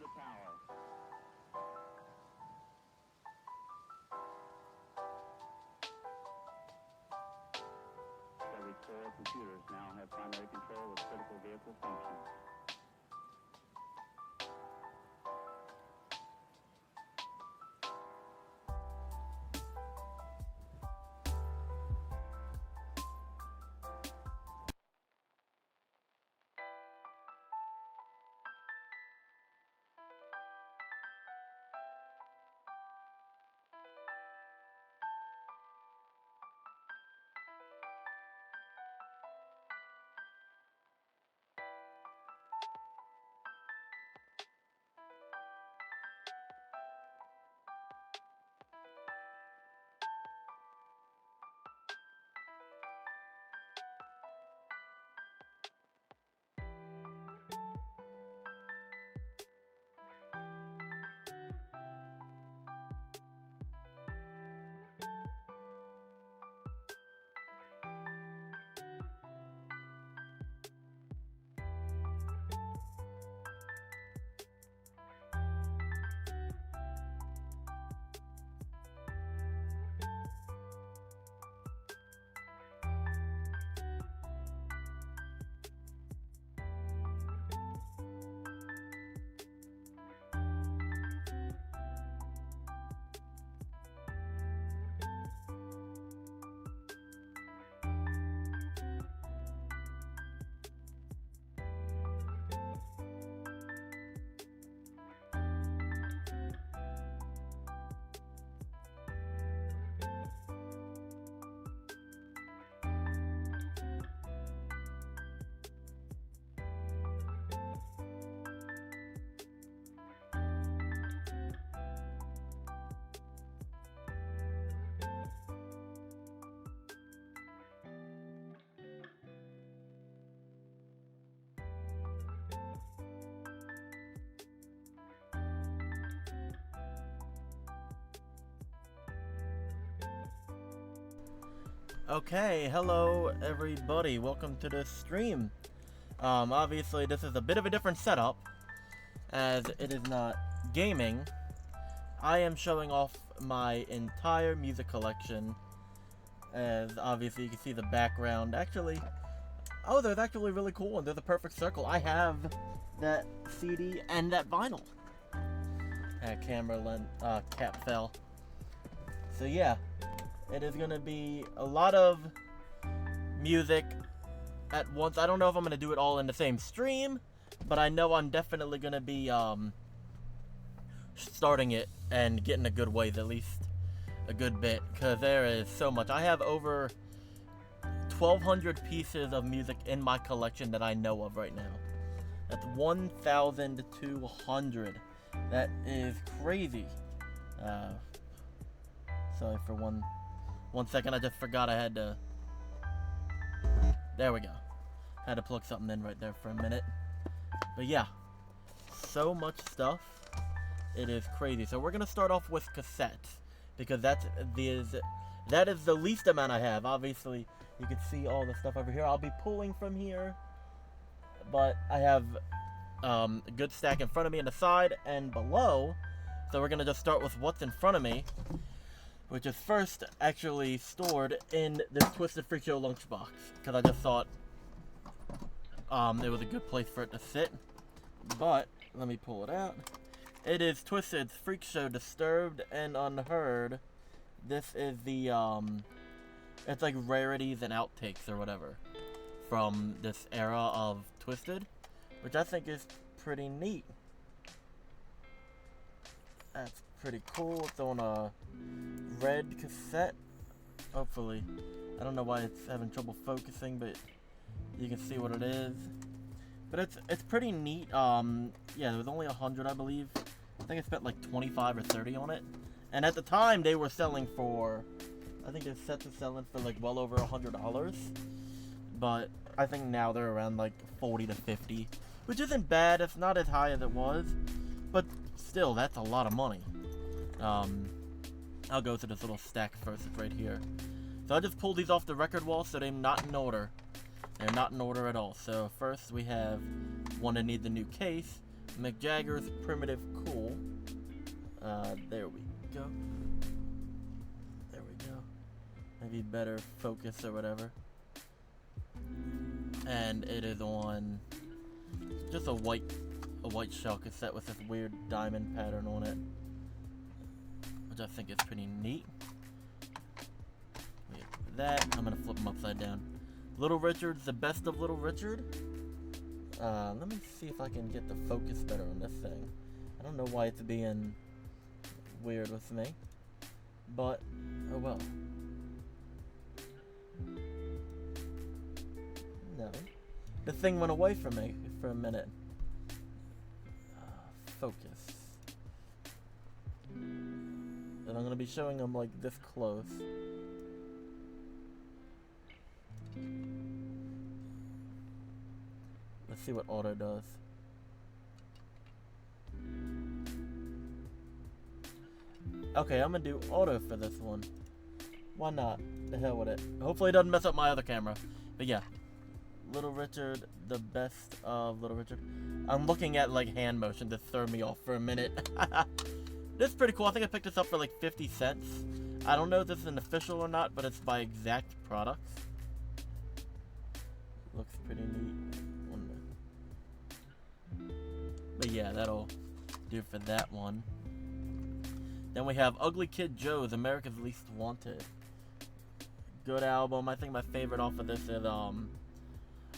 the tower. Every 4 computers now have primary control of critical vehicle functions. Okay, hello everybody, welcome to this stream. Obviously this is a bit of a different setup, as it is not gaming. I am showing off my entire music collection, as obviously you can see the background. Actually, oh, there's actually really cool, and there's a perfect circle. I have that CD and that vinyl. Camera lens, cap fell. So yeah. It is going to be a lot of music at once. I don't know if I'm going to do it all in the same stream, but I know I'm definitely going to be starting it and getting a good ways, at least a good bit, because there is so much. I have over 1,200 pieces of music in my collection that I know of right now. That's 1,200. That is crazy. Sorry for one second, I just forgot I had to... There we go. Had to plug something in right there for a minute. But yeah, so much stuff. It is crazy. So we're gonna start off with cassettes, because that is the least amount I have. Obviously, you can see all the stuff over here. I'll be pulling from here, but I have a good stack in front of me on the side and below. So we're gonna just start with what's in front of me, which is first actually stored in this Twisted Freak Show lunchbox, because I just thought it was a good place for it to sit. But let me pull it out. It is Twisted's Freak Show Disturbed and Unheard. This is the it's like rarities and outtakes or whatever from this era of Twisted, which I think is pretty neat. That's pretty cool. It's on a red cassette, hopefully. I don't know why it's having trouble focusing, but you can see what it is. But it's pretty neat. Yeah, there was only 100, I believe. I think I spent like 25 or 30 on it. And at the time, they were selling for, I think the sets are selling for like well over $100. But I think now they're around like 40 to 50, which isn't bad. It's not as high as it was, but still, that's a lot of money. I'll go to this little stack first. It's right here. So I just pulled these off the record wall, so they're not in order. They're not in order at all. So first we have one that needs a new case, Mick Jagger's Primitive Cool. There we go. There we go. Maybe better focus or whatever. And it is on just a white shell cassette with this weird diamond pattern on it, which I think is pretty neat. That I'm gonna flip them upside down. Little Richard's The Best of Little Richard. Let me see if I can get the focus better on this thing. I don't know why it's being weird with me, but oh well. No, the thing went away from me for a minute. Focus. And I'm gonna be showing them like this close. Let's see what auto does. Okay, I'm gonna do auto for this one. Why not? The hell with it. Hopefully it doesn't mess up my other camera. But yeah. Little Richard, The Best of Little Richard. I'm looking at like hand motion to throw me off for a minute. This is pretty cool. I think I picked this up for like 50 cents. I don't know if this is an official or not, but it's by Exact Products. Looks pretty neat. But yeah, that'll do for that one. Then we have Ugly Kid Joe's America's Least Wanted. Good album. I think my favorite off of this is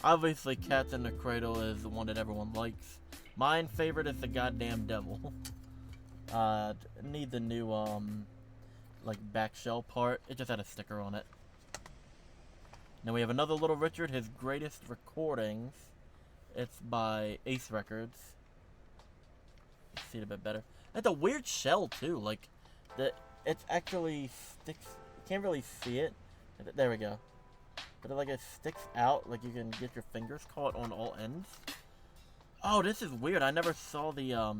obviously Cats in the Cradle is the one that everyone likes. Mine favorite is The Goddamn Devil. Need the new like back shell part. It just had a sticker on it. Then we have another Little Richard, his greatest recordings. It's by Ace Records. See it a bit better. It's a weird shell too. Like it's actually sticks. You can't really see it. There we go. But it sticks out. Like you can get your fingers caught on all ends. Oh, this is weird. I never saw the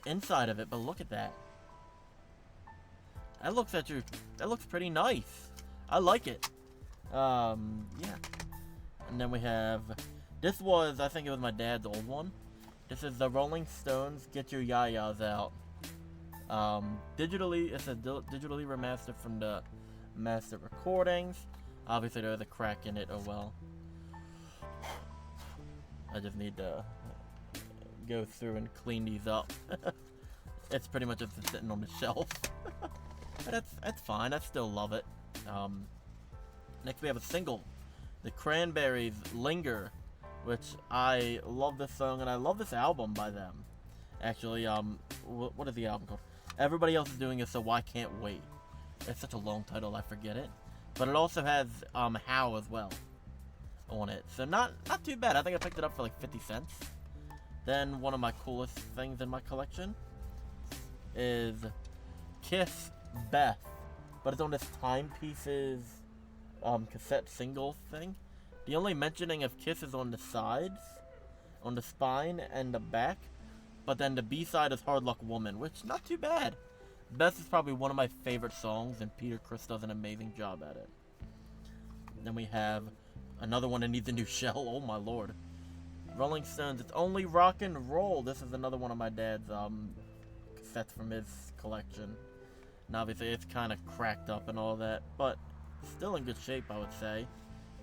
inside of it. But look at that. That looks pretty nice. I like it. Yeah. And then we have. This was, I think it was my dad's old one. This is the Rolling Stones Get Your Yayas Out. It's a digitally remastered from the master recordings. Obviously there's a crack in it, oh well. I just need to go through and clean these up. It's pretty much just sitting on the shelf. But that's fine, I still love it. Next we have a single. The Cranberries' Linger. Which I love this song and I love this album by them. Actually, what is the album called? Everybody Else Is Doing It, So Why Can't Wait. It's such a long title, I forget it. But it also has How as well on it. So not too bad. I think I picked it up for like 50 cents. Then one of my coolest things in my collection is Kiss Beth. But it's on this Timepieces cassette single thing. The only mentioning of Kiss is on the sides, on the spine and the back, but then the B-side is Hard Luck Woman, which not too bad. Best is probably one of my favorite songs, and Peter Criss does an amazing job at it. Then we have another one that needs a new shell. Oh my lord. Rolling Stones, It's Only Rock and Roll. This is another one of my dad's cassettes from his collection. And obviously it's kind of cracked up and all that, but still in good shape, I would say.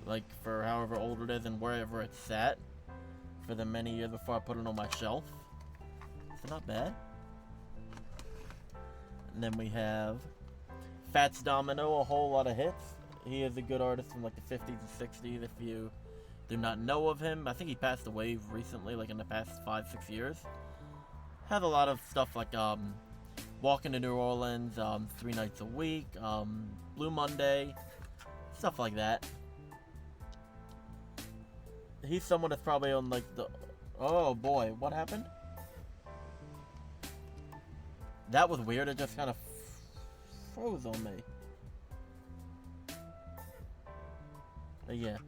Like, for however old it is and wherever it's sat for the many years before I put it on my shelf. So not bad. And then we have Fats Domino, A Whole Lot of Hits. He is a good artist from like the 50s and 60s. If you do not know of him, I think he passed away recently, like in the past 5-6 years. Has a lot of stuff like Walking to New Orleans, 3 Nights a Week, Blue Monday, stuff like that. He's someone that's probably on like the... Oh boy, what happened? That was weird, it just kind of froze on me. But yeah.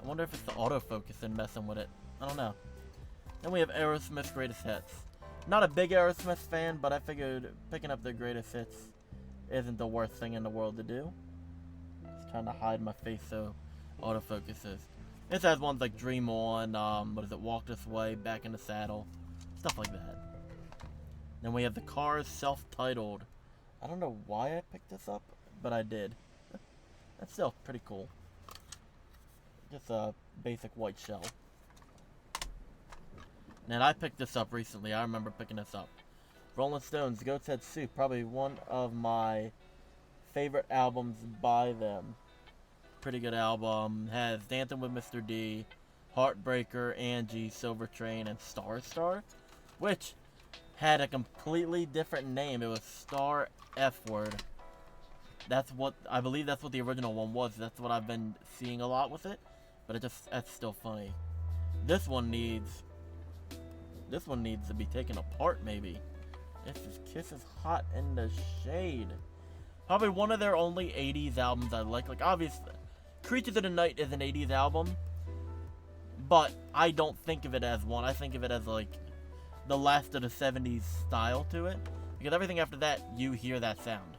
I wonder if it's the autofocus and messing with it. I don't know. Then we have Aerosmith's Greatest Hits. Not a big Aerosmith fan, but I figured picking up their Greatest Hits isn't the worst thing in the world to do. Just trying to hide my face so autofocus is. This has ones like Dream On, what is it, Walk This Way, Back in the Saddle, stuff like that. Then we have the Cars self-titled. I don't know why I picked this up, but I did. That's still pretty cool. Just a basic white shell. And I picked this up recently. I remember picking this up. Rolling Stones, Goat's Head Soup. Probably one of my favorite albums by them. Pretty good album. Has Dancing with Mr. D, Heartbreaker, Angie, Silver Train, and Star Star. Which had a completely different name. It was Star F Word. That's what, I believe that's what the original one was. That's what I've been seeing a lot with it. But that's still funny. This one needs to be taken apart, maybe. This is Kisses Hot in the Shade. Probably one of their only 80s albums I like. Like, obviously, Creatures of the Night is an 80s album. But I don't think of it as one. I think of it as, like, the last of the 70s style to it. Because everything after that, you hear that sound.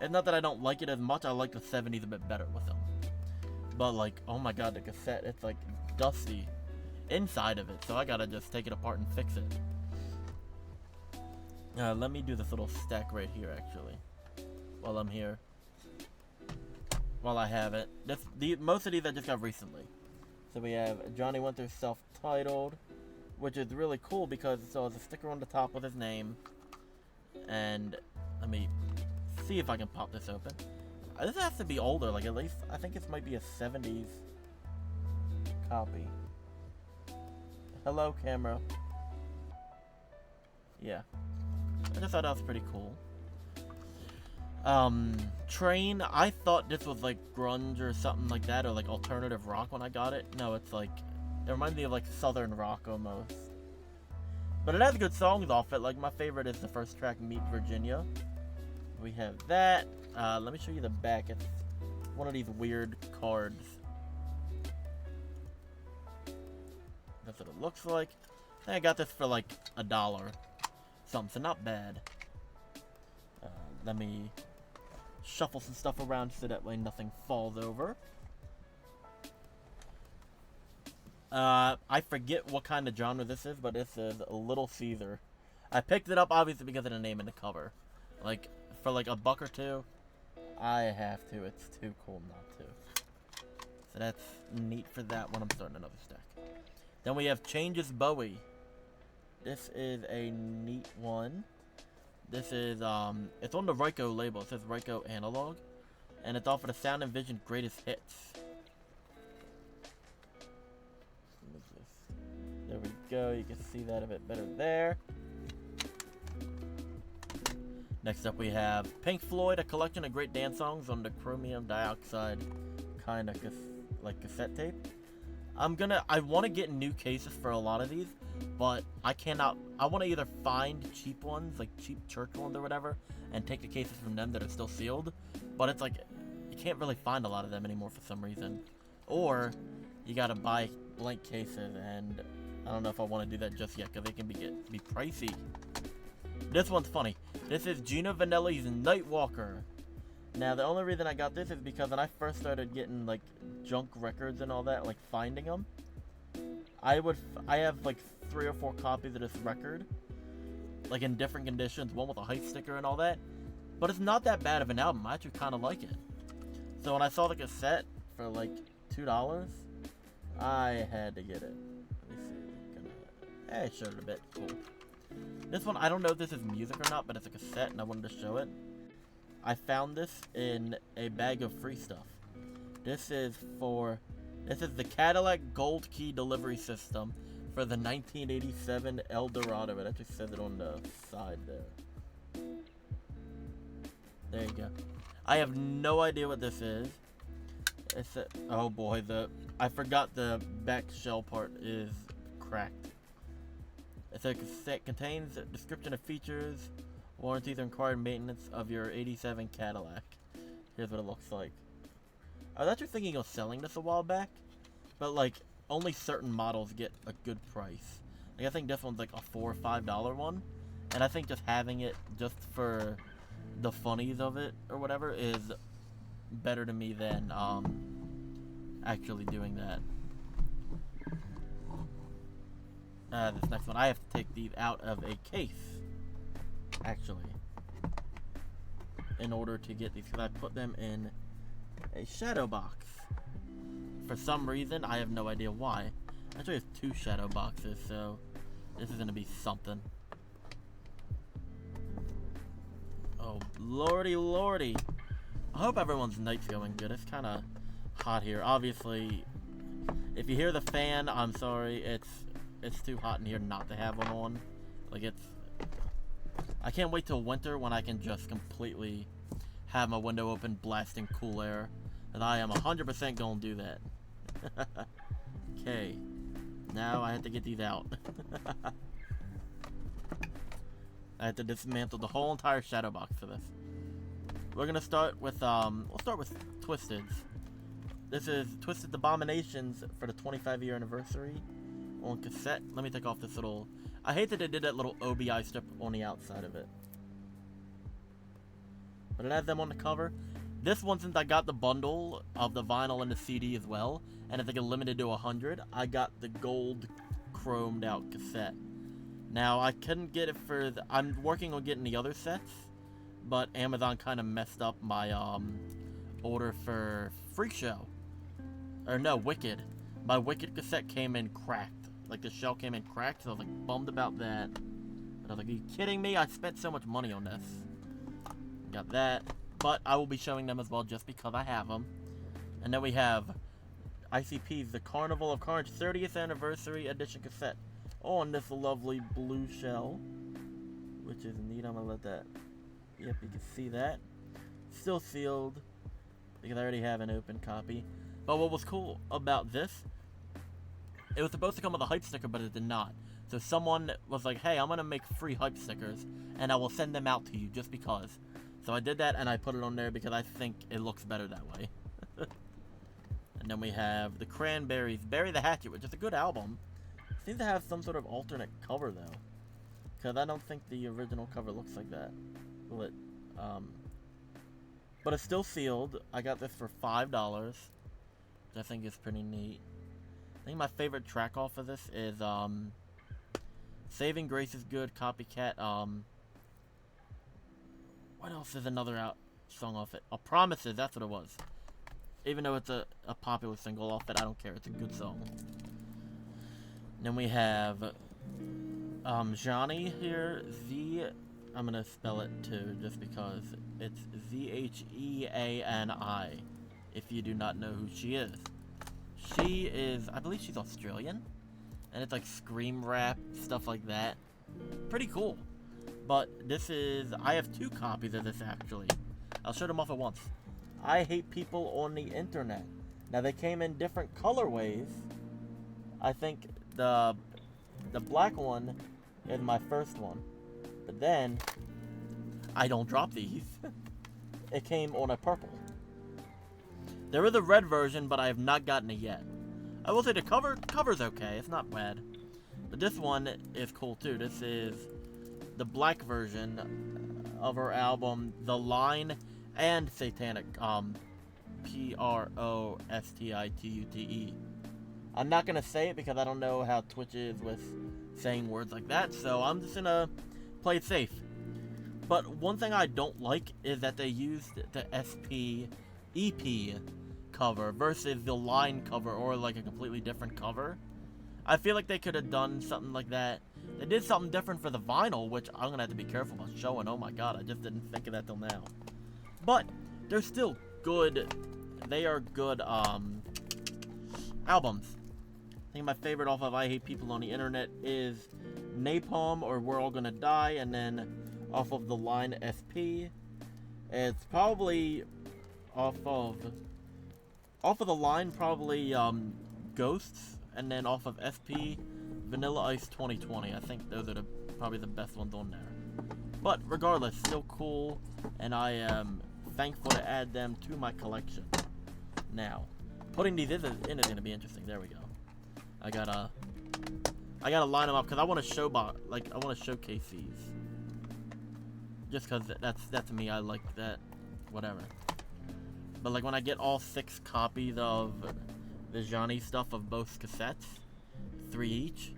It's not that I don't like it as much. I like the 70s a bit better with them. But, like, oh my god, the cassette, it's, like, dusty inside of it. So I gotta just take it apart and fix it. Let me do this little stack right here, actually. While I'm here. While I have it. Most of these I just got recently. So we have Johnny Winter's self-titled. Which is really cool because it has a sticker on the top with his name. And let me see if I can pop this open. This has to be older, like at least, I think it might be a 70s copy. Hello, camera. Yeah. I just thought that was pretty cool. Train, I thought this was like grunge or something like that, or like alternative rock when I got it. No, it's like, it reminds me of like southern rock almost. But it has good songs off it, like my favorite is the first track, Meet Virginia. We have that. Let me show you the back. It's one of these weird cards. That's what it looks like. I got this for like $1. Something, so not bad. Let me shuffle some stuff around so that way nothing falls over. I forget what kind of genre this is, but this is Little Caesar. I picked it up obviously because of the name and the cover. Like, for like $1 or $2, I have to. It's too cool not to. So that's neat for that one. I'm starting another stack. Then we have Changes Bowie. This is a neat one. This is, it's on the Ryko label. It says Ryko Analog. And it's off of the Sound and Vision Greatest Hits. What is this? There we go. You can see that a bit better there. Next up we have Pink Floyd, a collection of great dance songs on the chromium dioxide kind of cassette tape. I want to get new cases for a lot of these, but I want to either find cheap ones, like cheap church ones or whatever, and take the cases from them that are still sealed, but it's like, you can't really find a lot of them anymore for some reason. Or, you gotta buy blank cases, and I don't know if I want to do that just yet, because they can be pricey. This one's funny. This is Gino Vanelli's Nightwalker. Now, the only reason I got this is because when I first started getting, like, junk records and all that, like, finding them, I have, like, 3 or 4 copies of this record, like, in different conditions, one with a hype sticker and all that, but it's not that bad of an album. I actually kind of like it. So when I saw the cassette for, like, $2, I had to get it. Let me see. I showed it a bit. Cool. This one, I don't know if this is music or not, but it's a cassette, and I wanted to show it. I found this in a bag of free stuff. This is the Cadillac Gold Key Delivery System for the 1987 Eldorado. It actually says it on the side there. There you go. I have no idea what this is. Oh boy, I forgot the back shell part is cracked. It's a cassette, contains a description of features, warranties, and required maintenance of your 87 Cadillac. Here's what it looks like. I was actually thinking of selling this a while back, but like, only certain models get a good price. Like, I think this one's like a $4 or $5 one, and I think just having it just for the funnies of it or whatever is better to me than actually doing that. this next one, I have to take these out of a case, actually, in order to get these, because I put them in a shadow box. For some reason, I have no idea why. Actually, it's 2 shadow boxes, so this is going to be something. Oh, lordy, lordy. I hope everyone's night's going good. It's kind of hot here. Obviously, if you hear the fan, I'm sorry. It's too hot in here not to have one on. Like, I can't wait till winter when I can just completely have my window open, blasting cool air. And I am 100% gonna do that. Okay. Now I have to get these out. I have to dismantle the whole entire shadow box for this. We're gonna start with, we'll start with Twisteds. This is Twisted Abominations for the 25-year anniversary on cassette. Let me take off this little... I hate that they did that little OBI strip on the outside of it. But it has them on the cover. This one, since I got the bundle of the vinyl and the CD as well, and it's like limited to 100, I got the gold chromed out cassette. Now, I couldn't get it for... I'm working on getting the other sets, but Amazon kind of messed up my order for Freak Show. Or no, Wicked. My Wicked cassette came in cracked. Like, the shell came in cracked, so I was like bummed about that. But I was like, are you kidding me? I spent so much money on this. Got that. But I will be showing them as well just because I have them. And then we have ICP's The Carnival of Carnage 30th Anniversary Edition cassette on this lovely blue shell, which is neat. I'm gonna let that... Yep, you can see that. Still sealed because I already have an open copy. But what was cool about this, it was supposed to come with a hype sticker, but it did not. So someone was like, hey, I'm going to make free hype stickers, and I will send them out to you just because. So I did that, and I put it on there because I think it looks better that way. And then we have the Cranberries, Bury the Hatchet, which is a good album. Seems to have some sort of alternate cover, though. Because I don't think the original cover looks like that. Will it? But it's still sealed. I got this for $5. Which I think is pretty neat. I think my favorite track off of this is, Saving Grace is good, Copycat, what else is another song off it? Oh, Promises, that's what it was. Even though it's a popular single off it, I don't care, it's a good song. And then we have, Johnny here, I'm gonna spell it too, just because it's Zheani, if you do not know who she is. She is, I believe she's Australian, and it's like scream rap, stuff like that. Pretty cool. But this is, I have 2 copies of this actually. I'll show them off at once. I Hate People on the Internet. Now they came in different colorways. I think the black one is my first one. But then, I don't drop these. It came on a purple. There is a red version, but I have not gotten it yet. I will say the cover's okay. It's not bad. But this one is cool too. This is the black version of her album, The Line and Satanic. P-R-O-S-T-I-T-U-T-E. I'm not going to say it because I don't know how Twitch is with saying words like that. So I'm just going to play it safe. But one thing I don't like is that they used the SP EP cover versus the line cover, or like a completely different cover. I feel like they could have done something like that. They did something different for the vinyl, which I'm gonna have to be careful about showing. Oh my god, I just didn't think of that till now. But they're still good. They are good albums. I think my favorite off of I Hate People on the Internet is Napalm or We're All Gonna Die, and then off of the Line SP, it's probably off of the Line, probably Ghosts, and then off of SP, Vanilla Ice 2020. I think those are probably the best ones on there. But regardless, still cool, and I am thankful to add them to my collection. Now, putting these in is going to be interesting. There we go. I gotta line them up because I want to showcase these. Just because that's me. I like that. Whatever. But like when I get all 6 copies of the Johnny stuff of both cassettes, 3 each,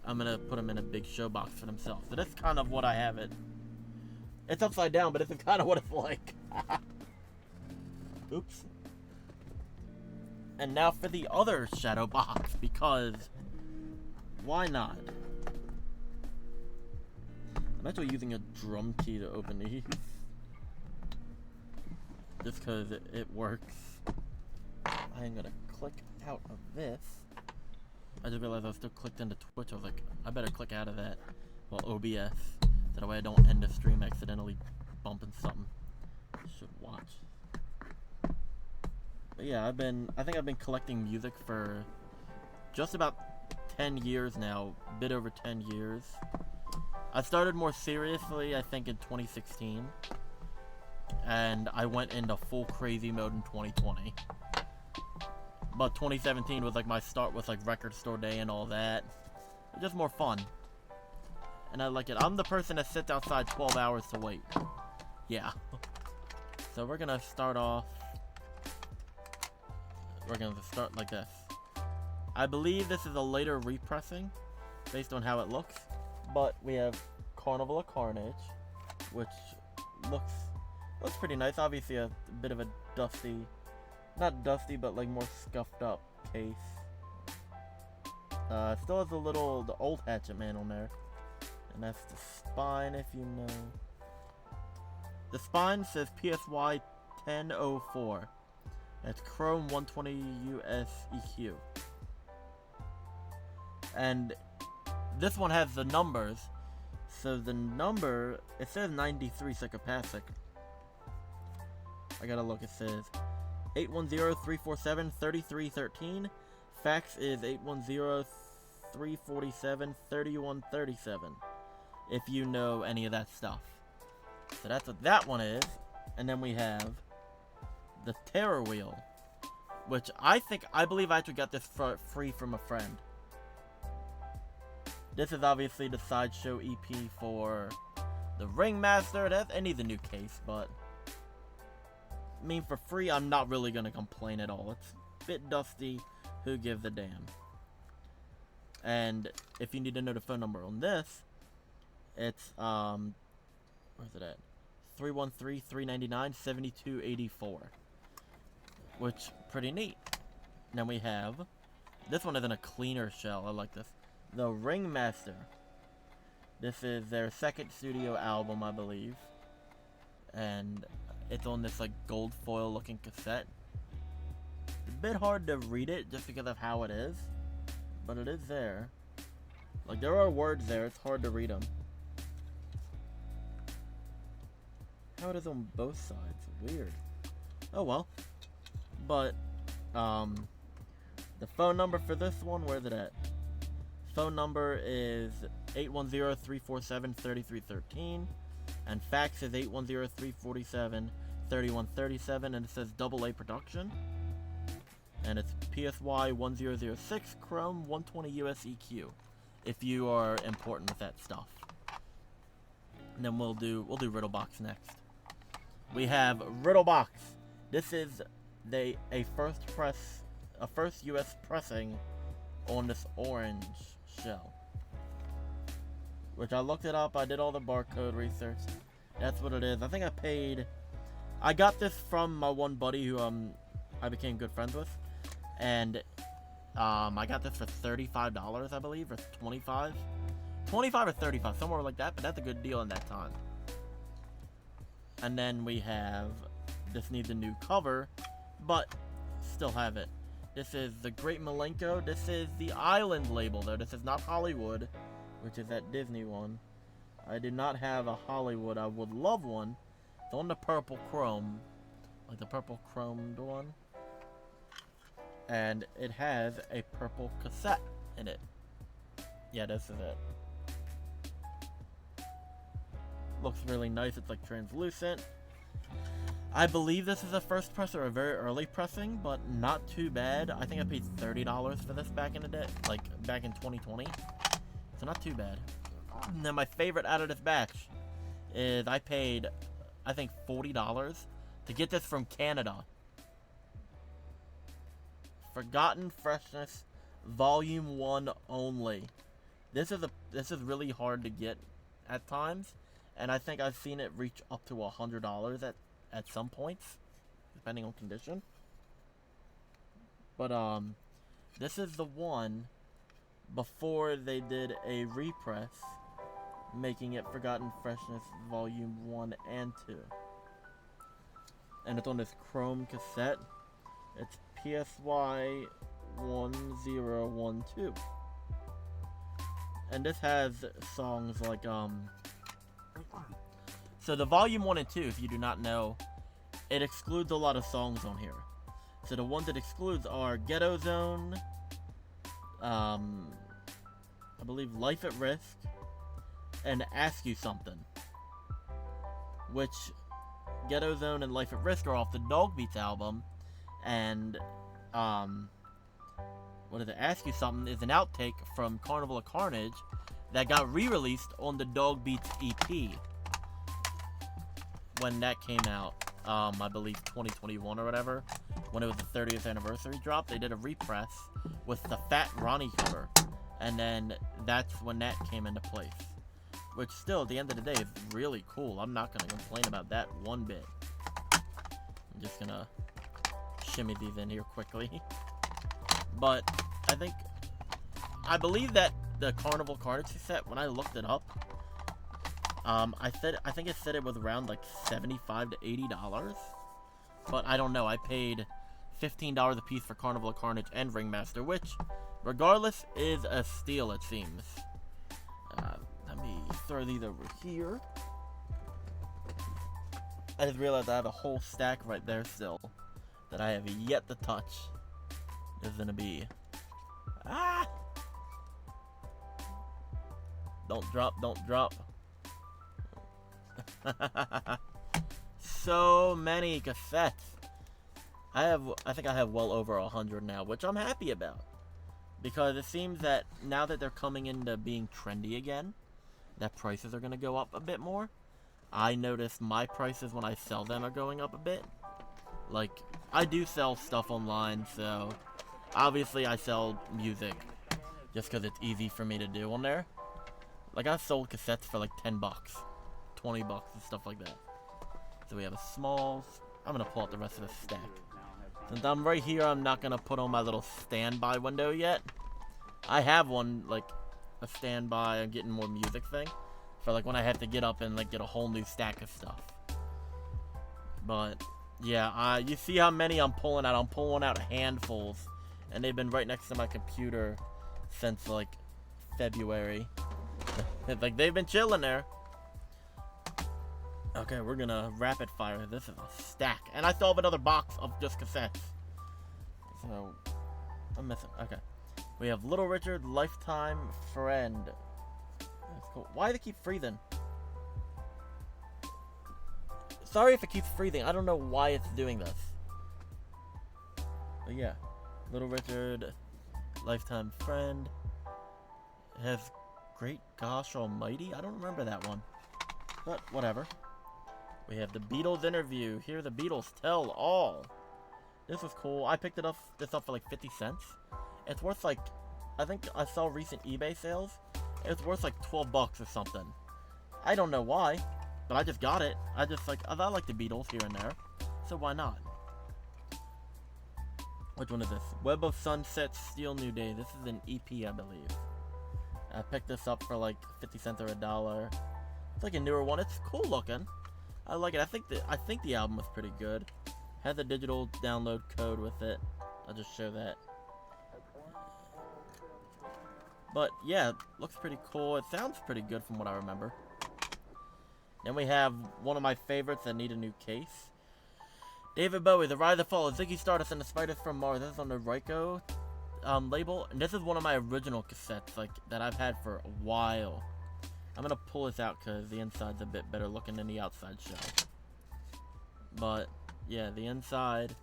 I'm gonna put them in a big show box for themselves. So that's kind of what I have it. It's upside down, but it's kind of what it's like. Oops. And now for the other shadow box, because why not? I'm actually using a drum key to open these. Just because it works. I'm gonna click out of this. I just realized I was still clicked into Twitch. I was like, I better click out of that. Well, OBS. That way I don't end the stream accidentally bumping something. Should watch. But yeah, I think I've been collecting music for just about 10 years now. A bit over 10 years. I started more seriously, I think, in 2016. And I went into full crazy mode in 2020. But 2017 was like my start with like record store day and all that. Just more fun. And I like it. I'm the person that sits outside 12 hours to wait. Yeah. So we're gonna start off. We're gonna start like this. I believe this is a later repressing, based on how it looks. But we have Carnival of Carnage, which looks pretty nice. Obviously a bit of a dusty, not dusty, but like more scuffed up case. Still has the old Hatchet Man on there. And that's the spine, if you know. The spine says PSY 1004. It's Chrome 120 US EQ. And this one has the numbers. So the number, it says 93 Psychopathic. I gotta look, it says 810-347-3313. Fax is 810-347-3137. If you know any of that stuff. So that's what that one is. And then we have the Terror Wheel, which I believe I actually got this for free from a friend. This is obviously the Sideshow EP for the Ringmaster. It needs a new case, but I mean, for free, I'm not really gonna complain at all. It's a bit dusty. Who gives a damn? And if you need to know the phone number on this, it's where's it at? 313-399-7284. Which, pretty neat. Then we have, this one is in a cleaner shell. I like this. The Ringmaster. This is their second studio album, I believe. And it's on this like gold foil looking cassette. It's a bit hard to read it just because of how it is. But it is there. Like, there are words there. It's hard to read them. How it is on both sides. Weird. Oh well. But, the phone number for this one, where's it at? Phone number is 810-347-3313. And fax is 810-347-3137. And it says AA Production. And it's PSY 1006 Chrome 120 US EQ. If you are important with that stuff. And then we'll do Riddlebox next. We have Riddlebox. This is a first US pressing on this orange shell. Which I looked it up, I did all the barcode research. That's what it is. I think I got this from my one buddy who I became good friends with. And I got this for $35, I believe, or $25. $25 or $35, somewhere like that, but that's a good deal in that time. And then we have, this needs a new cover, but still have it. This is the Great Milenko. This is the Island label, though. This is not Hollywood, which is that Disney one. I do not have a Hollywood. I would love one. It's on the purple chrome, like the purple chromed one. And it has a purple cassette in it. Yeah, this is it. Looks really nice. It's like translucent. I believe this is a first press or a very early pressing, but not too bad. I think I paid $30 for this back in the day, like back in 2020. So not too bad. And then my favorite out of this batch is I paid, I think, $40 to get this from Canada. Forgotten Freshness Volume 1 only. This is really hard to get at times, and I think I've seen it reach up to $100 at some points, depending on condition. But this is the one before they did a repress, making it Forgotten Freshness Volume 1 and 2. And it's on this chrome cassette. It's PSY 1012. And this has songs like, so the Volume 1 and 2, if you do not know, it excludes a lot of songs on here. So the ones it excludes are Ghetto Zone, I believe Life at Risk, and Ask You Something. Which, Ghetto Zone and Life at Risk are off the Dog Beats album, and, what is it? Ask You Something is an outtake from Carnival of Carnage that got re-released on the Dog Beats EP when that came out, I believe 2021 or whatever, when it was the 30th anniversary drop. They did a repress with the Fat Ronnie cover, and then that's when that came into place, which still at the end of the day is really cool. I'm not gonna complain about that one bit. I'm just gonna shimmy these in here quickly. But I believe that the Carnival Carnage set, when I looked it up, I think it said it was around like $75 to $80, but I don't know. I paid $15 a piece for Carnival Carnage and Ringmaster, which, regardless, is a steal, it seems. Let me throw these over here. I just realized I have a whole stack right there still that I have yet to touch. Is gonna be Don't drop. So many cassettes. I think I have well over 100 now, which I'm happy about, because it seems that now that they're coming into being trendy again, that prices are gonna go up a bit more. I notice my prices when I sell them are going up a bit. Like, I do sell stuff online, so obviously I sell music just because it's easy for me to do on there. Like, I've sold cassettes for like $10, $20, and stuff like that. So we have a Smalls. I'm going to pull out the rest of the stack. Since I'm right here, I'm not going to put on my little standby window yet. I have one, like, a standby and getting more music thing, for like when I have to get up and like get a whole new stack of stuff. But yeah, you see how many I'm pulling out. I'm pulling out handfuls, and they've been right next to my computer since like February. It's like they've been chilling there. Okay, we're gonna rapid fire. This is a stack, and I still have another box of just cassettes. So I'm missing. Okay, we have Little Richard, Lifetime Friend. That's cool. Why do they keep freezing? Sorry if it keeps freezing. I don't know why it's doing this. But yeah, Little Richard, Lifetime Friend. It has Great Gosh Almighty. I don't remember that one, but whatever. We have the Beatles interview. Hear the Beatles tell all. This is cool. I picked this up for like 50 cents. It's worth like, I think I saw recent eBay sales. It's worth like 12 bucks or something. I don't know why, but I just got it. I like the Beatles here and there, so why not? Which one is this? Web of Sunsets, Steel New Day. This is an EP, I believe. I picked this up for like 50 cents or $1. It's like a newer one. It's cool looking. I like it. I think the album was pretty good. Has a digital download code with it. I'll just show that. But yeah, it looks pretty cool. It sounds pretty good from what I remember. Then we have one of my favorites that need a new case. David Bowie, The Rise and Fall of Ziggy Stardust and the Spiders from Mars. This is on the Ryko label, and this is one of my original cassettes, like, that I've had for a while. I'm gonna pull this out because the inside's a bit better looking than the outside shell. But yeah, the inside,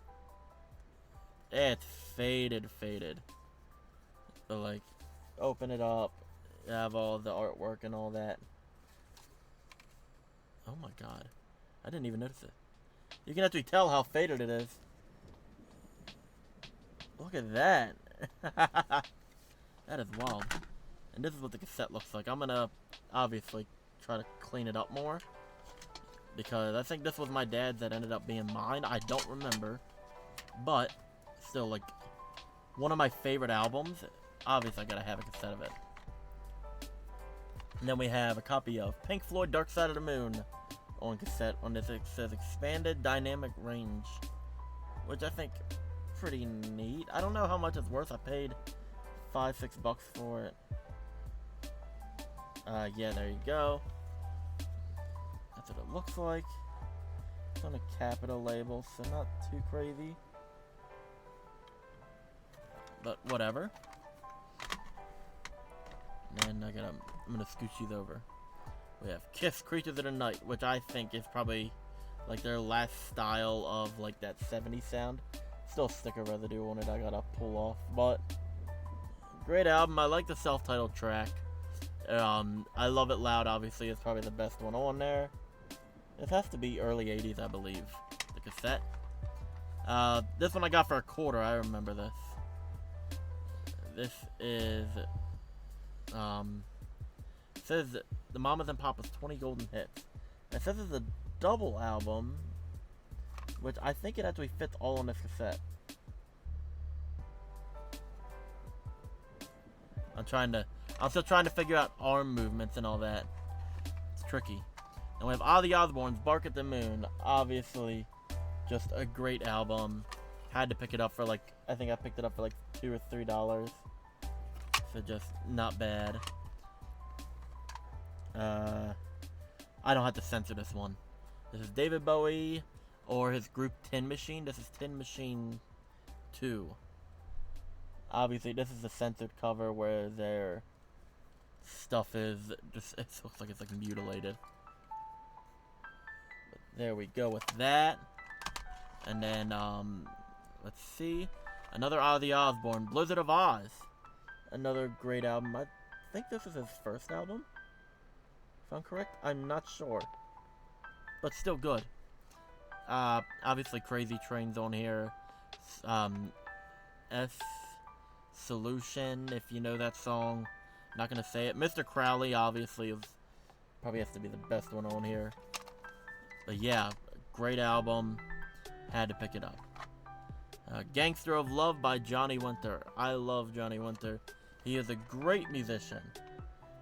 it's faded. But like, open it up, you have all the artwork and all that. Oh my god, I didn't even notice it. You can actually tell how faded it is. Look at that. That is wild. And this is what the cassette looks like. I'm gonna obviously try to clean it up more, because I think this was my dad's that ended up being mine. I don't remember, but still, like, one of my favorite albums. Obviously, I gotta have a cassette of it. And then we have a copy of Pink Floyd Dark Side of the Moon on cassette. On this, it says Expanded Dynamic Range, which I think pretty neat. I don't know how much it's worth. I paid $5-6 for it. Yeah, there you go. That's what it looks like. It's on a Capitol label, so not too crazy. But whatever. And I'm gonna scooch these over. We have Kiss Creatures of the Night, which I think is probably like their last style of like that 70s sound. Still sticker residue on it, I gotta pull off. But great album. I like the self-titled track. I Love It Loud, obviously, is probably the best one on there. It has to be early 80s, I believe, the cassette. This one I got for $0.25, I remember this. This is, it says the Mamas and Papas 20 Golden Hits. It says it's a double album, which I think it actually fits all on this cassette. I'm still trying to figure out arm movements and all that. It's tricky. And we have Ozzy Osbourne's Bark at the Moon. Obviously, just a great album. Had to pick it up for like, I think I picked it up for like $2 or $3. So just not bad. I don't have to censor this one. This is David Bowie or his group Tin Machine. This is Tin Machine 2. Obviously, this is the censored cover where their stuff is just, it looks like it's like mutilated. But there we go with that. And then, let's see. Another Ozzy Osbourne, Blizzard of Oz. Another great album. I think this is his first album, if I'm correct. I'm not sure. But still good. Obviously, Crazy Train's on here. Solution, if you know that song. Not gonna say it. Mr. Crowley, obviously, probably has to be the best one on here. But yeah, great album. Had to pick it up. Gangster of Love by Johnny Winter. I love Johnny Winter. He is a great musician.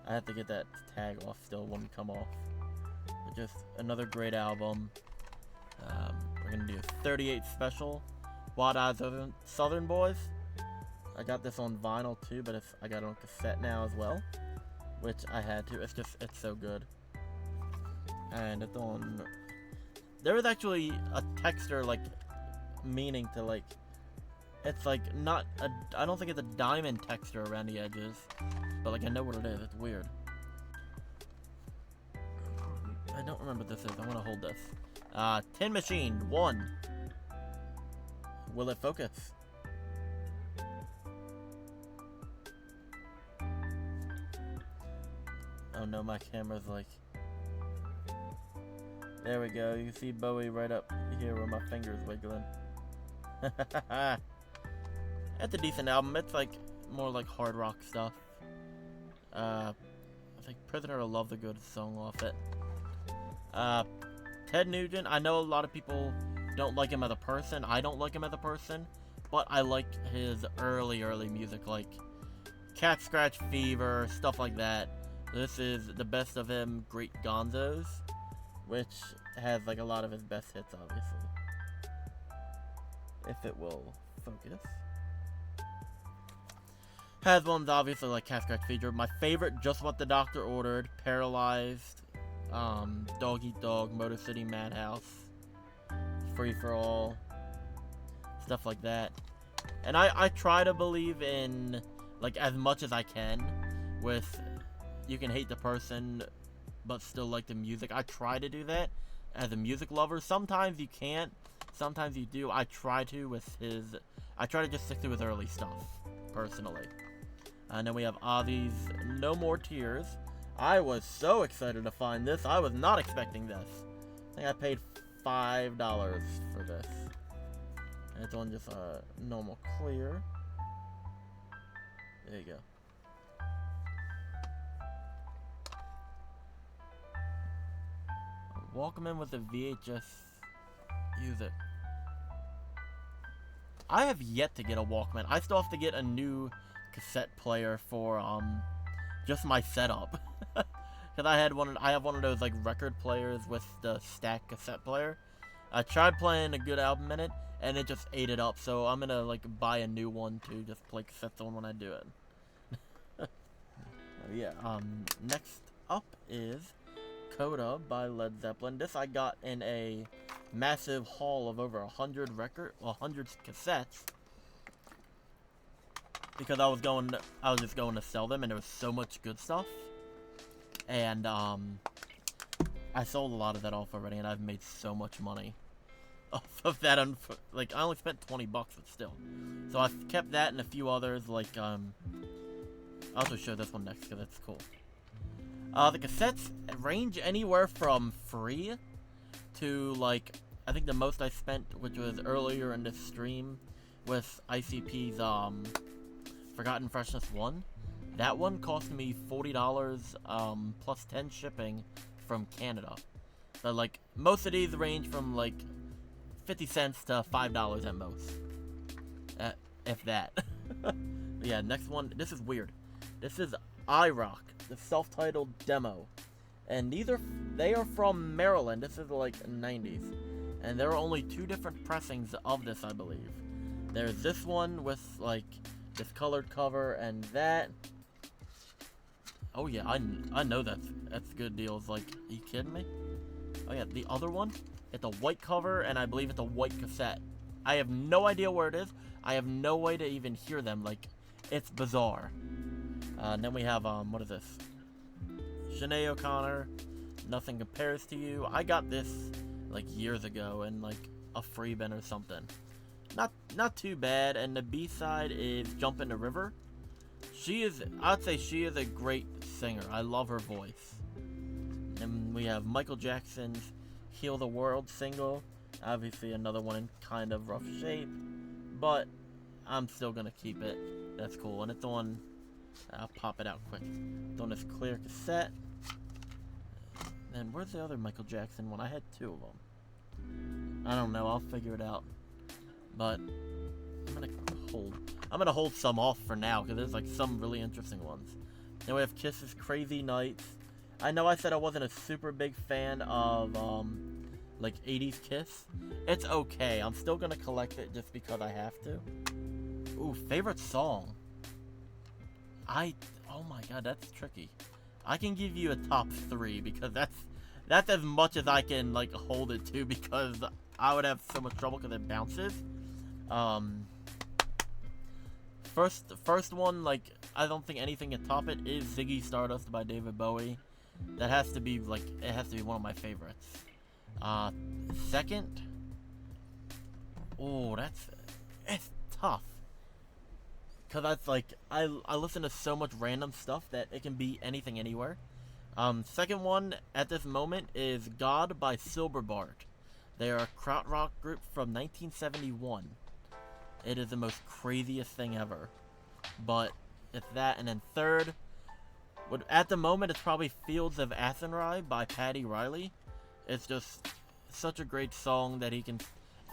I have to get that tag off still, won't come off. But just another great album. We're gonna do a 38 special. Wild Eyes Southern Boys. I got this on vinyl too, but I got it on cassette now as well, which I had to. It's so good. And it's on. There is actually a texture like meaning to like. It's like not a. I don't think it's a diamond texture around the edges, but like I know what it is. It's weird. I don't remember what this is. I want to hold this. Tin Machine 1. Will it focus? Oh no, my camera's like... There we go, you see Bowie right up here where my finger's wiggling. It's a decent album. It's like more like hard rock stuff. I think Prisoner of Love's a good song off it. Ted Nugent, I know a lot of people don't like him as a person. I don't like him as a person, but I like his early music, like Cat Scratch Fever, stuff like that. This is the best of him, Great Gonzos, which has like a lot of his best hits, obviously. If it will focus. Has ones obviously like Cat Scratch Fever. My favorite, Just What the Doctor Ordered, Paralyzed, Dog Eat Dog, Motor City Madhouse, Free for All, stuff like that. And I try to believe in like as much as I can with you can hate the person but still like the music. I try to do that as a music lover. Sometimes you can't, sometimes you do. I try to just stick to his early stuff, personally. And then we have Ozzy's No More Tears. I was so excited to find this. I was not expecting this. I think I paid $5 for this. And it's on just a normal clear. There you go. Walkman with a VHS user. I have yet to get a Walkman. I still have to get a new cassette player for just my setup. Cause I have one of those like record players with the stack cassette player. I tried playing a good album in it, and it just ate it up. So I'm gonna like buy a new one to just play cassettes on when I do it. Yeah. Next up is Coda by Led Zeppelin. This I got in a massive haul of over 100 cassettes, because I was just going to sell them, and there was so much good stuff, and I sold a lot of that off already, and I've made so much money off of that. Like, I only spent $20, but still. So I've kept that and a few others. Like, I'll also show this one next because it's cool. The cassettes range anywhere from free to, like, I think the most I spent, which was earlier in this stream, with ICP's, Forgotten Freshness 1. That one cost me $40, plus 10 shipping from Canada. But, like, most of these range from, like, 50 cents to $5 at most. If that. Yeah, next one, this is weird. This is iRock, the self-titled demo. And they are from Maryland. This is like 90s. And there are only 2 different pressings of this, I believe. There's this one with like this colored cover and that. Oh yeah, I know that's good deals. Like, are you kidding me? Oh yeah, the other one, it's a white cover and I believe it's a white cassette. I have no idea where it is. I have no way to even hear them. Like, it's bizarre. And then we have, what is this? Sinead O'Connor, Nothing Compares to You. I got this, like, years ago in, like, a free bin or something. Not too bad. And the B-side is Jump in the River. I'd say she is a great singer. I love her voice. And we have Michael Jackson's Heal the World single. Obviously another one in kind of rough shape. But I'm still going to keep it. That's cool. And it's on... I'll pop it out quick. It's on this clear cassette. And where's the other Michael Jackson one? I had 2 of them. I don't know. I'll figure it out. But I'm gonna hold some off for now because there's like some really interesting ones. Then we have Kiss's Crazy Nights. I know I said I wasn't a super big fan of like 80s Kiss. It's okay. I'm still gonna collect it just because I have to. Ooh, favorite song. Oh my god, that's tricky. I can give you a top 3 because that's as much as I can like hold it to, because I would have so much trouble because it bounces. First one, like, I don't think anything can top it, is Ziggy Stardust by David Bowie. That has to be like, it has to be one of my favorites. Second, oh, it's tough. Cause that's like, I listen to so much random stuff that it can be anything, anywhere. Second one at this moment is God by Silberbart. They are a krautrock group from 1971. It is the most craziest thing ever. But it's that, and then third, at the moment it's probably Fields of Athenry by Paddy Riley. It's just such a great song that he can,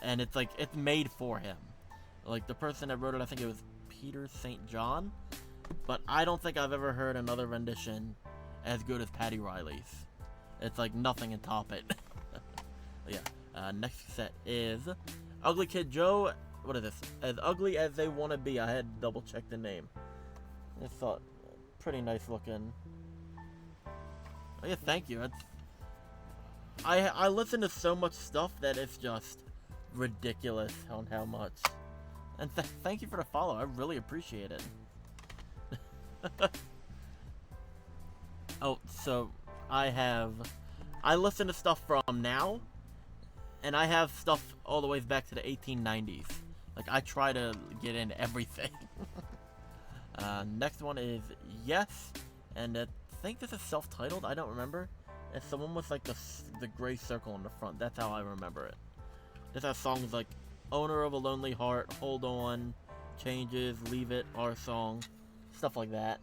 and it's like, it's made for him. Like, the person that wrote it, I think it was Peter St. John, but I don't think I've ever heard another rendition as good as Paddy Riley's. It's like nothing can top it. Yeah. Next set is Ugly Kid Joe. What is this? As Ugly as They Want to Be. I had to double check the name. I thought pretty nice looking. Oh yeah, thank you. I listen to so much stuff that it's just ridiculous on how much. And thank you for the follow. I really appreciate it. Oh, so I listen to stuff from now, and I have stuff all the way back to the 1890s. Like, I try to get in everything. Next one is Yes, and I think this is self-titled. I don't remember. It's the one with like the gray circle on the front. That's how I remember it. This has songs like Owner of a Lonely Heart, Hold On, Changes, Leave It, Our Song, stuff like that.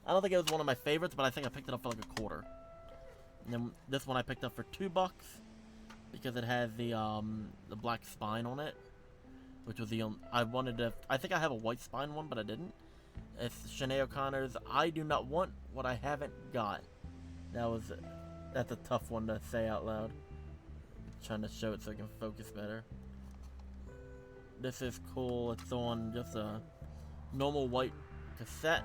I don't think it was one of my favorites, but I think I picked it up for like $0.25. And then this one I picked up for $2 because it has the black spine on it, which was the I wanted to. I think I have a white spine one, but I didn't. It's Sinead O'Connor's "I Do Not Want What I Haven't Got." That's a tough one to say out loud. I'm trying to show it so I can focus better. This is cool. It's on just a normal white cassette.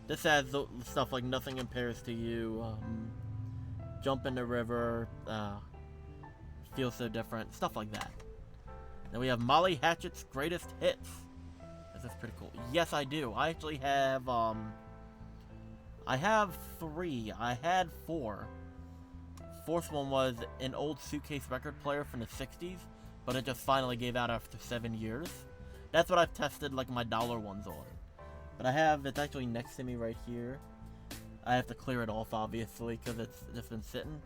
This has stuff like "Nothing Compares to You," "Jump in the River," "Feel So Different," stuff like that. Then we have Molly Hatchet's Greatest Hits. This is pretty cool. Yes, I do. I actually have, I have 3. I had 4. Fourth one was an old suitcase record player from the 60s, but it just finally gave out after 7 years. That's what I've tested, like, my dollar ones on. But I have, it's actually next to me right here. I have to clear it off, obviously, because it's just been sitting.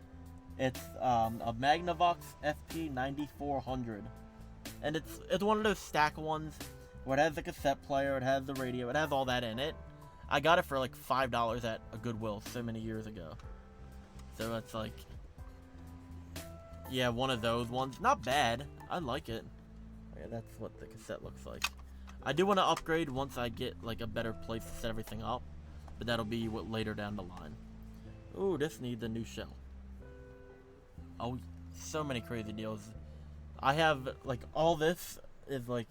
It's a Magnavox FP9400. And it's one of those stack ones where it has the cassette player, it has the radio, it has all that in it. I got it for like $5 at a Goodwill so many years ago. So it's like, yeah, one of those ones. Not bad. I like it. Yeah, that's what the cassette looks like. I do want to upgrade once I get like a better place to set everything up, but that'll be later down the line. Ooh, this needs a new shell. Oh, so many crazy deals. I have like all this is like,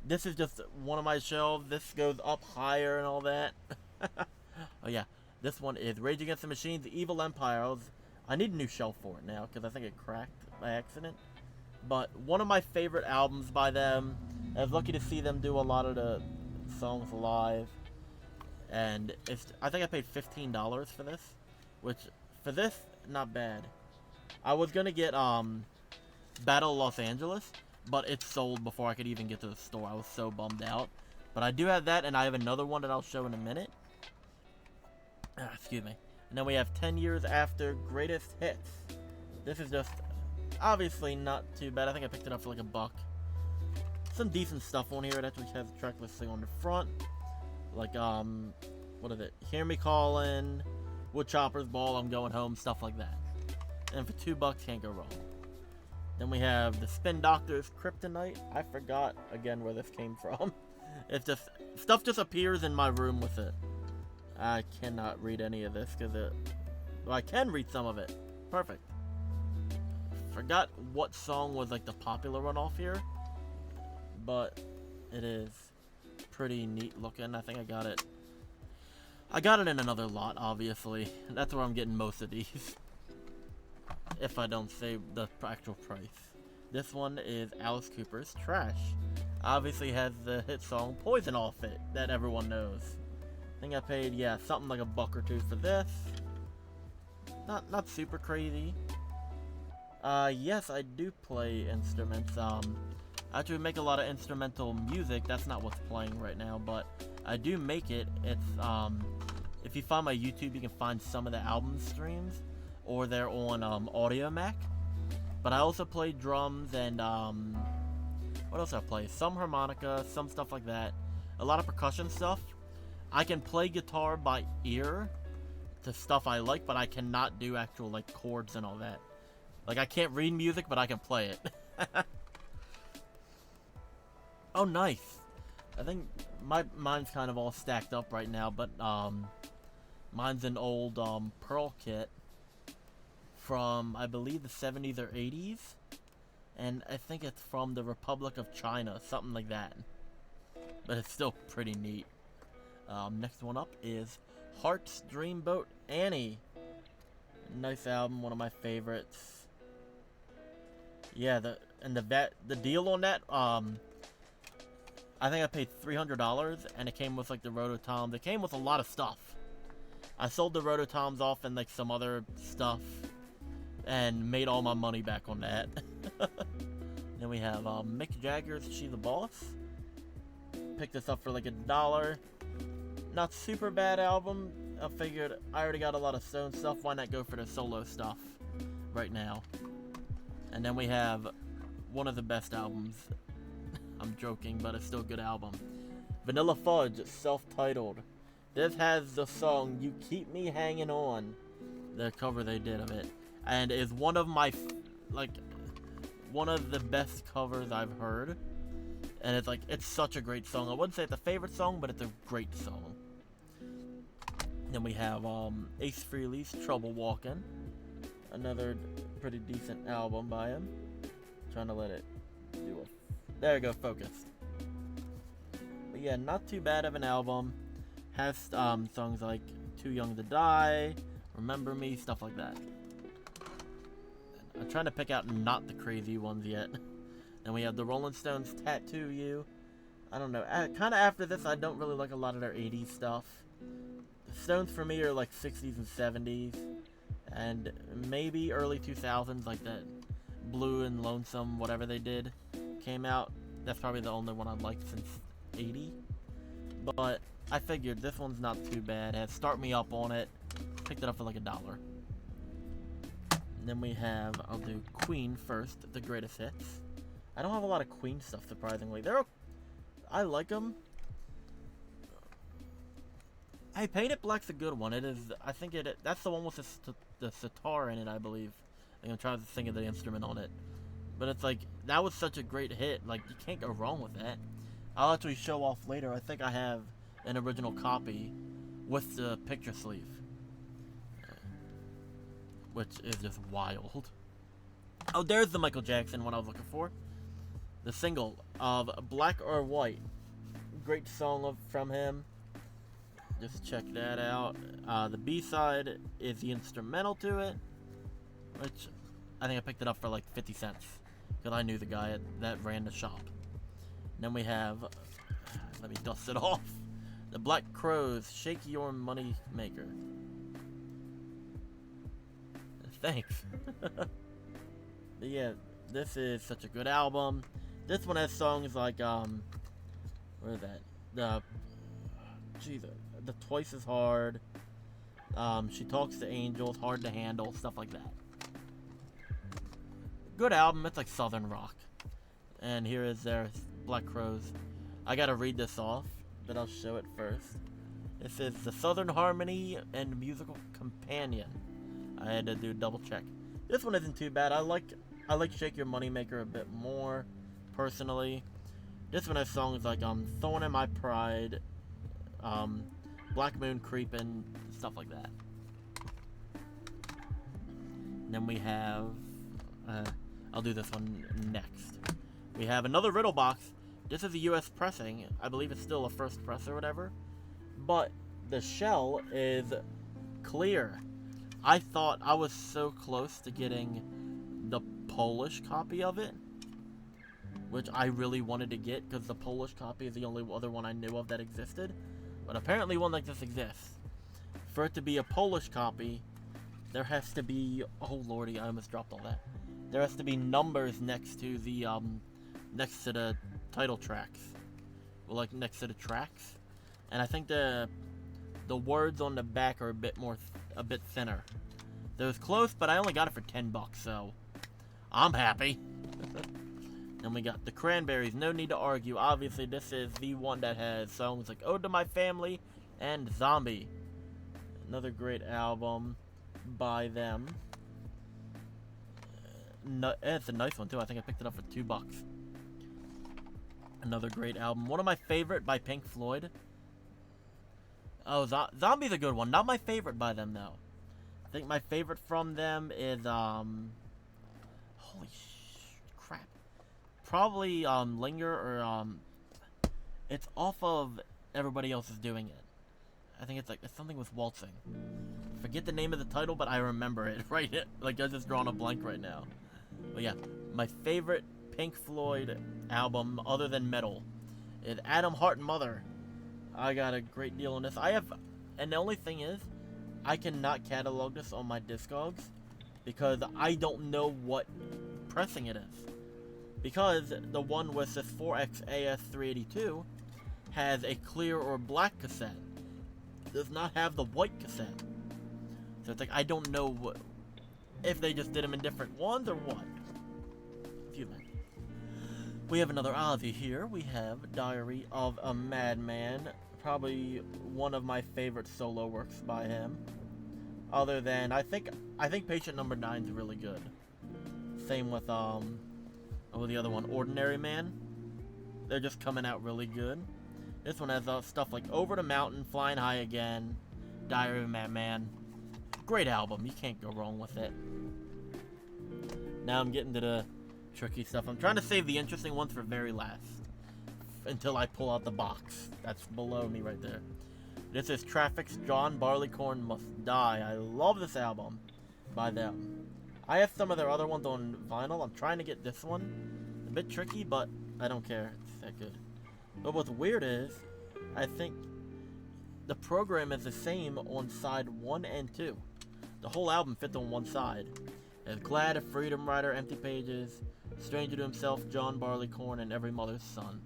this is just one of my shelves. This goes up higher and all that. Oh yeah, this one is Rage Against the Machine's Evil Empire. I need a new shelf for it now because I think it cracked by accident. But one of my favorite albums by them. I was lucky to see them do a lot of the songs live. And I think I paid $15 for this, which for this, not bad. I was gonna get Battle of Los Angeles, but it sold before I could even get to the store. I was so bummed out. But I do have that, and I have another one that I'll show in a minute. Excuse me. And then we have 10 Years After Greatest Hits. This is just obviously not too bad. I think I picked it up for like $1. Some decent stuff on here. It actually has a track listing on the front. Like, what is it? Hear Me Calling, Woodchopper's Ball, I'm Going Home, stuff like that. And for $2, can't go wrong. Then we have the Spin Doctor's Kryptonite. I forgot, again, where this came from. It's just, stuff just appears in my room with it. I cannot read any of this, because well, I can read some of it. Perfect. Forgot what song was, like, the popular one off here. But it is pretty neat looking. I think I got it in another lot, obviously. That's where I'm getting most of these. If I don't say the actual price. This one is Alice Cooper's Trash. Obviously has the hit song Poison off it that everyone knows. I think I paid, yeah, something like $1 or $2 for this. Not super crazy. Yes, I do play instruments. I actually make a lot of instrumental music. That's not what's playing right now, but I do make it. It's if you find my YouTube, you can find some of the album streams, or they're on Audio Mac. But I also play drums and what else I play? Some harmonica, some stuff like that. A lot of percussion stuff. I can play guitar by ear to stuff I like, but I cannot do actual like chords and all that. Like I can't read music, but I can play it. Oh, nice. I think mine's kind of all stacked up right now, but mine's an old Pearl kit from, I believe, the 70s or 80s. And I think it's from the Republic of China, something like that. But it's still pretty neat. Next one up is Heart's Dreamboat Annie. Nice album, one of my favorites. Yeah, the deal on that, I think I paid $300, and it came with like the Rototoms. It came with a lot of stuff. I sold the Rototoms off and like some other stuff, and made all my money back on that. Then we have Mick Jagger's She's a Boss. Picked this up for like $1. Not super bad album. I figured I already got a lot of Stone stuff. Why not go for the solo stuff right now? And then we have one of the best albums. I'm joking, but it's still a good album. Vanilla Fudge, self-titled. This has the song You Keep Me Hanging On. the cover they did of it, and is one of my one of the best covers I've heard. And it's such a great song. I wouldn't say it's a favorite song, but it's a great song. Then we have Ace Frehley's Trouble Walkin', another pretty decent album by him. Trying to let it do it. There you go, focus. But yeah, not too bad of an album. Has songs like Too Young to Die, Remember Me, stuff like that. I'm trying to pick out not the crazy ones yet. Then we have the Rolling Stones' Tattoo You. I don't know. Kind of after this, I don't really like a lot of their 80s stuff. The Stones for me are like 60s and 70s. And maybe early 2000s, like that Blue and Lonesome, whatever they did, came out. That's probably the only one I've liked since 80. But I figured this one's not too bad. It had Start Me Up on it. Picked it up for like $1. And then we have, I'll do Queen first, the greatest hits. I don't have a lot of Queen stuff, surprisingly. I like them. Hey, Paint It Black's a good one. It is, I think that's the one with the sitar in it, I believe. I'm trying to think of the instrument on it. But it's like, that was such a great hit. Like, you can't go wrong with that. I'll actually show off later. I think I have an original copy with the picture sleeve. Which is just wild. Oh, there's the Michael Jackson one I was looking for. The single of Black or White. Great song from him. Just check that out. The B-side is the instrumental to it, which I think I picked it up for like 50 cents because I knew the guy that ran the shop. And then we have, let me dust it off, the Black Crowes, Shake Your Money Maker. Thanks. But yeah, this is such a good album. This one has songs like, where is that? The Twice as Hard. She Talks to Angels, Hard to Handle, stuff like that. Good album. It's like Southern rock. And here is their Black Crowes. I gotta read this off, but I'll show it first. This is the Southern Harmony and Musical Companion. I had to do a double check. This one isn't too bad. I like Shake Your Moneymaker a bit more, personally. This one has songs like Thorn in My Pride, Black Moon Creepin', stuff like that. And then we have, I'll do this one next. We have another Riddle Box. This is a US pressing. I believe it's still a first press or whatever. But the shell is clear. I thought I was so close to getting the Polish copy of it, which I really wanted to get because the Polish copy is the only other one I knew of that existed. But apparently one like this exists. For it to be a Polish copy, there has to be, oh lordy, I almost dropped all that. There has to be numbers next to the title tracks. Well, like next to the tracks. And I think the words on the back are a bit thinner. It was close, but I only got it for $10, so I'm happy. Then we got the Cranberries, No Need to Argue. Obviously, this is the one that has songs like Ode to My Family and Zombie. Another great album by them. It's a nice one, too. I think I picked it up for $2. Another great album. One of my favorite by Pink Floyd. Oh, Zombie's a good one. Not my favorite by them, though. I think my favorite from them is, holy crap. Probably, Linger, or, it's off of Everybody Else Is Doing It. I think it's something with waltzing. Forget the name of the title, but I remember it, right? Like, I just drawn a blank right now. But yeah, my favorite Pink Floyd album, other than metal, is Adam, Heart, and Mother. I got a great deal on this. And the only thing is, I cannot catalog this on my Discogs because I don't know what pressing it is. Because the one with this 4X AS382 has a clear or black cassette. It does not have the white cassette. So it's like, I don't know if they just did them in different ones or what. Excuse me. We have another Ozzy here. We have Diary of a Madman. Probably one of my favorite solo works by him. Other than I think Patient Number 9 is really good. Same with the other one, Ordinary Man. They're just coming out really good. This one has stuff like Over the Mountain, Flying High Again, Diary of a Madman. Great album. You can't go wrong with it. Now I'm getting to the tricky stuff. I'm trying to save the interesting ones for very last. Until I pull out the box. That's below me right there. This is Traffic's John Barleycorn Must Die. I love this album by them. I have some of their other ones on vinyl. I'm trying to get this one. A bit tricky, but I don't care. It's that good. But what's weird is, I think the program is the same on side 1 and 2. The whole album fits on one side. It's Glad, A Freedom Rider, Empty Pages, Stranger to Himself, John Barleycorn, and Every Mother's Son.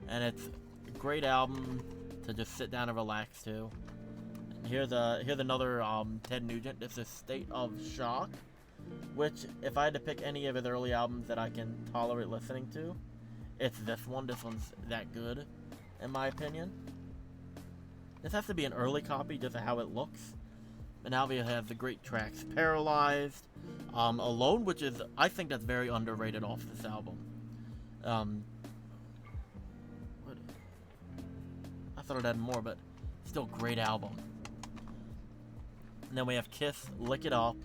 And it's a great album to just sit down and relax to. And here's another Ted Nugent. This is State of Shock, which, if I had to pick any of his early albums that I can tolerate listening to, it's this one. This one's that good, in my opinion. This has to be an early copy just of how it looks. And now we have the great tracks Paralyzed, Alone, which is, I think that's very underrated off this album. I thought it had more, but still great album. And then we have Kiss, Lick It Up.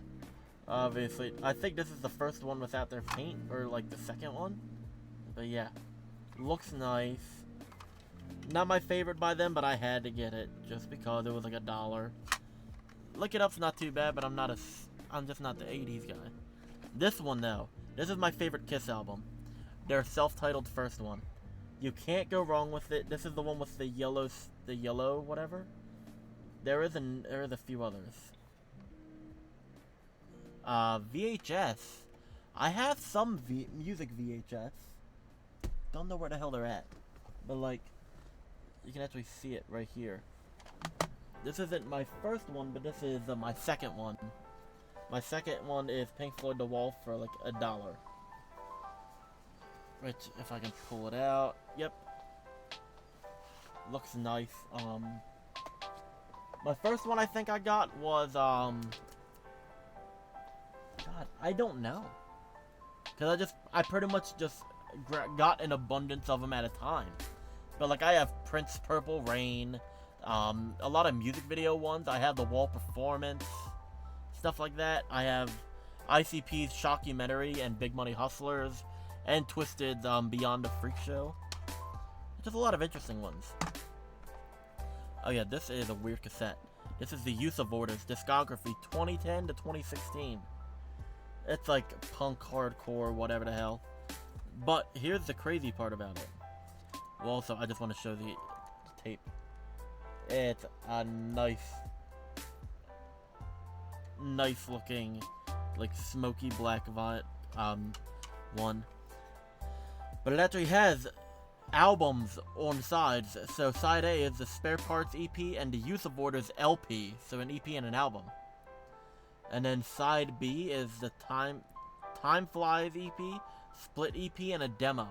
Obviously, I think this is the first one without their paint, or like the second one. But yeah, looks nice. Not my favorite by them, but I had to get it just because it was like $1. Lick It Up's not too bad, but I'm just not the 80s guy. This one though, this is my favorite Kiss album. Their self-titled first one. You can't go wrong with it. This is the one with the yellow whatever. There is a few others. VHS. I have some music VHS. Don't know where the hell they're at. But like, you can actually see it right here. This isn't my first one, but this is my second one. My second one is Pink Floyd The Wall for like $1. Which, if I can pull it out, yep. Looks nice. My first one I think I got was, God, I don't know. Cause I pretty much just got an abundance of them at a time. But like I have Prince Purple Rain, a lot of music video ones. I have The Wall Performance, stuff like that. I have ICP's Shockumentary and Big Money Hustlers, and Twisted Beyond the Freak Show. Just a lot of interesting ones. Oh yeah, this is a weird cassette. This is the Use of Orders discography 2010 to 2016. It's like punk, hardcore, whatever the hell. But here's the crazy part about it. Well, also, I just want to show the tape. It's a nice looking, like smoky black one. But it actually has albums on sides. So side A is the Spare Parts EP and the Use of Orders LP. So an EP and an album. And then side B is the Time Flies EP, Split EP, and a demo.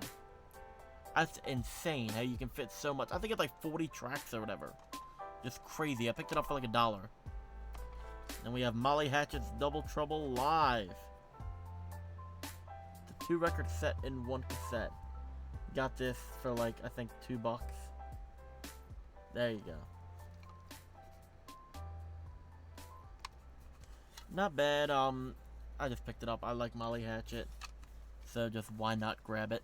That's insane how you can fit so much. I think it's like 40 tracks or whatever. Just crazy. I picked it up for like $1. Then we have Molly Hatchet's Double Trouble Live. It's a 2-record set in one cassette. Got this for like, I think $2. There you go. Not bad. I just picked it up. I like Molly Hatchet, so just why not grab it?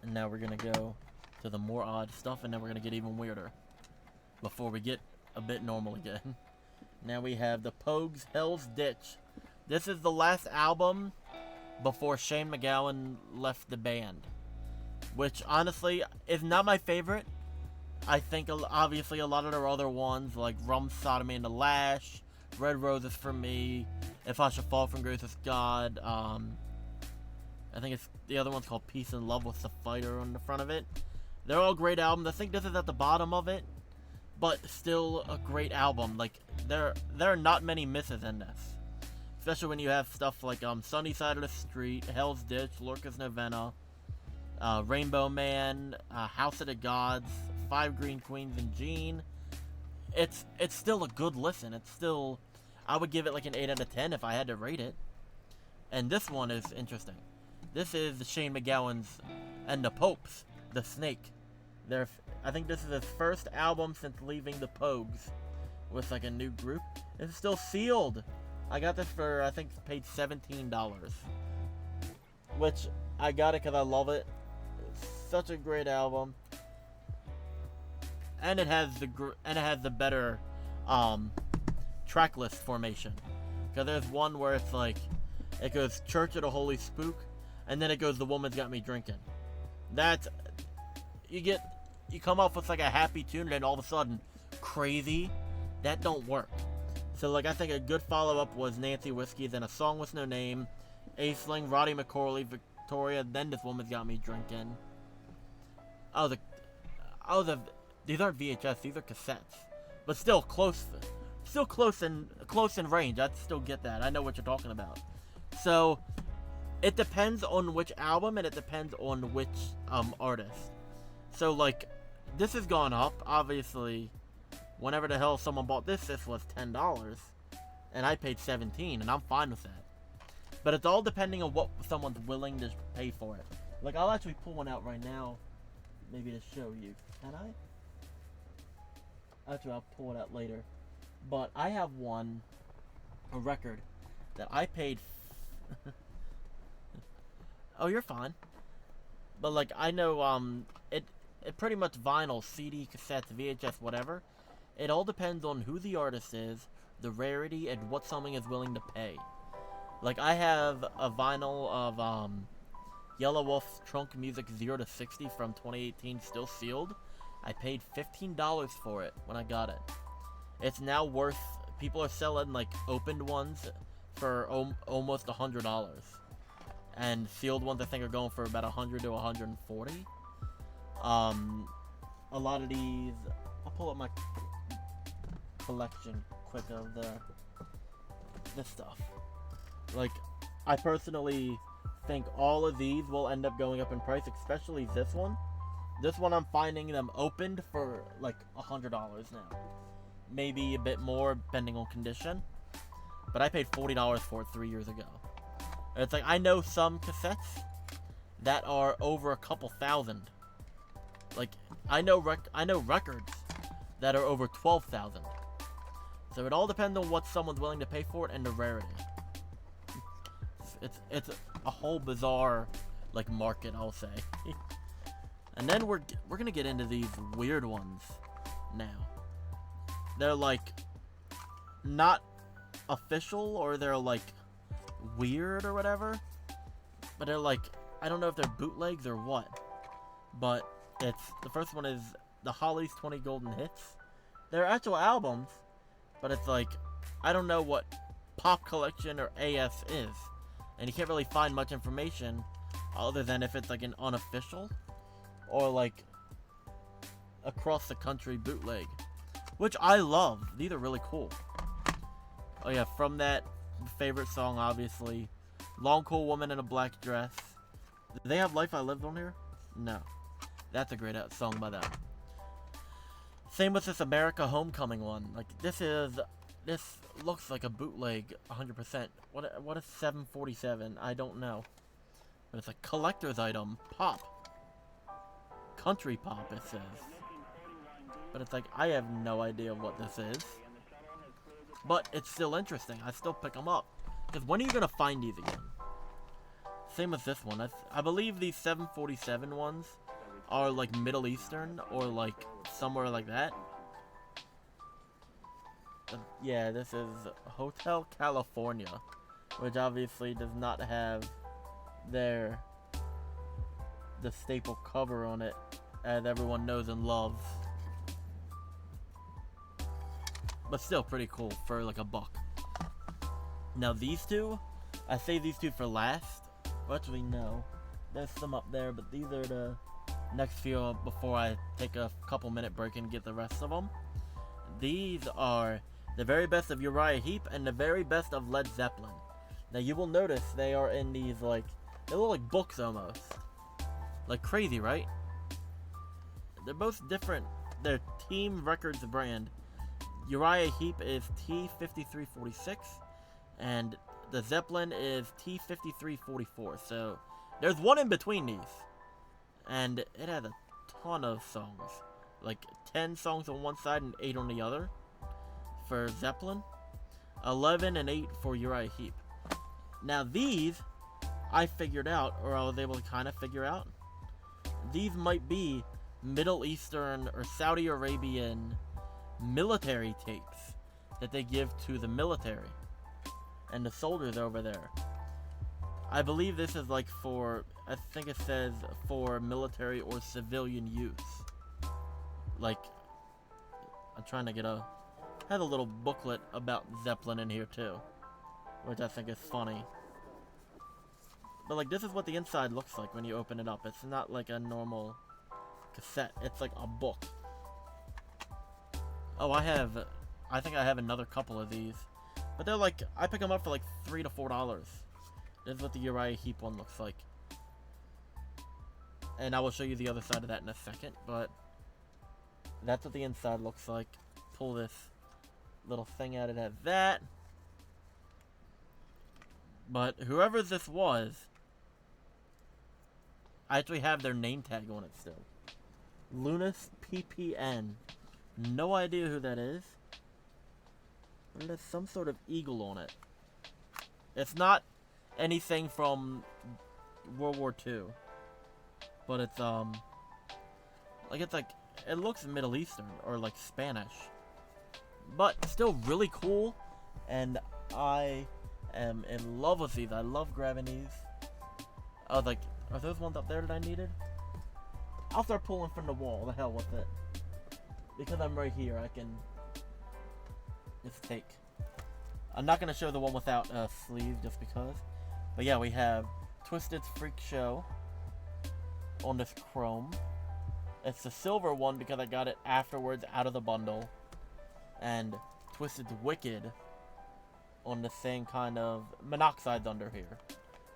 And now we're gonna go to the more odd stuff, and then we're gonna get even weirder before we get a bit normal again. Now we have the Pogues' Hell's Ditch. This is the last album before Shane MacGowan left the band, which honestly is not my favorite. I think obviously a lot of their other ones like Rum, Sodomy, and the Lash, Red Roses for Me, If I Should Fall from Grace with God, I think it's the other one's called Peace and Love with the Fighter on the front of it. They're all great albums. I think this is at the bottom of it, but still a great album. Like there are not many misses in this, especially when you have stuff like Sunny Side of the Street, Hell's Ditch, Lorca's Novena, Rainbow Man, House of the Gods, Five Green Queens, and Jean. it's still a good listen. It's still, I would give it like an 8 out of 10 if I had to rate it. And this one is interesting. This is Shane MacGowan's and the Popes, The Snake. I think this is his first album since leaving the Pogues with like a new group. It's still sealed. I got this for, I think, paid $17. Which, I got it because I love it. It's such a great album. And it has the better track list formation. Because there's one where it's like, it goes Church of the Holy Spook, and then it goes The Woman's Got Me Drinking. That's, you come off with like a happy tune, and then all of a sudden, crazy. That don't work. So like, I think a good follow-up was Nancy Whiskey, then A Song With No Name, Aisling, Roddy McCorley, Victoria, then This Woman's Got Me Drinking. These aren't VHS, these are cassettes. But still close in range. I'd still get that. I know what you're talking about. So, it depends on which album, and it depends on which artist. So like, this has gone up, obviously. Whenever the hell someone bought this was $10, and I paid $17, and I'm fine with that. But it's all depending on what someone's willing to pay for it. Like, I'll actually pull one out right now, maybe to show you. Can I? Actually, I'll pull it out later. But I have a record, that I paid... Oh, you're fine. But, like, I know, it pretty much vinyl, CD, cassettes, VHS, whatever. It all depends on who the artist is, the rarity, and what someone is willing to pay. Like, I have a vinyl of, Yellow Wolf's Trunk Music 0 to 60 from 2018, still sealed. I paid $15 for it when I got it. It's now worth, people are selling, like, opened ones for almost $100. And sealed ones, I think, are going for about $100 to $140. A lot of these, I'll pull up my collection quick of this stuff. Like, I personally think all of these will end up going up in price, especially this one. This one, I'm finding them opened for like $100 now. Maybe a bit more, depending on condition. But I paid $40 for it 3 years ago. And it's like, I know some cassettes that are over a couple thousand. Like, I know records that are over 12,000. So it all depends on what someone's willing to pay for it and the rarity. It's a whole bizarre, like, market, I'll say. And then we're gonna get into these weird ones now. They're like not official, or they're like weird or whatever. But they're like, I don't know if they're bootlegs or what. But the first one is the Hollies 20 Golden Hits. They're actual albums, but it's like, I don't know what Pop Collection or AS is. And you can't really find much information other than if it's like an unofficial or like across the country bootleg, which I love. These are really cool. Oh yeah, from that favorite song, obviously, Long Cool Woman in a Black Dress. Do they have Life I Lived on here? No. That's a great song by them. Same with this America Homecoming one. Like, this looks like a bootleg 100%. What is 747? I don't know. But it's a collector's item. Pop. Country pop, it says. But it's like, I have no idea what this is. But it's still interesting. I still pick them up. Because when are you going to find these again? Same with this one. I believe these 747 ones are like Middle Eastern or like somewhere like that. Yeah, this is Hotel California, which obviously does not have the staple cover on it, as everyone knows and loves. But still pretty cool for like $1. Now these two, I saved these two for last. Well, actually no, there's some up there, but these are the next few before I take a couple minute break and get the rest of them. These are the very best of Uriah Heep and the very best of Led Zeppelin. Now you will notice they are in these like, they look like books almost. Like crazy, right? They're both different. They're Team Records brand, Uriah Heep is T5346, and the Zeppelin is T5344. So there's one in between these, and it has a ton of songs, like 10 songs on one side and 8 on the other for Zeppelin, 11 and 8 for Uriah Heep. Now these, I figured out, or I was able to kind of figure out, these might be Middle Eastern or Saudi Arabian military tapes that they give to the military and the soldiers over there. I believe this is like for, I think it says for military or civilian use. Like, I'm trying to get has a little booklet about Zeppelin in here too, which I think is funny. But like, this is what the inside looks like when you open it up. It's not like a normal cassette. It's like a book. Oh, I think I have another couple of these. But they're like, I pick them up for like $3 to $4. This is what the Uriah Heep one looks like. And I will show you the other side of that in a second, but that's what the inside looks like. Pull this little thing out, it has that. But whoever this was, I actually have their name tag on it still. Lunas PPN. No idea who that is. But there's some sort of eagle on it. It's not anything from World War II. But it's, it looks Middle Eastern, or like Spanish. But still really cool, and I am in love with these. I love grabbing these. I was like, are those ones up there that I needed? I'll start pulling from the wall, the hell with it. Because I'm right here, I can just take. I'm not going to show the one without a sleeve, just because. But yeah, we have Twisted's Freak Show on this chrome. It's the silver one because I got it afterwards out of the bundle. And Twisted's Wicked on the same kind of monoxide's under here.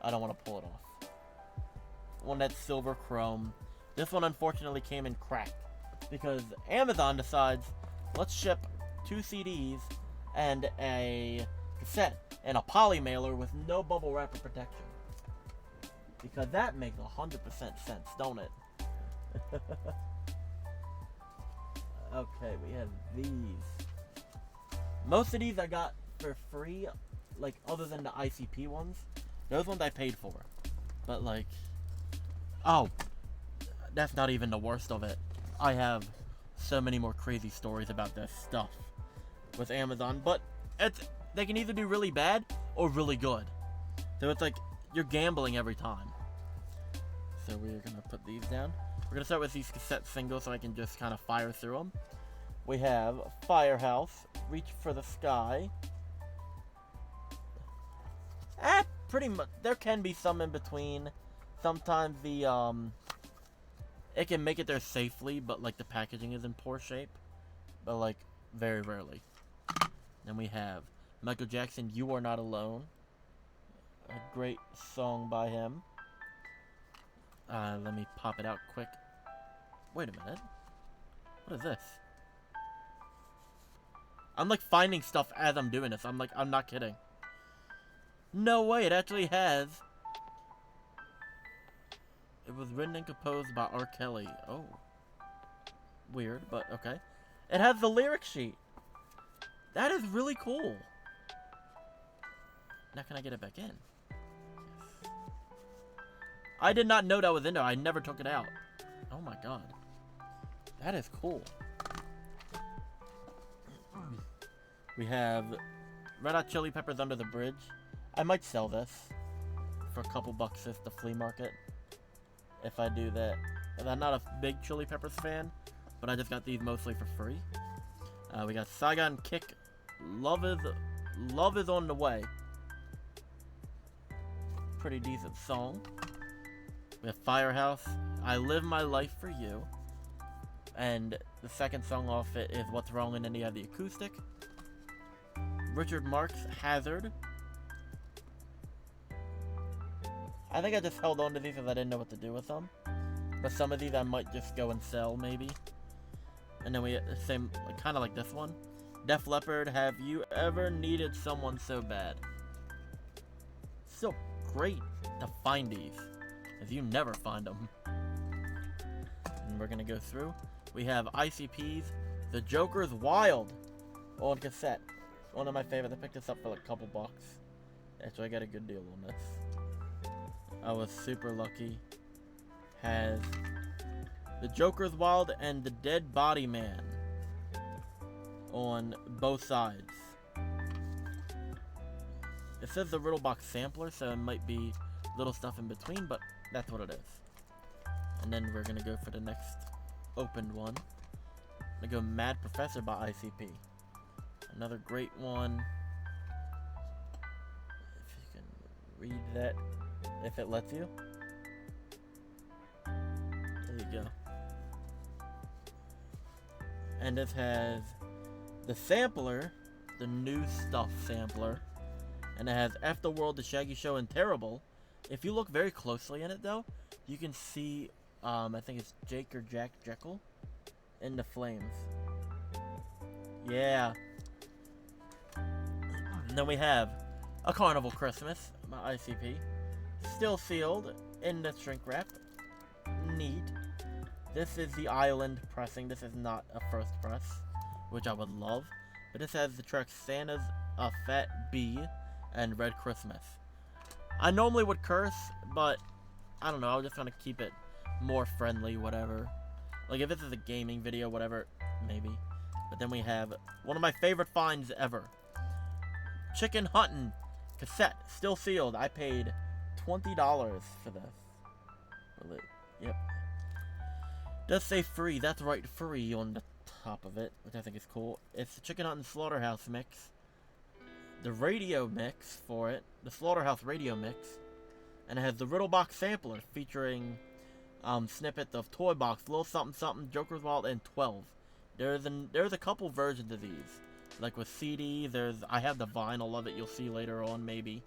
I don't want to pull it off. One that's silver chrome. This one unfortunately came in cracked because Amazon decides, let's ship 2 CDs and a cassette and a poly mailer with no bubble wrapper protection. Because that makes 100% sense, don't it? Okay, we have these. Most of these I got for free, like other than the ICP ones. Those ones I paid for. But like, oh, that's not even the worst of it. I have so many more crazy stories about this stuff with Amazon, but they can either do really bad or really good. So it's like, you're gambling every time. So we're gonna put these down. We're gonna start with these cassette singles so I can just kind of fire through them. We have Firehouse, Reach for the Sky. Pretty much, there can be some in between. Sometimes it can make it there safely, but like the packaging is in poor shape. But like, very rarely. Then we have Michael Jackson, You Are Not Alone. A great song by him. Let me pop it out quick. Wait a minute. What is this? I'm like finding stuff as I'm doing this. I'm not kidding. No way, it actually has. It was written and composed by R. Kelly. Oh. Weird, but okay. It has the lyric sheet. That is really cool. Now can I get it back in? Yes. I did not know that was in there. I never took it out. Oh my god. That is cool. We have Red Hot Chili Peppers, Under the Bridge. I might sell this for a couple bucks at the flea market if I do that. And I'm not a big Chili Peppers fan, but I just got these mostly for free. We got Saigon Kick, Love is on the Way. Pretty decent song. We have Firehouse, I Live My Life for You. And the second song off it is What's Wrong, and then you have the acoustic. Richard Marx, Hazard. I think I just held on to these because I didn't know what to do with them. But some of these I might just go and sell, maybe. And then we have the same, kind of like this one. Def Leppard, have you ever needed someone so bad? So great to find these, as you never find them. And we're gonna go through. We have ICPs, The Joker's Wild, on cassette. One of my favorites. I picked this up for like a couple bucks. Actually, I got a good deal on this. I was super lucky. Has The Joker's Wild and The Dead Body Man on both sides. It says the Riddle Box sampler, so it might be little stuff in between, but that's what it is. And then we're gonna go for the next opened one. I'm gonna go Mad Professor by ICP. Another great one. If you can read that, if it lets you. There you go. And this has the sampler, the new stuff sampler, and it has Afterworld, The Shaggy Show, and Terrible. If you look very closely in it, though, you can see, I think it's Jake or Jack Jekyll in the flames. Yeah. And then we have A Carnival Christmas by ICP. Still sealed in the shrink wrap. Neat. This is the island pressing. This is not a first press, which I would love. But this has the tracks Santa's A Fat Bee and Red Christmas. I normally would curse, but I don't know. I was just trying to keep it more friendly, whatever. Like if this is a gaming video, whatever, maybe. But then we have one of my favorite finds ever. Chicken Huntin' cassette, still sealed. I paid $20 for this. Yep. Does say free. That's right, free on the top of it, which I think is cool. It's the Chicken Huntin' Slaughterhouse mix. The radio mix for it. The Slaughterhouse radio mix. And it has the Riddle Box sampler featuring snippets of Toy Box, Little Something Something, Joker's Wild, and 12. There's a couple versions of these. Like with CD, I have the vinyl of it, you'll see later on maybe.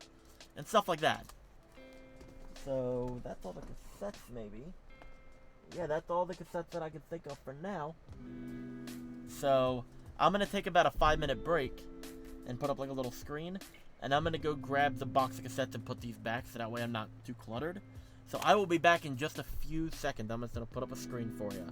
And stuff like that. So that's all the cassettes maybe. Yeah, that's all the cassettes that I can think of for now. So I'm gonna take about a 5-minute break and put up like a little screen. And I'm gonna go grab the box of cassettes and put these back so that way I'm not too cluttered. So I will be back in just a few seconds. I'm just gonna put up a screen for you.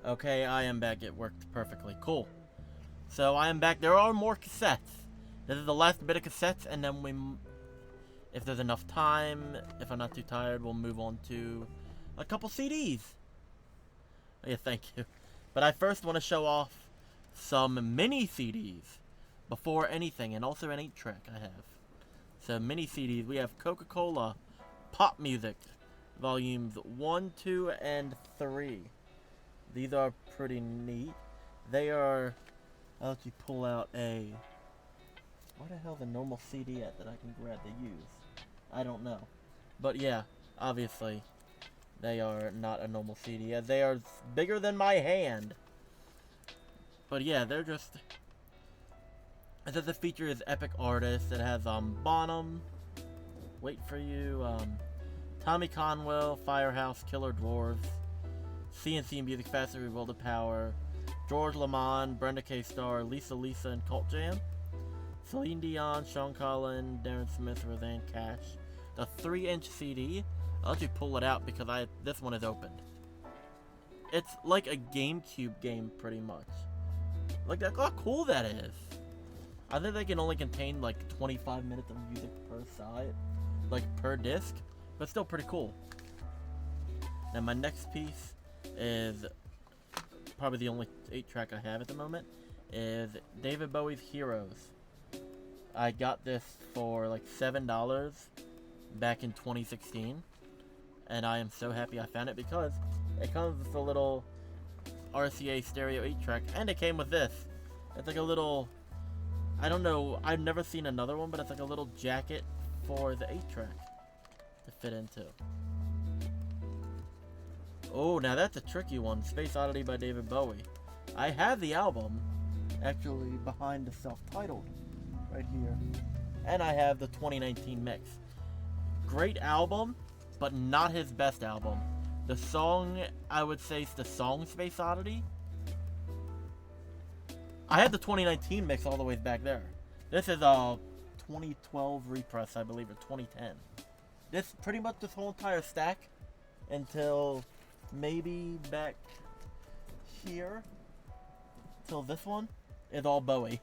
Okay, I am back. It worked perfectly. Cool. So I am back. There are more cassettes. This is the last bit of cassettes, and then if there's enough time, if I'm not too tired, we'll move on to a couple CDs. Yeah, thank you. But I first want to show off some mini CDs before anything, and also an 8-track I have. So mini CDs, we have Coca-Cola Pop Music, volumes 1, 2, and 3. These are pretty neat. They are, I'll let you pull out a, where the hell's a normal CD at that I can grab to use? I don't know. But yeah, obviously, they are not a normal CD. They are bigger than my hand. But yeah, they're just, it says the feature is epic artists. It has Bonham, Wait For You, Tommy Conwell, Firehouse, Killer Dwarves, CNC Music Factory, Will to Power, George Lamond, Brenda K. Starr, Lisa and Cult Jam, Celine Dion, Sean Collin, Darren Smith, Roseanne Cash. The 3-inch CD. I'll let you pull it out because this one is opened. It's like a GameCube game pretty much. Look how cool that is. I think they can only contain like 25 minutes of music per side, like per disc, but still pretty cool. Now my next piece is probably the only 8-track I have at the moment, is David Bowie's Heroes. I got this for like $7 back in 2016, and I am so happy I found it because it comes with a little RCA stereo 8-track, and it came with this. It's like a little, I don't know, I've never seen another one, but it's like a little jacket for the 8-track to fit into. Oh, now that's a tricky one. Space Oddity by David Bowie. I have the album actually behind the self-titled right here, and I have the 2019 mix. Great album, but not his best album. The song, I would say, is the song Space Oddity. I had the 2019 mix all the way back there. This is a 2012 repress, I believe, or 2010. This pretty much this whole entire stack until maybe back here, till this one, is all Bowie.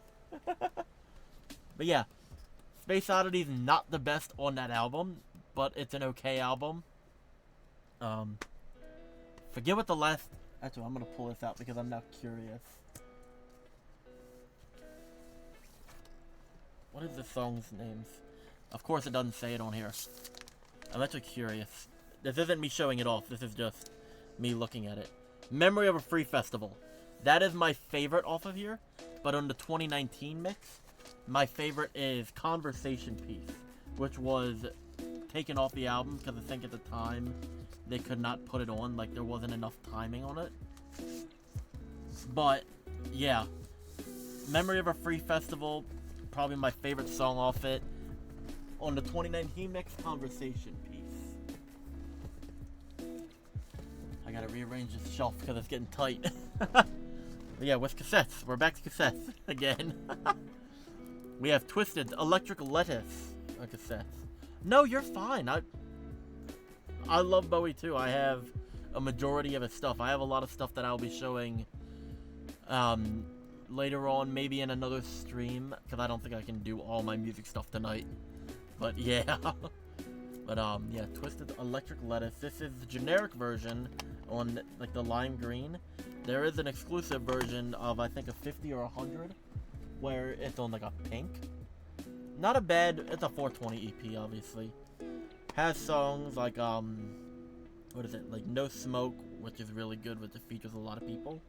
But yeah, Space Oddity is not the best on that album, but it's an okay album. Forget what the last, actually I'm gonna pull this out because I'm now curious. What is the song's names? Of course it doesn't say it on here. I'm actually curious. This isn't me showing it off, this is just me looking at it. Memory of a Free Festival. That is my favorite off of here, but on the 2019 mix, my favorite is Conversation Piece, which was taken off the album because I think at the time they could not put it on, like there wasn't enough timing on it. But yeah, Memory of a Free Festival, probably my favorite song off it. On the 2019 mix, Conversation Piece. I gotta rearrange this shelf because it's getting tight. But yeah, with cassettes, we're back to cassettes again. We have Twisted Electric Lettuce on cassettes. No, you're fine. I love Bowie too. I have a majority of his stuff. I have a lot of stuff that I'll be showing later on, maybe in another stream, because I don't think I can do all my music stuff tonight. But yeah. But yeah, Twisted Electric Lettuce. This is the generic version on like the lime green. There is an exclusive version of I think a 50 or 100 where it's on like a pink. Not a bad, it's a 420 EP obviously. Has songs like what is it, like No Smoke, which is really good, which features a lot of people.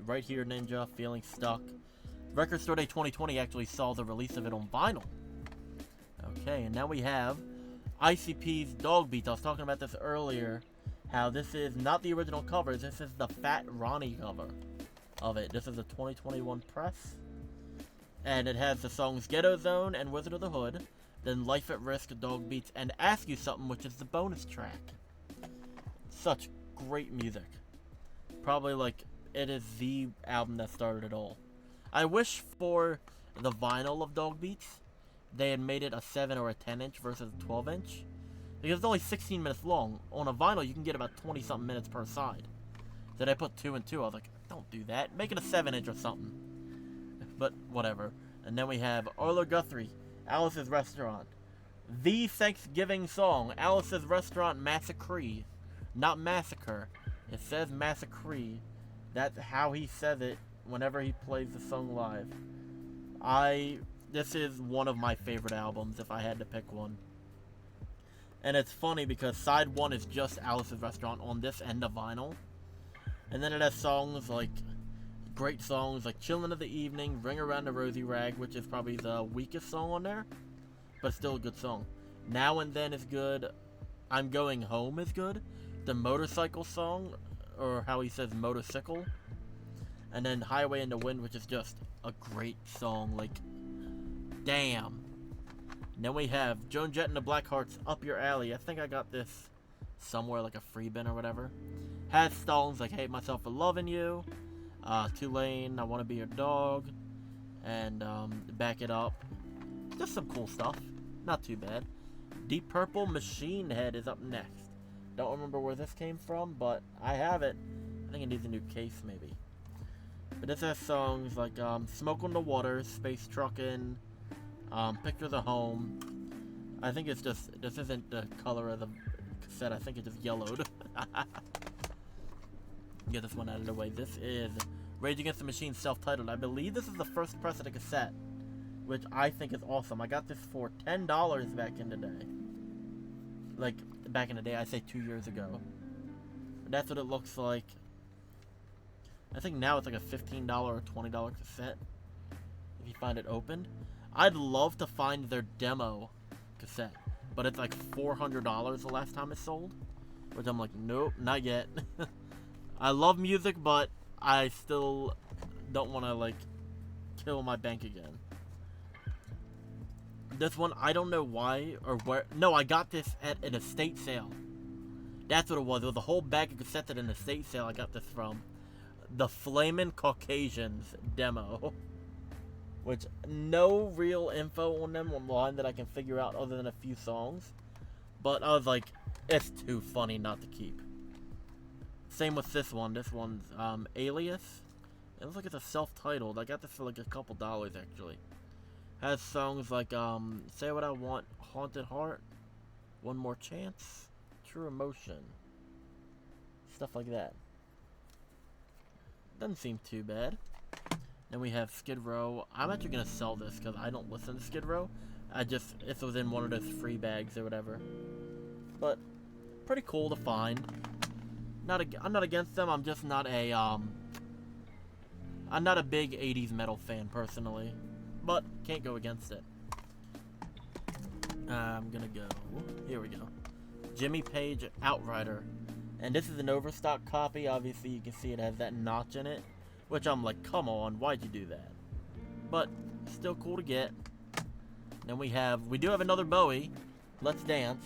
Right Here Ninja, Feeling Stuck. Record Store Day 2020 actually saw the release of it on vinyl. Okay, and now we have ICP's Dog Beats. I was talking about this earlier, how this is not the original cover, this is the Fat Ronnie cover of it. This is a 2021 press. And it has the songs Ghetto Zone and Wizard of the Hood, then Life at Risk, Dog Beats, and Ask You Something, which is the bonus track. Such great music. Probably like, it is the album that started it all. I wish for the vinyl of Dog Beats, they had made it a 7 or a 10 inch versus a 12 inch. Because it's only 16 minutes long. On a vinyl, you can get about 20 something minutes per side. Did I put 2 and 2? I was like, don't do that. Make it a 7-inch or something. But whatever. And then we have Arlo Guthrie, Alice's Restaurant. The Thanksgiving song, Alice's Restaurant Massacre. Not massacre. It says massacre. That's how he says it whenever he plays the song live. This is one of my favorite albums if I had to pick one. And it's funny because side 1 is just Alice's Restaurant on this end of vinyl. And then it has songs like, great songs like Chillin' of the Evening, Ring Around the Rosy Rag, which is probably the weakest song on there, but still a good song. Now and Then is good. I'm Going Home is good. The Motorcycle song, or how he says motorcycle. And then Highway in the Wind, which is just a great song, like, damn. And then we have Joan Jett and the Blackhearts, Up Your Alley. I think I got this somewhere, like a free bin or whatever. Has songs like Hate Myself for Loving You, Tulane, I Want to Be Your Dog, and Back It Up. Just some cool stuff. Not too bad. Deep Purple, Machine Head is up next. Don't remember where this came from, but I have it. I think it needs a new case, maybe. But this has songs like Smoke on the Water, Space Truckin', Pictures of Home. I think it's just, this isn't the color of the cassette, I think it just yellowed. Get this one out of the way. This is Rage Against the Machine self-titled. I believe this is the first press of the cassette, which I think is awesome. I got this for $10 back in the day. Like, back in the day, I say 2 years ago. But that's what it looks like. I think now it's like a $15 or $20 cassette, if you find it opened. I'd love to find their demo cassette, but it's like $400 the last time it sold, which I'm like, nope, not yet. I love music, but I still don't want to, like, kill my bank again. This one, I don't know why or where. No, I got this at an estate sale. That's what it was. It was a whole bag of cassettes at an estate sale I got this from. The Flamin' Caucasians demo. Which, no real info on them online that I can figure out other than a few songs. But I was like, it's too funny not to keep. Same with this one. This one's Alias. It looks like it's a self-titled. I got this for like a couple dollars actually. Has songs like Say What I Want, Haunted Heart, One More Chance, True Emotion. Stuff like that. Doesn't seem too bad. Then we have Skid Row. I'm actually going to sell this because I don't listen to Skid Row. If it was in one of those free bags or whatever. But, pretty cool to find. I'm not against them, I'm just not a, I'm not a big 80s metal fan, personally. But, can't go against it. I'm gonna go, here we go. Jimmy Page Outrider. And this is an overstock copy, obviously you can see it has that notch in it. Which I'm like, come on, why'd you do that? But, still cool to get. Then we do have another Bowie, Let's Dance,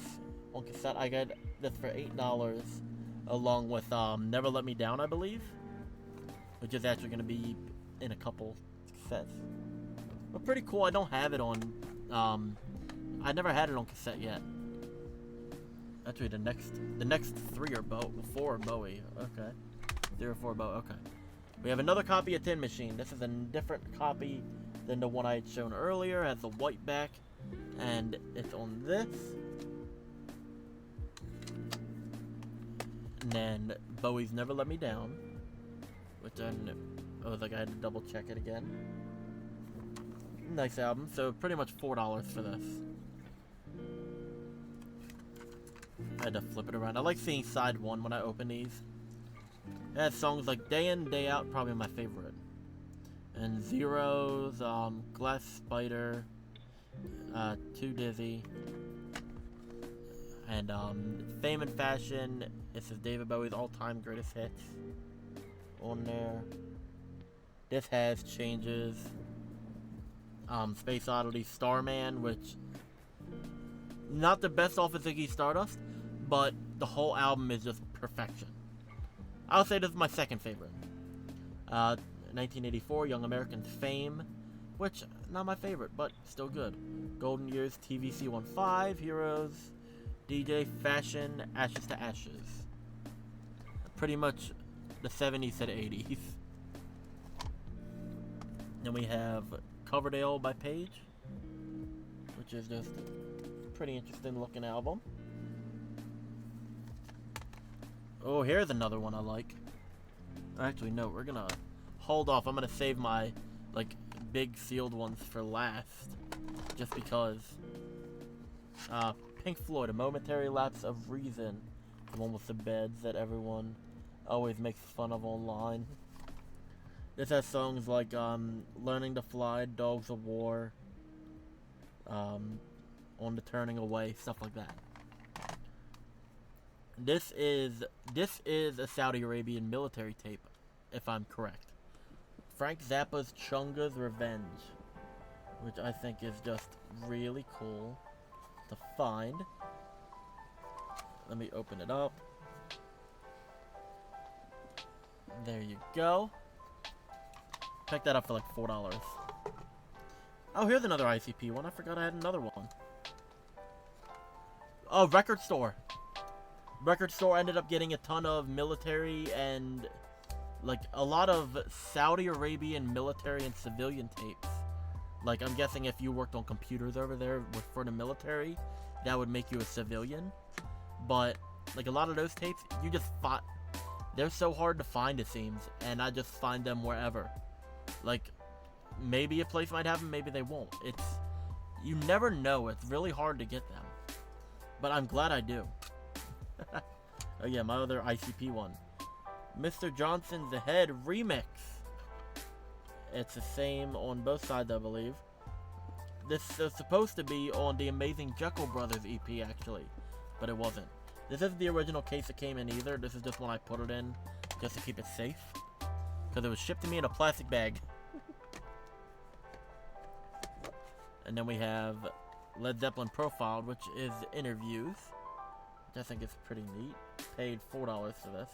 on cassette. I got this for $8. Along with Never Let Me Down, I believe. Which is actually going to be in a couple cassettes. But pretty cool. I don't have it on... I never had it on cassette yet. Actually, the next 3 are 4 are Bowie. Okay. 3 or 4 Bowie. Okay. We have another copy of Tin Machine. This is a different copy than the one I had shown earlier. It has the white back. And it's on this. And then Bowie's Never Let Me Down, which I was like I had to double check it again. Nice album, so pretty much $4 for this. I had to flip it around. I like seeing side 1 when I open these. It has songs like Day In, Day Out, probably my favorite. And Zeros, Glass Spider, Too Dizzy. And Fame and Fashion, this is David Bowie's all-time greatest hits on there. This has Changes, Space Oddity, Starman, which not the best off of Ziggy Stardust, but the whole album is just perfection. I'll say this is my second favorite. 1984, Young Americans, Fame, which not my favorite, but still good. Golden Years, TVC 15, Heroes, DJ, Fashion, Ashes to Ashes. Pretty much the 70s to the 80s. Then we have Coverdale by Page, which is just a pretty interesting looking album. Oh, here's another one I like. Actually, no, we're gonna hold off. I'm gonna save my, like, big sealed ones for last. Just because. Pink Floyd, A Momentary Lapse of Reason. The one with the beds that everyone always makes fun of online. This has songs like, Learning to Fly, Dogs of War, On the Turning Away, stuff like that. This is a Saudi Arabian military tape, if I'm correct. Frank Zappa's Chunga's Revenge, which I think is just really cool to find. Let me open it up. There you go. Picked that up for like $4. Oh, here's another ICP one. I forgot I had another one. Oh, Record Store. Record Store ended up getting a ton of military and, like, a lot of Saudi Arabian military and civilian tapes. Like, I'm guessing if you worked on computers over there for the military, that would make you a civilian. But, like, a lot of those tapes, you just find... They're so hard to find, it seems, and I just find them wherever. Like, maybe a place might have them, maybe they won't. It's... You never know. It's really hard to get them. But I'm glad I do. Oh yeah, my other ICP one. Mr. Johnson's The Head remix. It's the same on both sides, I believe. This is supposed to be on the Amazing Jekyll Brothers EP, actually. But it wasn't. This isn't the original case it came in either. This is just when I put it in, just to keep it safe. Because it was shipped to me in a plastic bag. And then we have Led Zeppelin Profiled, which is interviews. Which I think is pretty neat. Paid $4 for this.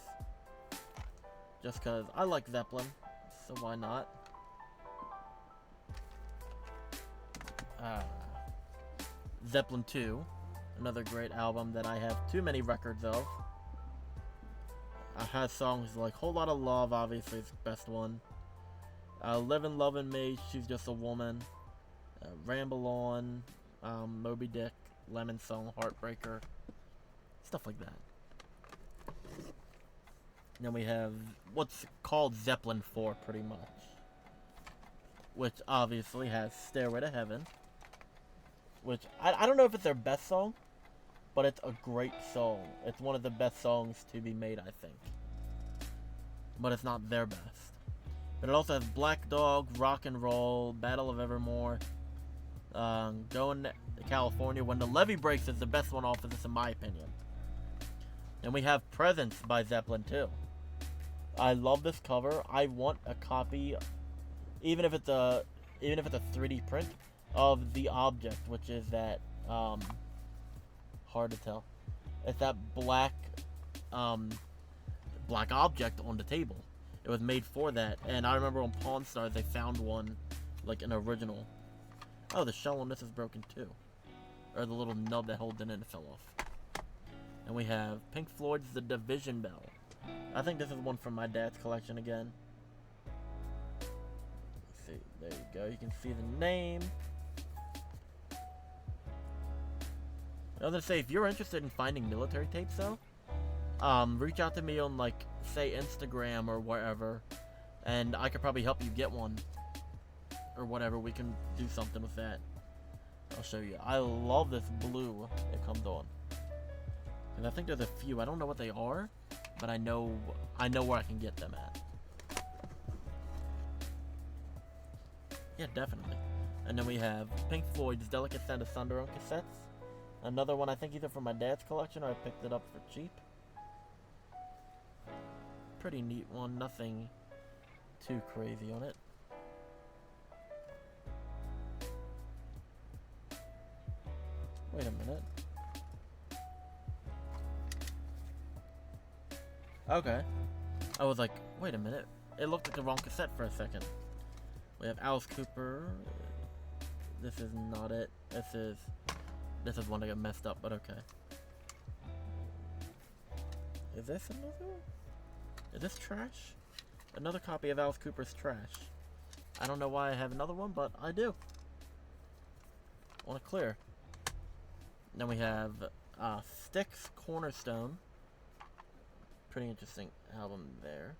Just because I like Zeppelin, so why not? Zeppelin 2, another great album that I have too many records of. I have songs like Whole Lotta Love, obviously is the best one. Livin' Lovin' Me, She's Just a Woman. Ramble On, Moby Dick, Lemon Song, Heartbreaker. Stuff like that. Then we have what's called Zeppelin 4, pretty much. Which obviously has Stairway to Heaven. Which, I don't know if it's their best song, but it's a great song. It's one of the best songs to be made, I think. But it's not their best. But it also has Black Dog, Rock and Roll, Battle of Evermore, Going to California When the Levee Breaks is the best one off of this, in my opinion. And we have Presence by Zeppelin 2. I love this cover. I want a copy, even if it's a 3D print of The Object, which is that hard to tell. It's that black object on the table. It was made for that, and I remember on Pawn Stars they found one, like an original. Oh, the shell on this is broken too, or the little nub that holds it in fell off. And we have Pink Floyd's The Division Bell. I think this is one from my dad's collection again. Let's see, there you go. You can see the name. I was gonna say, if you're interested in finding military tapes, though, reach out to me on, like, say Instagram or wherever, and I could probably help you get one, or whatever. We can do something with that. I'll show you. I love this blue it comes on. And I think there's a few. I don't know what they are, but I know where I can get them at. Yeah, definitely. And then we have Pink Floyd's Delicate Sound of Thunder on cassettes. Another one I think either from my dad's collection or I picked it up for cheap. Pretty neat one. Nothing too crazy on it. Wait a minute. Okay. I was like, wait a minute. It looked like the wrong cassette for a second. We have Alice Cooper. This is not it. This is one that got messed up, but okay. Is this another one? Is this trash? Another copy of Alice Cooper's Trash. I don't know why I have another one, but I do. Want to clear. Then we have Styx Cornerstone. Pretty interesting album there.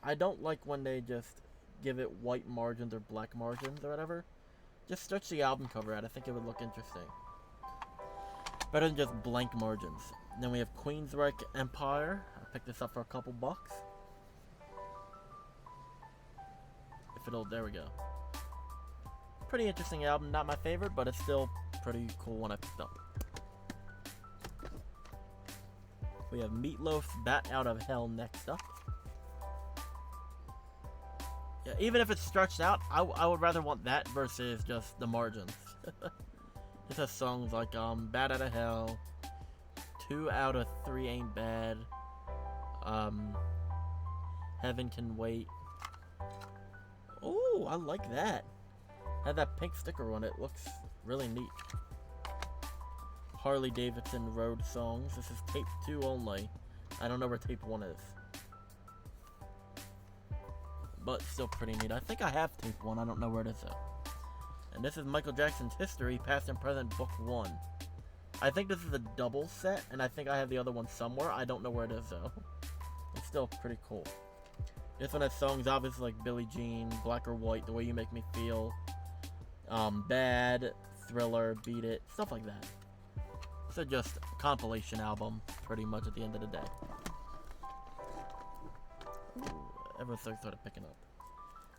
I don't like when they just give it white margins or black margins or whatever. Just stretch the album cover out. I think it would look interesting. Better than just blank margins. Then we have Queensryche Empire. I picked this up for a couple bucks. If it'll, there we go. Pretty interesting album. Not my favorite, but it's still pretty cool when I picked up. We have Meatloaf's Bat Out of Hell next up. Yeah, even if it's stretched out, I would rather want that versus just the margins. This has songs like Bat Out of Hell, 2 out of 3 Ain't Bad, Heaven Can Wait. Oh, I like that. Had that pink sticker on it. Looks really neat. Harley Davidson Road Songs. This is tape 2 only. I don't know where tape 1 is. But still pretty neat. I think I have tape 1. I don't know where it is though. And this is Michael Jackson's History, Past and Present, Book 1. I think this is a double set, and I think I have the other one somewhere. I don't know where it is though. It's still pretty cool. This one has songs obviously like Billie Jean, Black or White, The Way You Make Me Feel, Bad, Thriller, Beat It, stuff like that. So just a compilation album, pretty much at the end of the day. Ooh, everything started picking up.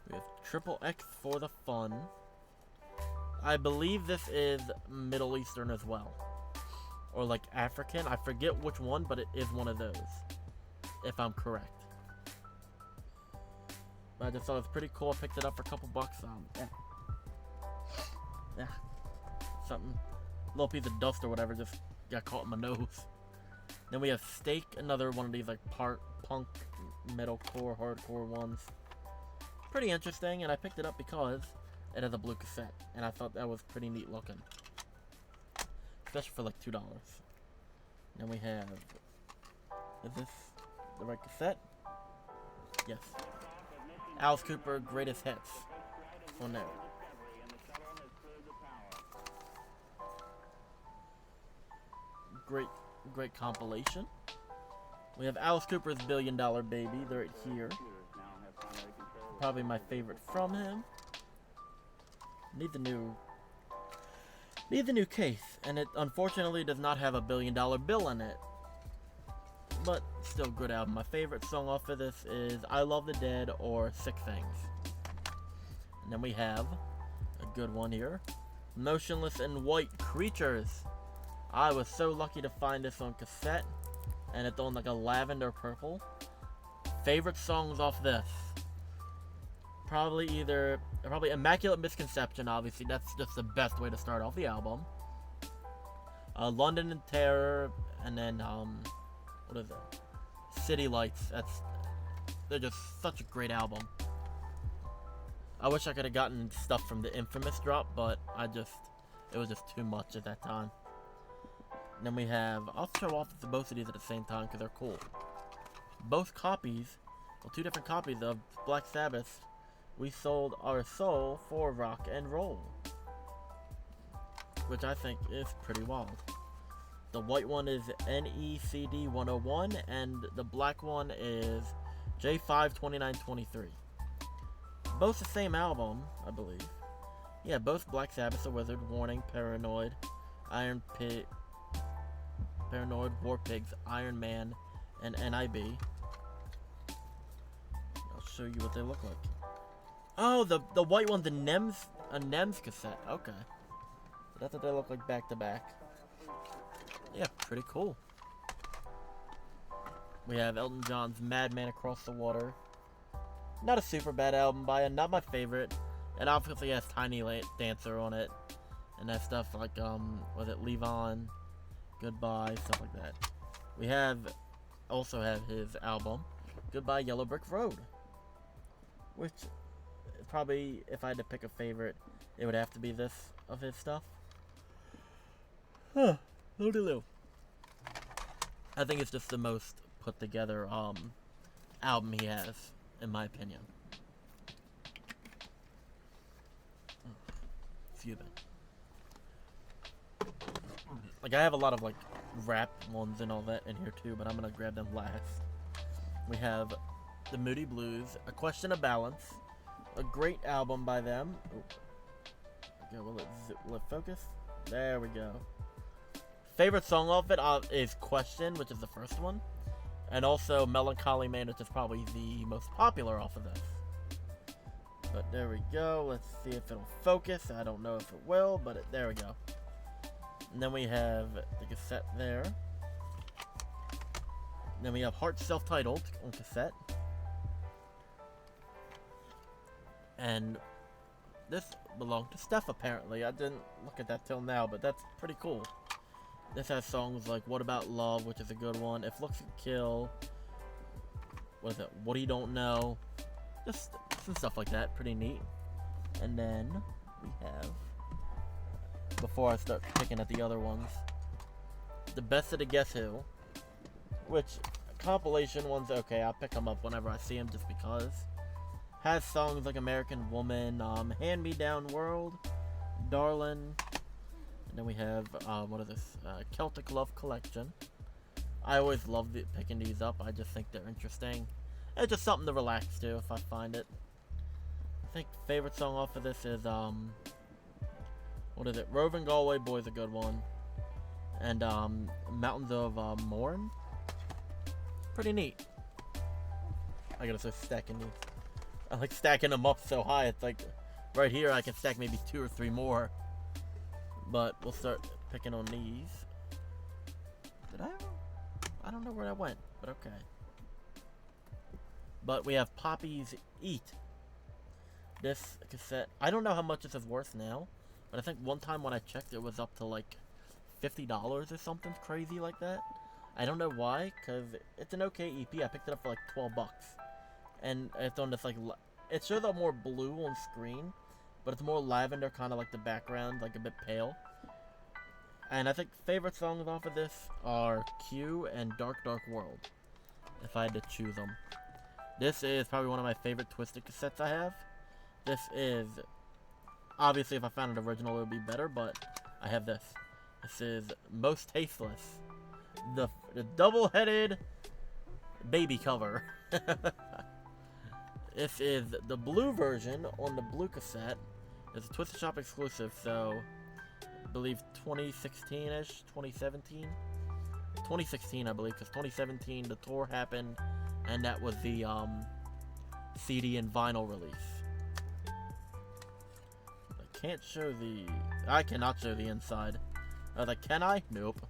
We have Triple X for the Fun. I believe this is Middle Eastern as well. Or like African. I forget which one, but it is one of those. If I'm correct. But I just thought it was pretty cool. I picked it up for a couple bucks. Yeah. Something. Little piece of dust or whatever just got caught in my nose. Then we have Steak, another one of these like punk, metalcore, hardcore ones. Pretty interesting, and I picked it up because it has a blue cassette, and I thought that was pretty neat looking. Especially for like $2. Then we have, is this the right cassette? Yes. Alice Cooper Greatest Hits on there. Great compilation. We have Alice Cooper's $1 Billion Baby. They're right here. Probably my favorite from him. Need the new case, and it unfortunately does not have a $1 billion bill in it. But still good album. My favorite song off of this is I Love the Dead or Sick Things. And then we have a good one here. Motionless in White, Creatures. I was so lucky to find this on cassette, and it's on like a lavender purple. Favorite songs off this? Probably Immaculate Misconception, obviously. That's just the best way to start off the album. London in Terror, and then, what is it? City Lights. They're just such a great album. I wish I could have gotten stuff from the Infamous drop, but it was just too much at that time. And then we have, I'll show off both of these at the same time because they're cool. Both copies, well, 2 different copies of Black Sabbath, We Sold Our Soul for Rock and Roll, which I think is pretty wild. The white one is NECD 101, and the black one is J52923. Both the same album, I believe. Yeah, both Black Sabbath, The Wizard, Warning, Paranoid, Paranoid, War Pigs, Iron Man, and NIB. I'll show you what they look like. Oh, the white one's a NEMS cassette. Okay. So that's what they look like back to back. Yeah, pretty cool. We have Elton John's Madman Across the Water. Not a super bad album by him, not my favorite. It obviously has Tiny Dancer on it. And that stuff like, was it Leave On, Goodbye, stuff like that. We also have his album, Goodbye Yellow Brick Road. Which, probably, if I had to pick a favorite, it would have to be this of his stuff. Huh. Loody-loo. I think it's just the most put together album he has, in my opinion. Excuse me. Like, I have a lot of, like, rap ones and all that in here, too, but I'm gonna grab them last. We have The Moody Blues, A Question of Balance, a great album by them. Okay, will it focus? There we go. Favorite song off it is Question, which is the first one. And also Melancholy Man, which is probably the most popular off of this. But there we go. Let's see if it'll focus. I don't know if it will, but there we go. And then we have the cassette there. And then we have Heart Self-Titled on cassette. And this belonged to Steph, apparently. I didn't look at that till now, but that's pretty cool. This has songs like What About Love, which is a good one. If Looks Could Kill. What is it? What You Don't Know. Just some stuff like that. Pretty neat. And then we have, before I start picking at the other ones, The Best of the Guess Who. Which, compilation ones, okay, I'll pick them up whenever I see them just because. Has songs like American Woman, Hand Me Down World, Darlin'. And then we have, what is this? Celtic Love Collection. I always love picking these up. I just think they're interesting. It's just something to relax to if I find it. I think favorite song off of this is, what is it? Roving Galway Boy's a good one. And, Mountains of Mourne. Pretty neat. I gotta start stacking these. I like stacking them up so high. It's like, right here I can stack maybe 2 or 3 more. But we'll start picking on these. Did I don't know where that went, but okay. But we have Poppy's Eat. This cassette, I don't know how much this is worth now, but I think one time when I checked it was up to like $50 or something crazy like that. I don't know why, because it's an okay EP. I picked it up for like 12 bucks. And it's on this like, it shows up more blue on screen, but it's more lavender, kind of like the background, like a bit pale. And I think favorite songs off of this are Q and Dark Dark World, if I had to choose them. This is probably one of my favorite Twisted cassettes I have. This is, obviously if I found an original it would be better, but I have this. This is Most Tasteless, the double-headed baby cover. This is the blue version on the blue cassette. It's a Twisted Shop exclusive, so I believe 2016-ish, 2017? 2016, I believe, because 2017 the tour happened, and that was the CD and vinyl release. I cannot show the inside. I was like, can I? Nope.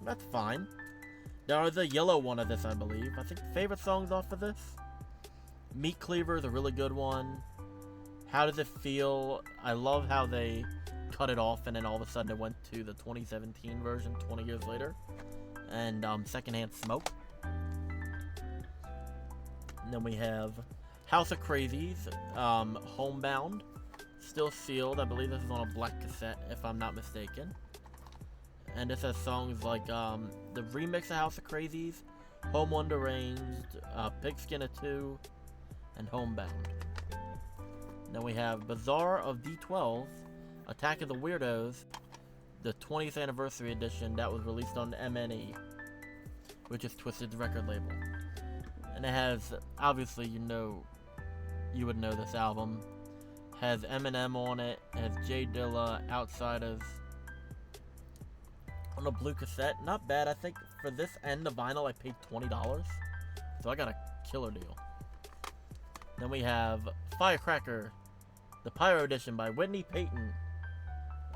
That's fine. There is a yellow one of this, I believe. I think favorite songs off of this? Meat Cleaver is a really good one. How Does It Feel? I love how they cut it off and then all of a sudden it went to the 2017 version 20 years later. And Secondhand Smoke. And then we have House of Crazies, Homebound, Still Sealed. I believe this is on a black cassette, if I'm not mistaken. And this has songs like the remix of House of Crazies, Home Underranged, Pigskin of 2, and Homebound. And then we have Bazaar of D12, Attack of the Weirdos, the 20th anniversary edition that was released on MNE, which is Twisted's record label. And it has, obviously you would know this album, has Eminem on it, has J Dilla, Outsiders, on a blue cassette. Not bad. I think for this and the vinyl I paid $20, so I got a killer deal. Then we have Firecracker, the Pyro Edition by Whitney Payton.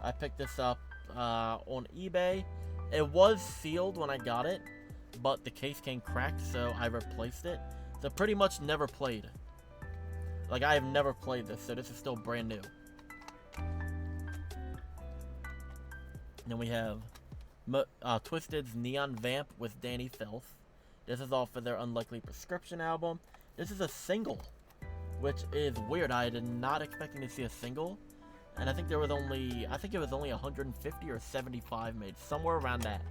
I picked this up on eBay. It was sealed when I got it, but the case came cracked, so I replaced it. So pretty much never played. Like, I have never played this, so this is still brand new. Then we have Twisted's Neon Vamp with Danny Filth. This is off of their Unlikely Prescription album. This is a single, which is weird. I did not expecting to see a single. And I think it was only 150 or 75 made, somewhere around that.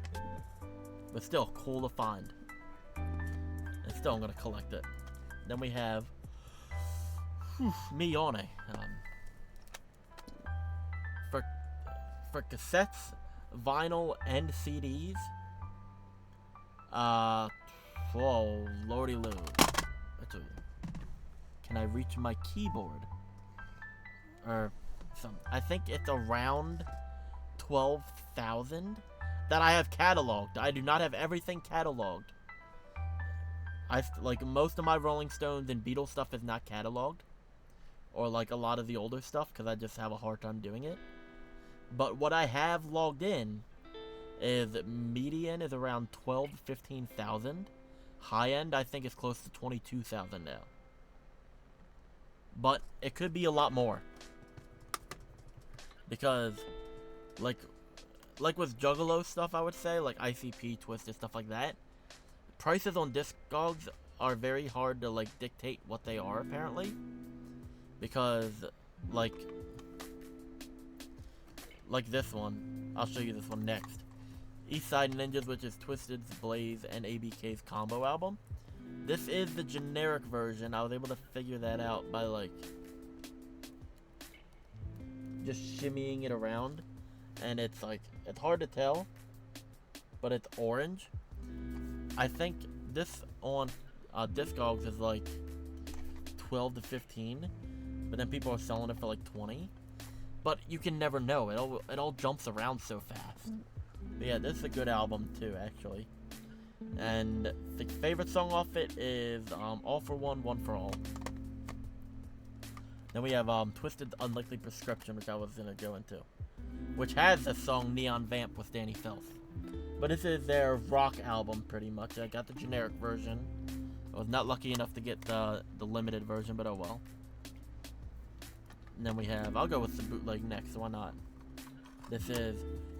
But still, cool to find. It's still I'm gonna collect it. Then we have Mione. For cassettes, vinyl, and CDs. Whoa, lordy loo. Can I reach my keyboard? Or some? I think it's around 12,000 that I have cataloged. I do not have everything cataloged. Like most of my Rolling Stones and Beatles stuff is not cataloged, or like a lot of the older stuff, because I just have a hard time doing it. But what I have logged in is median is around 12 to 15,000. High end I think is close to 22,000 now. But it could be a lot more, because like with Juggalo stuff, I would say, like ICP, Twisted, stuff like that, prices on Discogs are very hard to like dictate what they are, apparently, because like this one, I'll show you this one next. East Side Ninjas, which is Twisted's, Blaze, and ABK's combo album. This is the generic version. I was able to figure that out by like just shimmying it around, and it's like, it's hard to tell, but it's orange. I think this on Discogs is like 12 to 15, but then people are selling it for like 20. But you can never know. It all jumps around so fast. But yeah, this is a good album too, actually. And the favorite song off it is All for One, One for All. Then we have Twisted's Unlikely Prescription, which I was gonna go into, which has the song Neon Vamp with Danny Filth. But this is their rock album, pretty much. I got the generic version. I was not lucky enough to get the limited version, but oh well. And then we have, I'll go with the bootleg next, why not? This is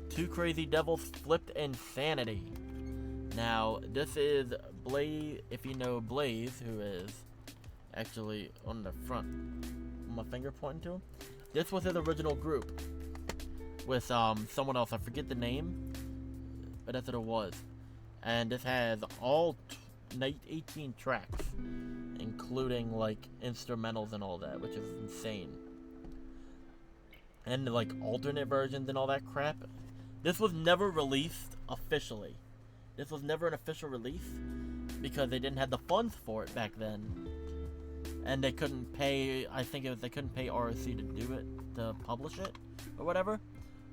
Two Crazy Devils Flipped Insanity. Now, this is Blaze, if you know Blaze, who is actually on the front, my finger pointing to him. This was his original group with someone else, I forget the name, but that's what it was. And this has all 18 tracks, including like instrumentals and all that, which is insane. And like alternate versions and all that crap. This was never released officially. This was never an official release because they didn't have the funds for it back then, and they couldn't pay. I think it was they couldn't pay ROC to do it, to publish it or whatever.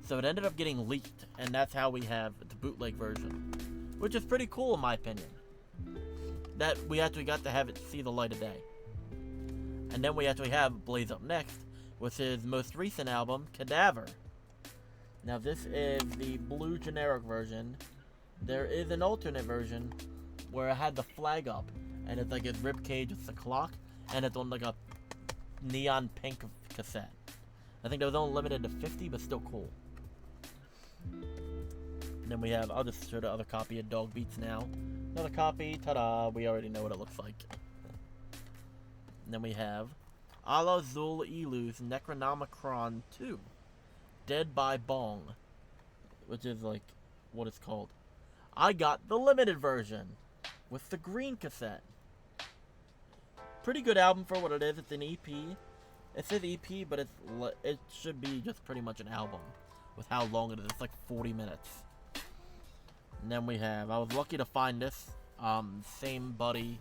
So it ended up getting leaked, and that's how we have the bootleg version, which is pretty cool in my opinion. That we actually got to have it see the light of day. And then we actually have Blaze up next with his most recent album, Cadaver. Now this is the blue generic version. There is an alternate version where it had the flag up, and it's like his ribcage with the clock, and it's on like a neon pink cassette. I think it was only limited to 50, but still cool. And then we have, I'll just show the other copy of Dog Beats now. Another copy, ta-da, we already know what it looks like. And then we have Ala Zul Elu's Necronomicon 2, Dead by Bong, which is like what it's called. I got the limited version with the green cassette. Pretty good album for what it is. It's an EP. It says EP, but it should be just pretty much an album with how long it is. It's like 40 minutes. And then we have, I was lucky to find this, same buddy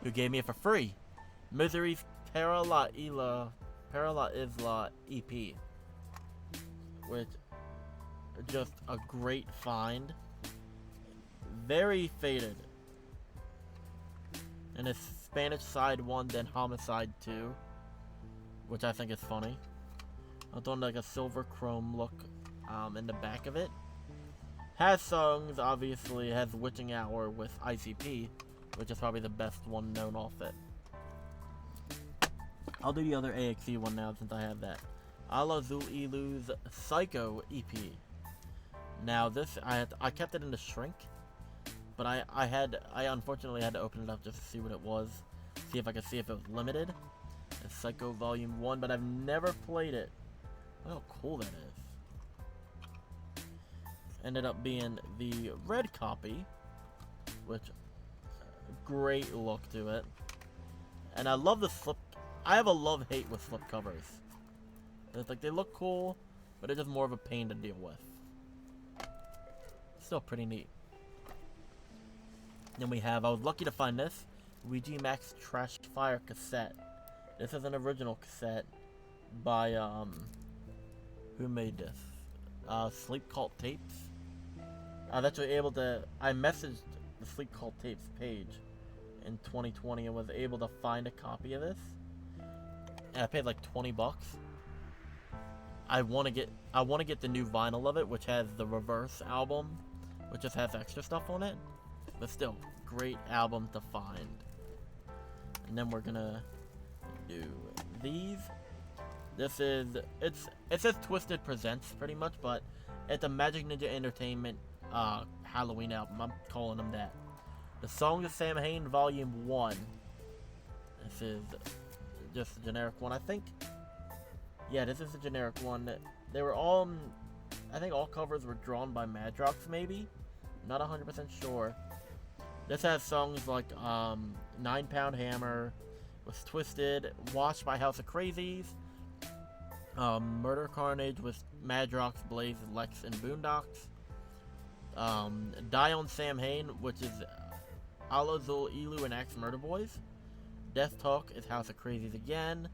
who gave me it for free, Misery's Para La Isla EP, which is just a great find. Very faded. And it's Spanish side 1, then Homicide 2, which I think is funny. I've done like a silver chrome look in the back of it. Has songs, obviously, has Witching Hour with ICP, which is probably the best one known off it. I'll do the other AXE one now since I have that. Ala Zul Elu's Psycho EP. Now this, I kept it in the shrink, but I unfortunately had to open it up just to see what it was, see if I could see if it was limited. It's Psycho Volume 1, but I've never played it. Look how cool that is. Ended up being the red copy, which great look to it. And I love the slip. I have a love-hate with slip covers. It's like they look cool, but it's just more of a pain to deal with. Still pretty neat. Then we have, I was lucky to find this, Ouija Max Trash Fire cassette. This is an original cassette by, who made this? Sleep Cult Tapes. I was actually able to, I messaged the Sleep Cult Tapes page in 2020 and was able to find a copy of this. And I paid like 20 bucks. I want to get the new vinyl of it, which has the Reverse album, which just has extra stuff on it. But still, great album to find. And then we're gonna do these. This is, it says Twisted Presents pretty much, but it's a Magic Ninja Entertainment Halloween album. I'm calling them that. The Songs of Samhain Volume 1. This is just a generic one, I think. Yeah, this is a generic one. They were all, I think all covers were drawn by Madrox, maybe? Not 100% sure. This has songs like 9 Pound Hammer, with Twisted, Watched by House of Crazies, Murder Carnage with Madrox, Blaze, Lex, and Boondocks, Die on Samhain, which is Alazul, Elu, and Axe Murder Boys, Death Talk is House of Crazies again,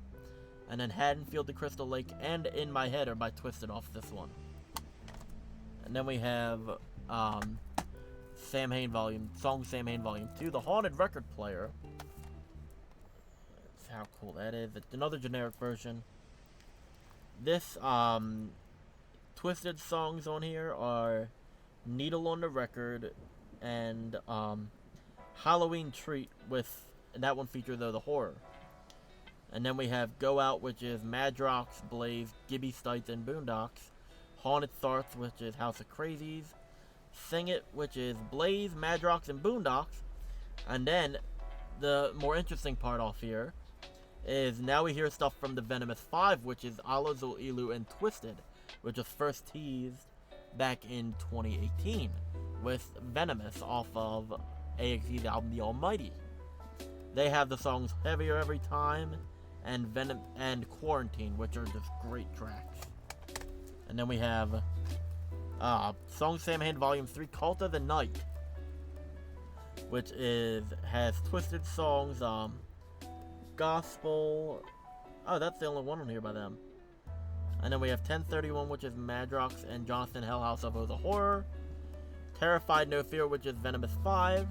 and then Haddonfield to Crystal Lake and In My Head are by Twisted off this one. And then we have Samhain Volume, Song Samhain Volume 2, The Haunted Record Player. That's how cool that is. It's another generic version. This, Twisted songs on here are Needle on the Record and Halloween Treat, with, and that one features though the horror. And then we have Go Out, which is Madrox, Blaze, Gibby Stites, and Boondocks. Haunted Thoughts, which is House of Crazies. Sing It, which is Blaze, Madrox, and Boondocks. And then, the more interesting part off here is now we hear stuff from the Venomous 5, which is Alazul, Elu, and Twisted, which was first teased back in 2018 with Venomous off of AXE's album The Almighty. They have the songs Heavier Every Time and Venom and Quarantine, which are just great tracks. And then we have Song Samhain Volume 3, Cult of the Night, which has Twisted songs, Gospel. Oh, that's the only one on here by them. And then we have 1031, which is Madrox and Jonathan Hellhouse of the Horror. Terrified No Fear, which is Venomous 5.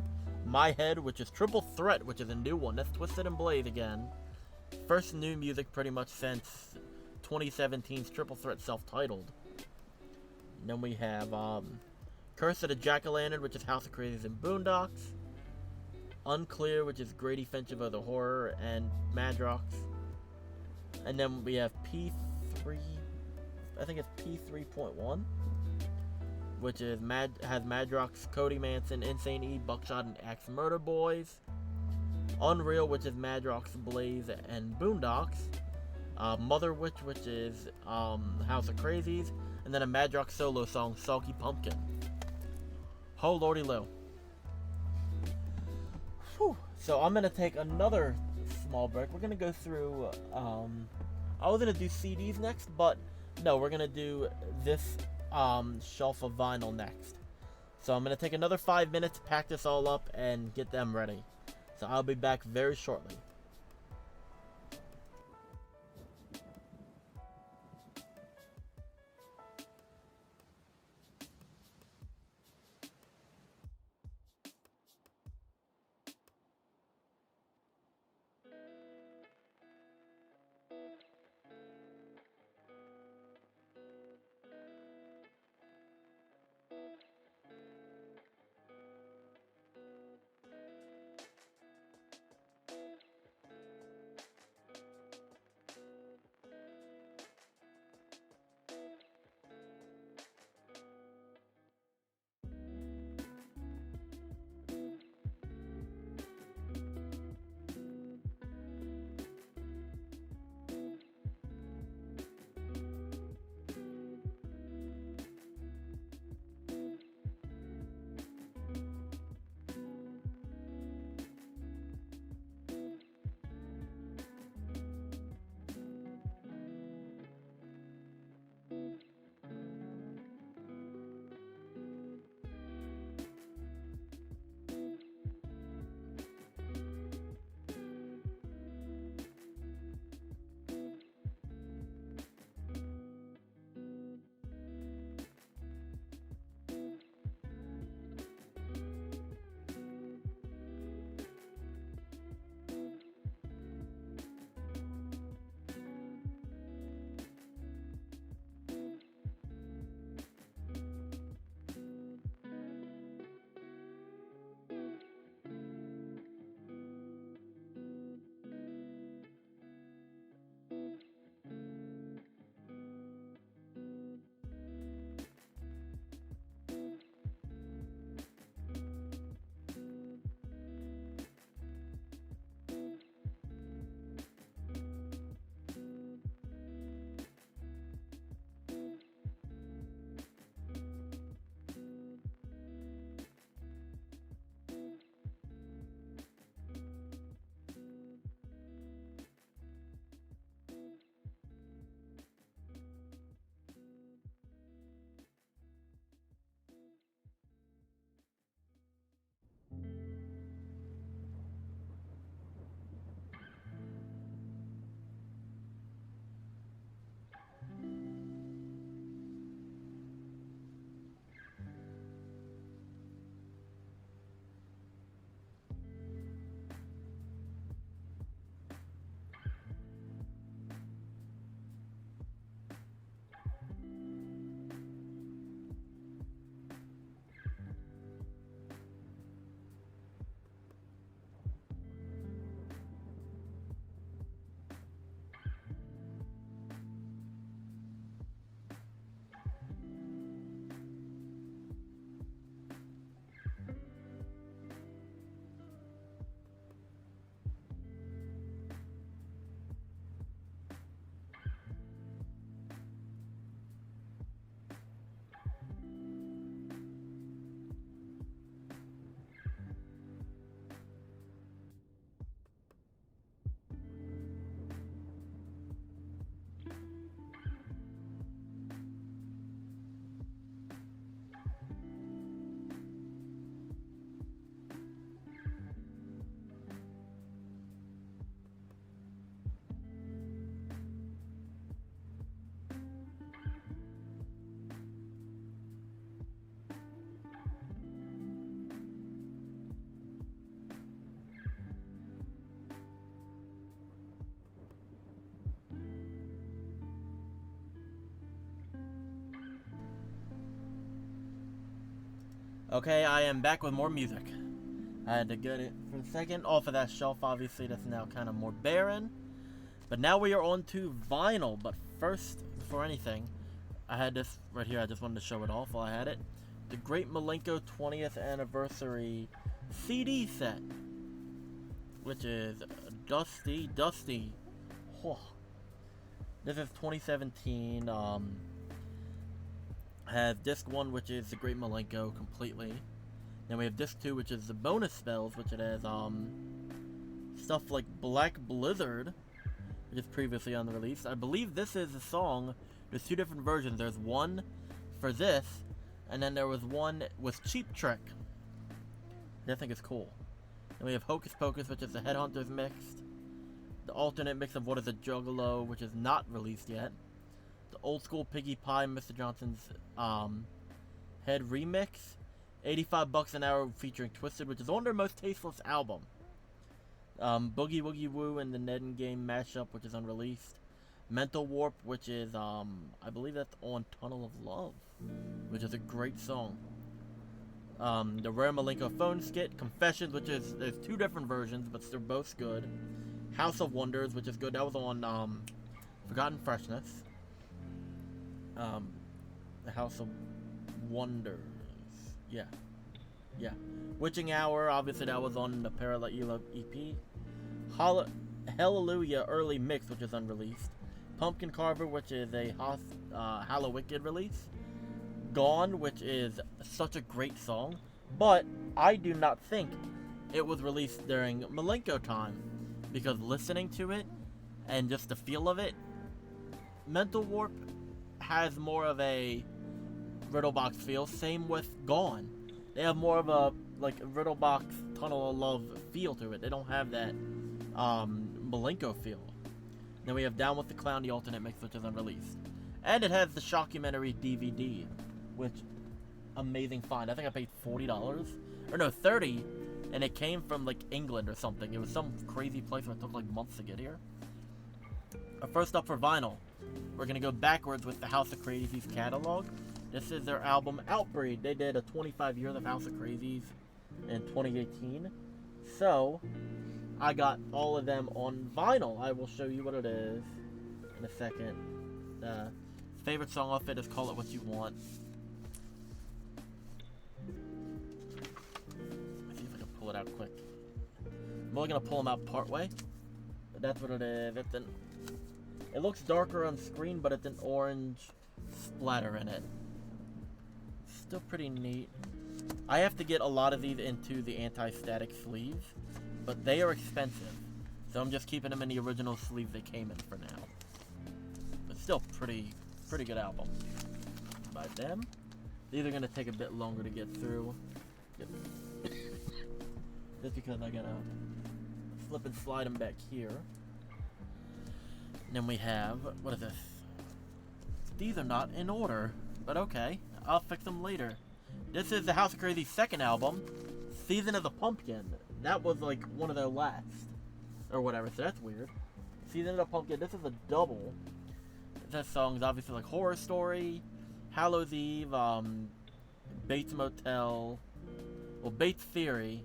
My Head, which is Triple Threat, which is a new one. That's Twisted and Blaze again. First new music pretty much since 2017's Triple Threat self-titled. And then we have Curse of the Jack-O-Lantern, which is House of Crazies and Boondocks. Unclear, which is Grady Finch of the Horror and Madrox. And then we have P3, I think it's P3.1, which is has Madrox, Cody Manson, Insane E, Buckshot, and Axe Murder Boys. Unreal, which is Madrox, Blaze, and Boondocks. Mother Witch, which is House of Crazies. And then a Madrox solo song, Salty Pumpkin. Oh lordy Lou. Whew. So I'm going to take another small break. We're going to go through, I was going to do CDs next, but no, we're going to do this shelf of vinyl next. So I'm going to take another 5 minutes, pack this all up, and get them ready. So I'll be back very shortly. Okay, I am back with more music. I had to get it for a second off of that shelf, obviously that's now kind of more barren. But now we are on to vinyl. But first, before anything, I had this right here. I just wanted to show it off while I had it. The Great Milenko 20th Anniversary CD set, which is dusty. Oh. This is 2017. Has disc 1, which is the Great Milenko completely. Then we have disc 2, which is the bonus spells, which it has stuff like Black Blizzard, which is previously on the release. I believe this is a song. There's 2 different versions. There's one for this, and then there was one with Cheap Trick. I think it's cool. Then we have Hocus Pocus, which is the Headhunters mixed. The alternate mix of What is a Juggalo, which is not released yet. The old school Piggy Pie, Mr. Johnson's Head remix. $85 an hour featuring Twisted, which is on their Most Tasteless album. Boogie Woogie Woo and the Ned and Game mashup, which is unreleased. Mental Warp, which is I believe that's on Tunnel of Love, which is a great song. The Rare Milenko phone skit. Confessions, which is, there's 2 different versions, but they're both good. House of Wonders, which is good. That was on Forgotten Freshness. The House of Wonders. Yeah. Witching Hour, obviously that was on the Parallel EP. Hallelujah Early Mix, which is unreleased. Pumpkin Carver, which is a Hallowicked release. Gone, which is such a great song, but I do not think it was released during Milenko time, because listening to it and just the feel of it, Mental Warp has more of a Riddlebox feel. Same with Gone. They have more of a Riddlebox Tunnel of Love feel to it. They don't have that Milenko feel. Then we have Down with the Clown, the alternate mix, which is unreleased. And it has the Shockumentary DVD, which, amazing find. I think I paid $40, or no, $30, and it came from England or something. It was some crazy place where it took months to get here. First up for vinyl, we're gonna go backwards with the House of Crazies catalog. This is their album Outbreed. They did a 25 years of House of Crazies in 2018. So, I got all of them on vinyl. I will show you what it is in a second. Favorite song off it is Call It What You Want. Let's see if I can pull it out quick. I'm only going to pull them out part way. But that's what it is. It looks darker on screen, but it's an orange splatter in it. Still pretty neat. I have to get a lot of these into the anti-static sleeves, but they are expensive, so I'm just keeping them in the original sleeve they came in for now. But still pretty good album by them. These are gonna take a bit longer to get through, just because I gotta flip and slide them back here. And then we have, what is this? These are not in order, but okay, I'll fix them later. This is the House of Crazy's second album, Season of the Pumpkin. That was one of their last, or whatever, so that's weird. Season of the Pumpkin, this is a double. This songs obviously Horror Story, Hallows Eve, Bates Motel, Bates Theory,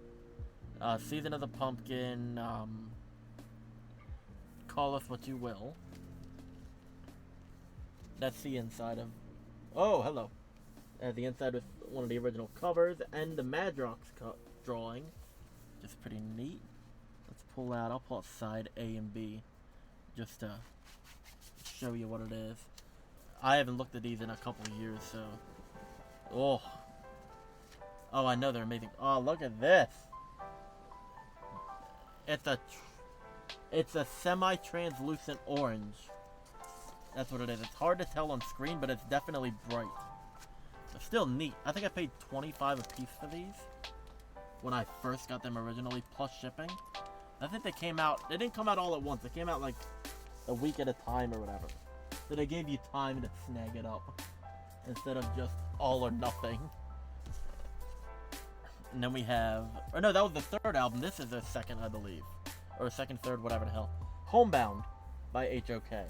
Season of the Pumpkin, Call Us What You Will. That's the inside of, oh, hello. The inside with one of the original covers, and the Madrox drawing. Just pretty neat. Let's pull out, I'll pull out side A and B, just to show you what it is. I haven't looked at these in a couple of years, so. Oh, I know they're amazing. Oh, look at this. It's a semi-translucent orange. That's what it is. It's hard to tell on screen, but it's definitely bright. It's still neat. I think I paid $25 a piece for these when I first got them originally, plus shipping. I think they didn't come out all at once. They came out a week at a time or whatever. So they gave you time to snag it up instead of just all or nothing. And then we have, or no, that was the third album. This is the second, I believe. Or second, third, whatever the hell. Homebound by HOK.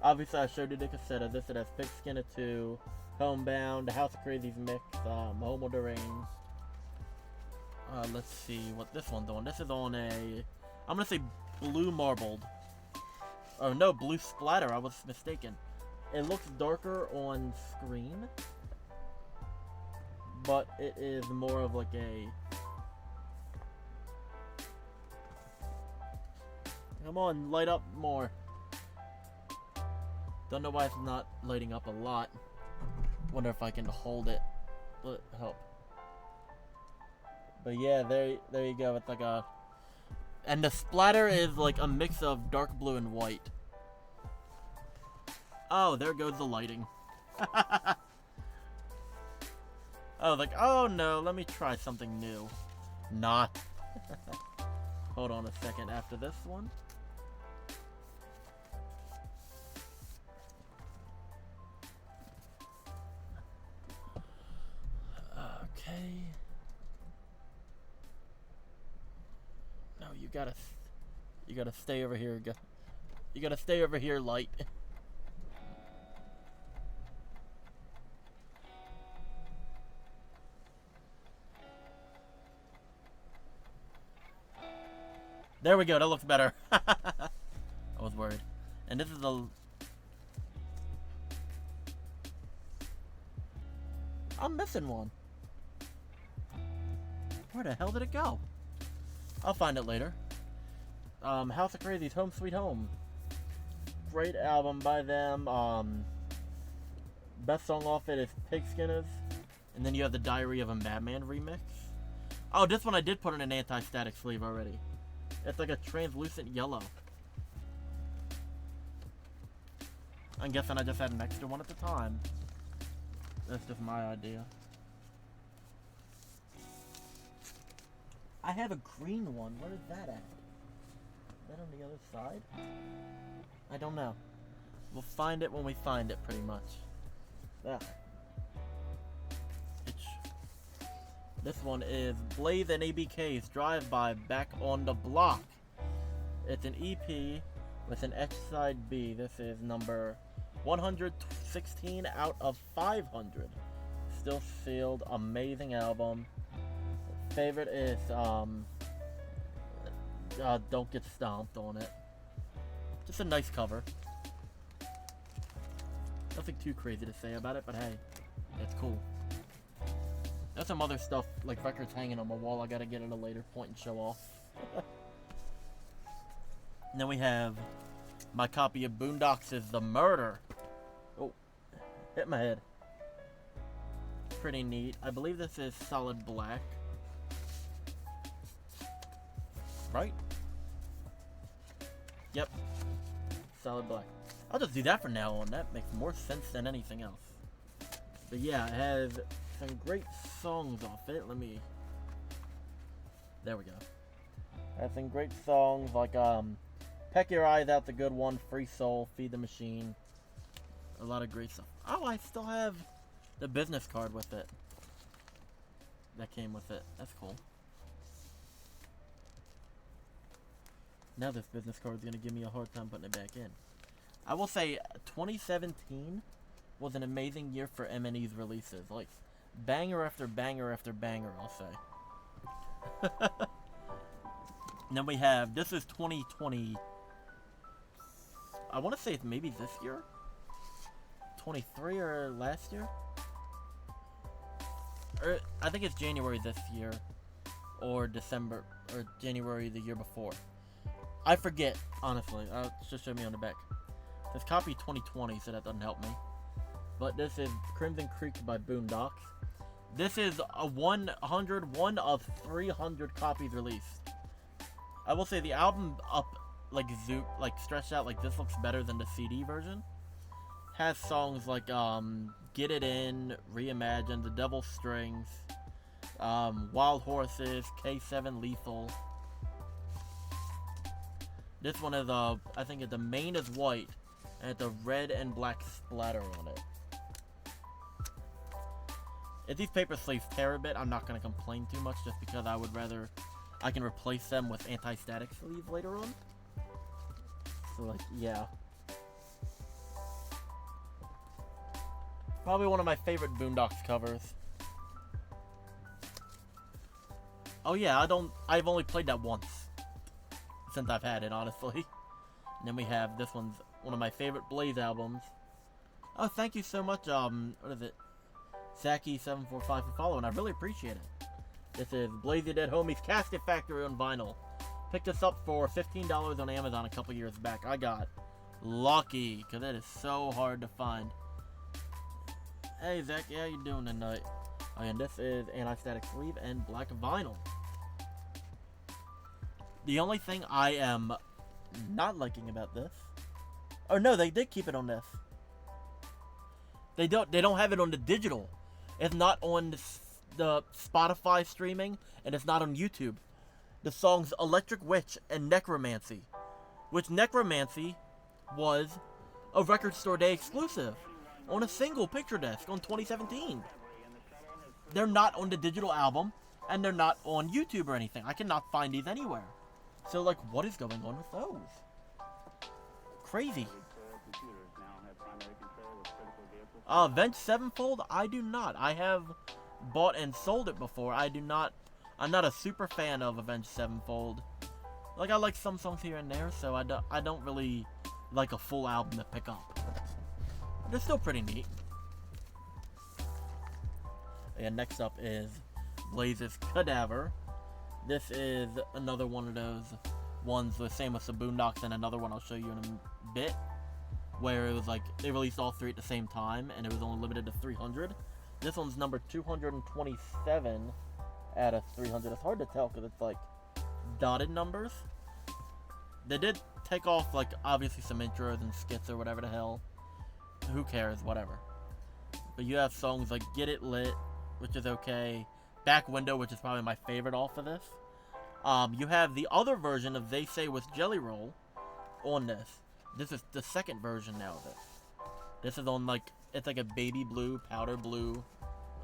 Obviously, I showed you the cassette of this. It has Pigskin of 2, Homebound, House of Crazy's mix, Homo Deranged. Let's see what this one's on. This is on a, I'm gonna say blue marbled. Oh no, blue splatter, I was mistaken. It looks darker on screen, but it is more of like a, come on, light up more. Don't know why it's not lighting up a lot. Wonder if I can hold it. Will it help? But yeah, there you go. It's like a, and the splatter is like a mix of dark blue and white. Oh, there goes the lighting. I was like, oh no, let me try something new. Not. Hold on a second after this one. Okay. No, you gotta stay over here. You gotta stay over here, light. There we go, that looks better. I was worried. And this is the... I'm missing one. Where the hell did it go? I'll find it later. House of Crazy's Home Sweet Home. Great album by them. Best song off it is Pigskinners. And then you have the Diary of a Madman remix. Oh, this one I did put in an anti-static sleeve already. It's like a translucent yellow. I'm guessing I just had an extra one at the time. That's just my idea. I have a green one. Where is that at? Is that on the other side? I don't know. We'll find it when we find it, pretty much. Ah. This one is Blaze and ABK's Drive-By Back on the Block. It's an EP with an X side B. This is number 116 out of 500. Still sealed, amazing album. Favorite is Don't Get Stomped on it. Just a nice cover. Nothing too crazy to say about it, but hey, it's cool. There's some other stuff, like records hanging on my wall I gotta get at a later point and show off. And then we have my copy of Boondocks' The Murder. Oh, hit my head. Pretty neat. I believe this is solid black. Right? Yep. Solid black. I'll just do that from now on. That makes more sense than anything else. But yeah, it has some great songs off it. There we go. It has some great songs like Peck Your Eyes Out's a good one. Free Soul, Feed the Machine. A lot of great stuff. Oh, I still have the business card with it. That came with it. That's cool. Now this business card is going to give me a hard time putting it back in. I will say 2017 was an amazing year for M&E's releases. Like, banger after banger after banger, I'll say. And then we have, this is 2020. I want to say it's maybe this year? 23 or last year? Or, I think it's January this year. Or December, or January the year before. I forget, honestly. It's just show me on the back. It's copy 2020, so that doesn't help me. But this is Crimson Creek by Boondocks. This is a 101 of 300 copies released. I will say the album up, like stretched out like this looks better than the CD version. Has songs like Get It In, Reimagine, The Devil's Strings, Wild Horses, K7 Lethal. This one is I think the main is white, and it's a red and black splatter on it. If these paper sleeves tear a bit, I'm not going to complain too much, just because I would rather, I can replace them with anti-static sleeves later on. So, like, yeah. Probably one of my favorite Boondocks covers. Oh yeah, I've only played that once since I've had it, honestly. And then we have this one's one of my favorite Blaze albums. Oh, thank you so much, what is it? Saki745 for following. I really appreciate it. This is Blaze Your Dead Homies Casket Factory on vinyl. Picked this up for $15 on Amazon a couple years back. I got lucky, because it is so hard to find. Hey, Zach, how you doing tonight? Oh, and this is anti-static sleeve and black vinyl. The only thing I am not liking about this... Oh, no, they did keep it on this. They don't have it on the digital. It's not on the Spotify streaming, and it's not on YouTube. The songs Electric Witch and Necromancy, which Necromancy was a Record Store Day exclusive on a single picture disc on 2017. They're not on the digital album, and they're not on YouTube or anything. I cannot find these anywhere. So, like, what is going on with those? Crazy. Avenged Sevenfold? I do not. I have bought and sold it before. I'm not a super fan of Avenged Sevenfold. Like, I like some songs here and there, so I don't really like a full album to pick up. They're still pretty neat. And next up is Blaze's Cadaver. This is another one of those ones, the same with the Boondocks, and another one I'll show you in a bit, where it was like they released all three at the same time, and it was only limited to 300. This one's number 227 out of 300. It's hard to tell because it's like dotted numbers. They did take off, like, obviously some intros and skits or whatever the hell. Who cares, whatever. But you have songs like Get It Lit, which is okay. Back Window, which is probably my favorite off of this. You have the other version of They Say with Jelly Roll on this. This is the second version now of it. This is on, like, it's like a baby blue, powder blue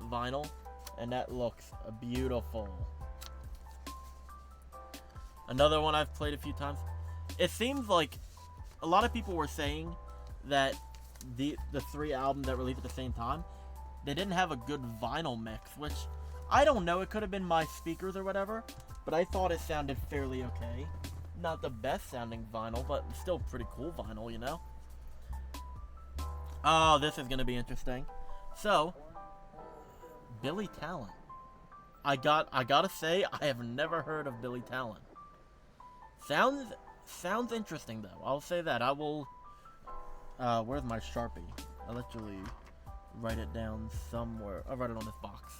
vinyl. And that looks beautiful. Another one I've played a few times. It seems like a lot of people were saying that the three albums that released at the same time, they didn't have a good vinyl mix, which I don't know. It could have been my speakers or whatever, but I thought it sounded fairly okay. Not the best sounding vinyl, but still pretty cool vinyl, you know? Oh, this is going to be interesting. So, Billy Talent. I gotta say, I have never heard of Billy Talent. Sounds interesting, though. I'll say that. I will... where's my Sharpie? I'll actually write it down somewhere. I'll write it on this box.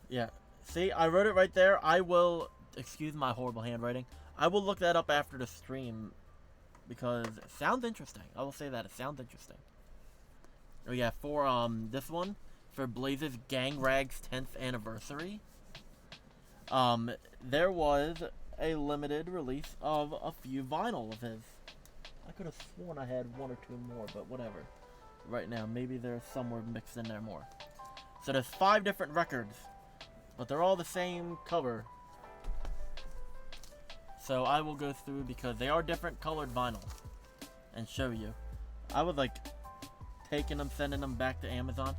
Yeah. See, I wrote it right there. I will... Excuse my horrible handwriting. I will look that up after the stream because it sounds interesting. I will say that. It sounds interesting. Oh yeah, for this one, for Blaze's Gang Rags 10th anniversary, there was a limited release of a few vinyl of his. I could have sworn I had one or two more, but whatever. Right now, maybe there's somewhere mixed in there more. So there's 5 different records, but they're all the same cover. So I will go through because they are different colored vinyl and show you. I was like taking them, sending them back to Amazon.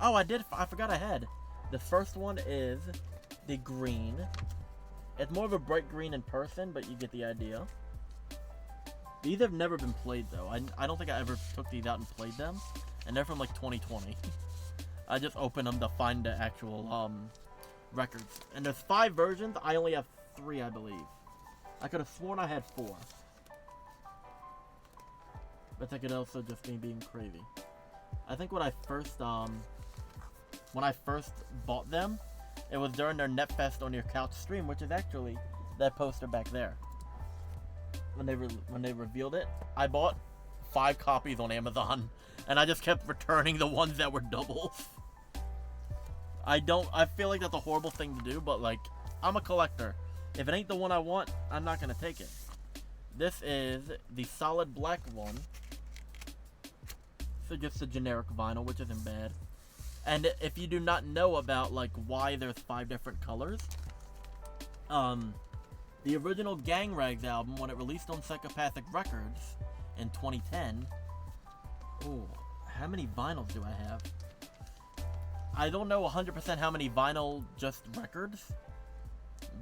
Oh, I forgot I had. The first one is the green. It's more of a bright green in person, but you get the idea. These have never been played though. I don't think I ever took these out and played them. And they're from like 2020. I just opened them to find the actual records. And there's 5 versions. I only have 3, I believe. I could have sworn I had 4. But that could also just be being crazy. I think when I first bought them, it was during their NetFest on Your Couch stream, which is actually that poster back there. When they revealed it, I bought 5 copies on Amazon, and I just kept returning the ones that were doubles. I feel like that's a horrible thing to do, but like, I'm a collector. If it ain't the one I want, I'm not gonna take it. This is the solid black one. So just a generic vinyl, which isn't bad. And if you do not know about like why there's 5 different colors, The original Gang Rags album, when it released on Psychopathic Records in 2010. Oh, how many vinyls do I have? I don't know 100% how many vinyl just records,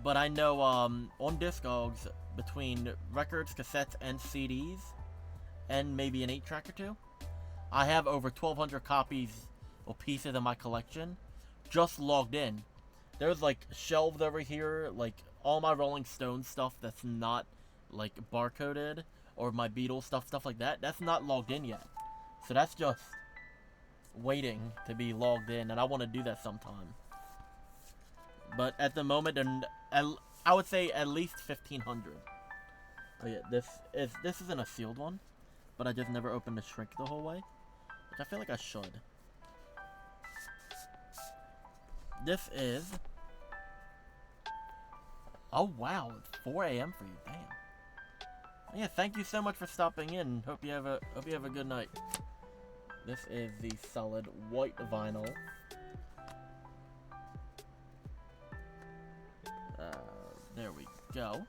but I know on Discogs, between records, cassettes, and CDs, and maybe an 8-track or two, I have over 1,200 copies or pieces in my collection just logged in. There's like shelves over here, like all my Rolling Stones stuff that's not like barcoded, or my Beatles stuff like that, that's not logged in yet. So that's just waiting to be logged in, and I want to do that sometime. But at the moment, I would say at least 1,500. Oh yeah, this isn't a sealed one, but I just never opened the shrink the whole way, which I feel like I should. This is... Oh wow, it's 4 a.m. for you, damn. Yeah, thank you so much for stopping in. Hope you have a good night. This is the solid white vinyl. There we go.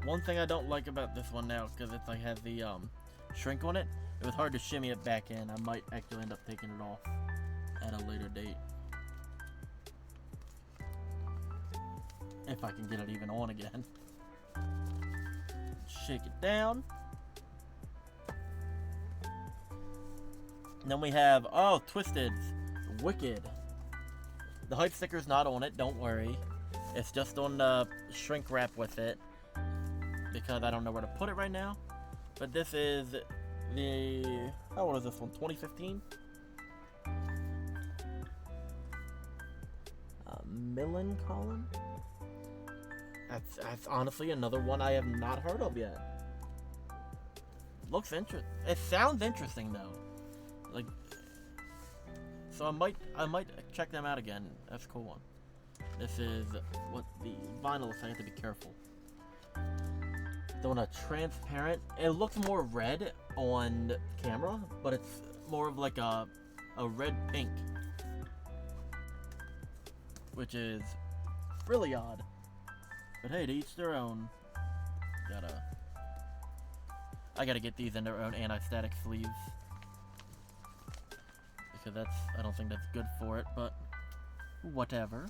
One thing I don't like about this one now, because it's like has the shrink on it. It was hard to shimmy it back in. I might actually end up taking it off at a later date. If I can get it even on again. Shake it down. And then we have, oh, Twisted's Wicked. The hype sticker's not on it, don't worry. It's just on the shrink wrap with it, because I don't know where to put it right now. But this is the, how old is this one, 2015? Millen Column? That's honestly another one I have not heard of yet. Looks interesting. It sounds interesting though. Like, so I might check them out again. That's a cool one. This is what the vinyl looks like. I have to be careful. The one transparent. It looks more red on camera, but it's more of like a red pink, which is really odd. But hey, to each their own. I gotta get these in their own anti-static sleeves, because I don't think that's good for it, but whatever.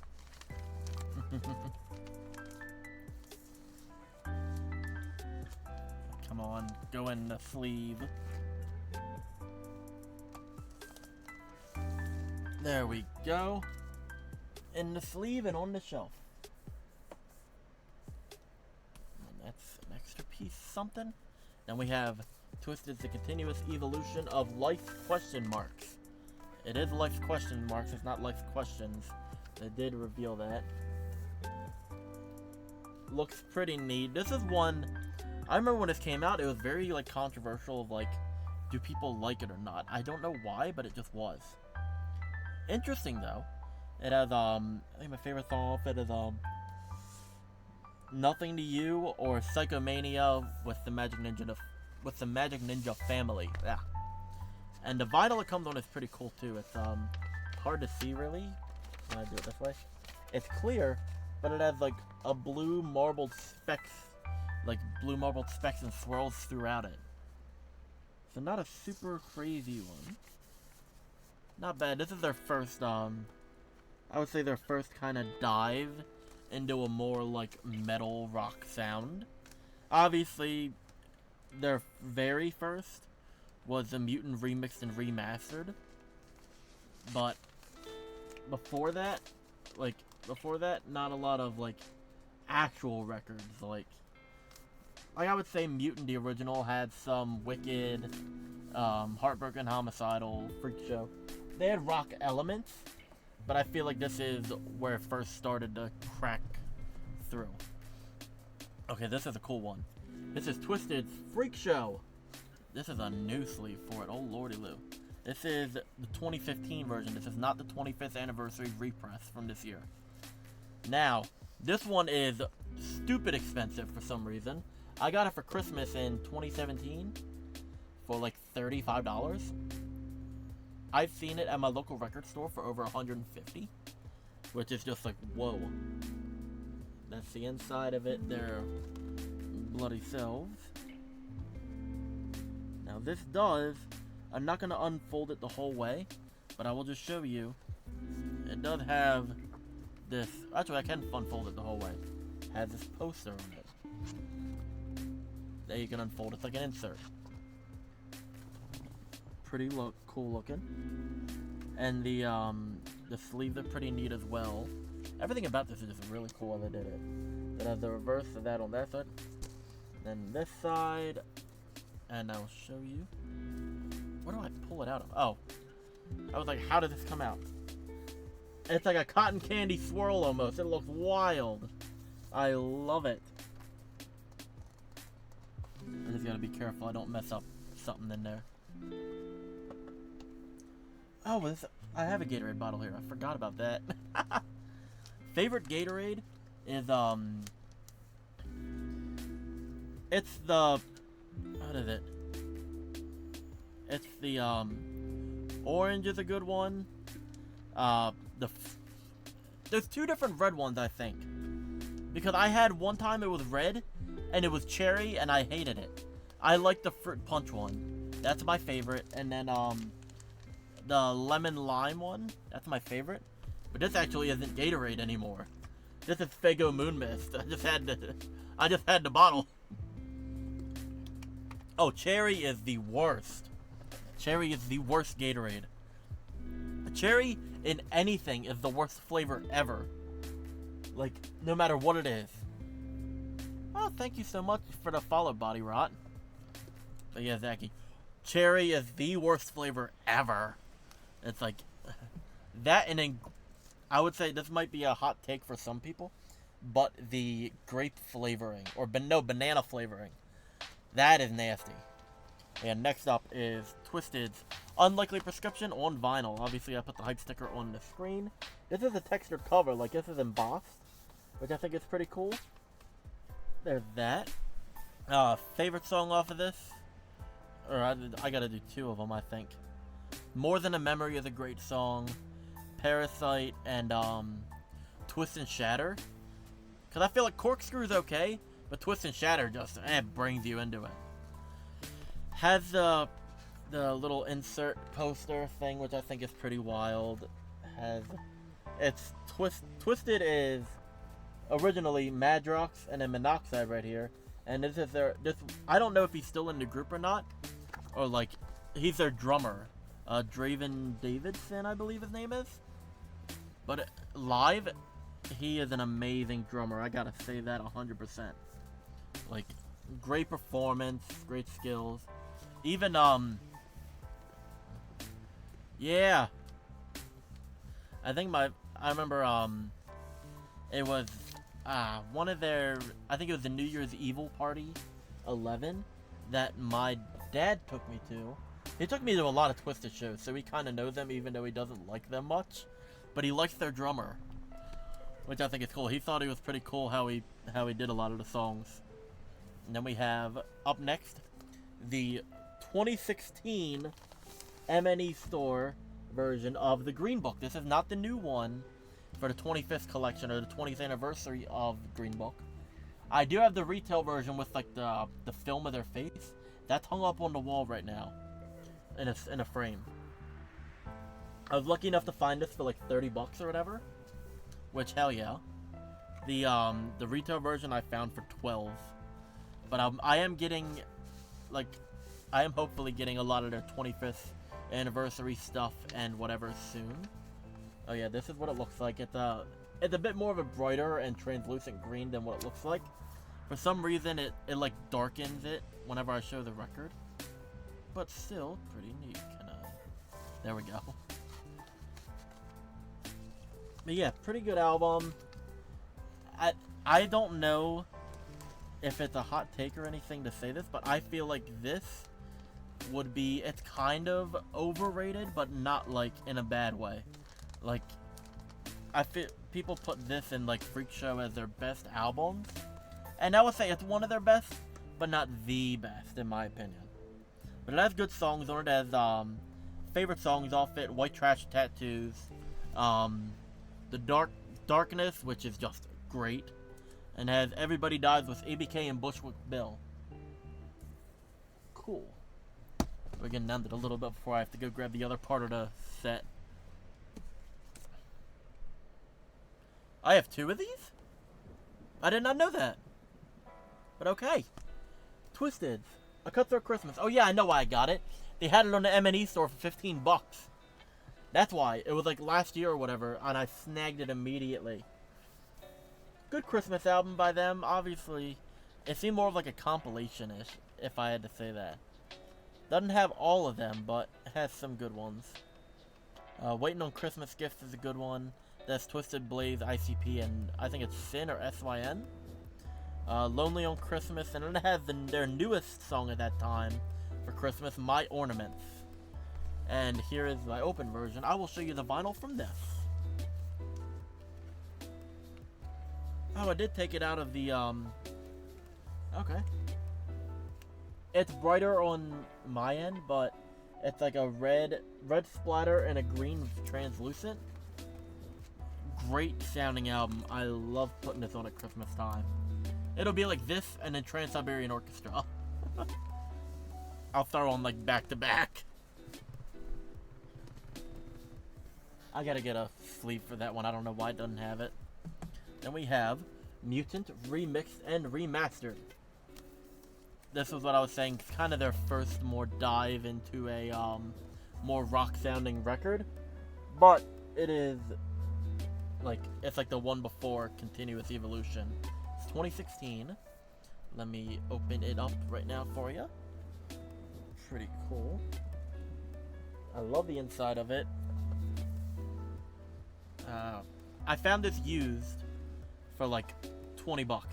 Come on, go in the sleeve. There we go. In the sleeve and on the shelf. And that's an extra piece something. Then we have Twisted's The Continuous Evolution of Life question marks. It is Life question marks, it's not Life questions. They did reveal that. Looks pretty neat. This is one, I remember when this came out, it was very like controversial of like, do people like it or not? I don't know why, but it just was. Interesting though. It has I think my favorite song off it is Nothing to You or Psychomania with the Magic Ninja family. Yeah. And the vinyl it comes on is pretty cool too. It's hard to see really when I do it this way. It's clear, but it has like a blue marbled specks and swirls throughout it. So not a super crazy one. Not bad. This is their first I would say their first kind of dive into a more like metal rock sound. Obviously, their very first was the Mutant remixed and remastered. But before that, not a lot of like actual records. Like I would say Mutant the original had some Wicked, Heartbroken Homicidal, Freak Show. They had rock elements, but I feel like this is where it first started to crack through. Okay, this is a cool one. This is Twisted's Freak Show. This is a new sleeve for it. Oh lordy loo. This is the 2015 version. This is not the 25th anniversary repress from this year. Now, this one is stupid expensive for some reason. I got it for Christmas in 2017 for like $35. I've seen it at my local record store for over $150, which is just like, whoa. That's the inside of it, their bloody selves. Now this does, I'm not going to unfold it the whole way, but I will just show you. It does have this, actually I can unfold it the whole way. It has this poster on it. There you can unfold it, it's like an insert. Pretty cool looking. And the sleeves are pretty neat as well. Everything about this is just really cool how they did it. It has the reverse of that on that side. Then this side. And I'll show you. Where do I pull it out of? Oh. I was like, how did this come out? It's like a cotton candy swirl almost. It looks wild. I love it. I just gotta be careful I don't mess up something in there. Oh, I have a Gatorade bottle here. I forgot about that. Favorite Gatorade is, it's the, what is it? It's the, orange is a good one. There's two different red ones, I think. Because I had one time it was red, and it was cherry, and I hated it. I like the fruit punch one. That's my favorite. And then, the lemon lime one, that's my favorite. But this actually isn't Gatorade anymore. This is Faygo Moon Mist. I just had the bottle. Oh, cherry is the worst. Cherry is the worst Gatorade. Cherry in anything is the worst flavor ever. Like, no matter what it is. Oh, thank you so much for the follow, Body Rot. But yeah, Zachy. Cherry is the worst flavor ever. It's like that, and then I would say this might be a hot take for some people, but the grape flavoring or banana flavoring, that is nasty. And next up is Twisted's Unlikely Prescription on vinyl. Obviously, I put the hype sticker on the screen. This is a textured cover, like this is embossed, which I think is pretty cool. There's that. Favorite song off of this, or I gotta do two of them, I think. More Than a Memory is a great song. Parasite and Twist and Shatter. Because I feel like Corkscrew's okay, but Twist and Shatter just brings you into it. Has the little insert poster thing, which I think is pretty wild. It's Twisted is originally Madrox and then Monoxide right here, and this is I don't know if he's still in the group or not, or like he's their drummer. Draven Davidson, I believe his name is. But live, he is an amazing drummer. I gotta say that 100%. Like, great performance, great skills. Even, yeah. I think I remember, it was, one of their, I think it was the New Year's Evil Party 11 that my dad took me to. He took me to a lot of Twisted shows, so he kind of knows them even though he doesn't like them much. But he likes their drummer, which I think is cool. He thought it was pretty cool how he did a lot of the songs. And then we have, up next, the 2016 MNE Store version of the Green Book. This is not the new one for the 25th collection or the 20th anniversary of Green Book. I do have the retail version with like the film of their face. That's hung up on the wall right now. In a frame. I was lucky enough to find this for like $30 or whatever, which hell yeah. The retail version I found for $12, but I am getting, like, I am hopefully getting a lot of their 25th anniversary stuff and whatever soon. Oh yeah, this is what it looks like. It's a bit more of a brighter and translucent green than what it looks like. For some reason, it like darkens it whenever I show the record. But still, pretty neat. There we go. But yeah, pretty good album. I don't know if it's a hot take or anything to say this, but I feel like this would be, it's kind of overrated, but not like in a bad way. Like, I feel people put this in like Freak Show as their best album, and I would say it's one of their best, but not the best in my opinion. But it has good songs on it. It has favorite songs off it: White Trash Tattoos, The Darkness, which is just great, and has Everybody Dies with ABK and Bushwick Bill. Cool. We're getting down to it a little bit before I have to go grab the other part of the set. I have 2 of these? I did not know that. But okay. Twisted. A Cutthroat Christmas. Oh yeah, I know why I got it. They had it on the M&E store for $15. That's why. It was like last year or whatever, and I snagged it immediately. Good Christmas album by them. Obviously, it seemed more of like a compilation-ish, if I had to say that. Doesn't have all of them, but it has some good ones. Waiting on Christmas Gifts is a good one. That's Twisted Blaze, ICP, and I think it's Sin or SYN. Lonely on Christmas, and then it has their newest song at that time for Christmas, My Ornaments. And here is my open version. I will show you the vinyl from this. Oh, I did take it out of the, okay. It's brighter on my end, but it's like a red splatter and a green translucent. Great sounding album. I love putting this on at Christmas time. It'll be like this and then Trans-Siberian Orchestra. I'll throw on like back to back. I gotta get a sleeve for that one. I don't know why it doesn't have it. Then we have Mutant Remixed and Remastered. This was what I was saying. It's kind of their first more dive into a more rock sounding record. But it is like, it's like the one before Continuous Evolution. It's 2016. Let me open it up right now for you. Pretty cool. I love the inside of it. I found this used for like $20.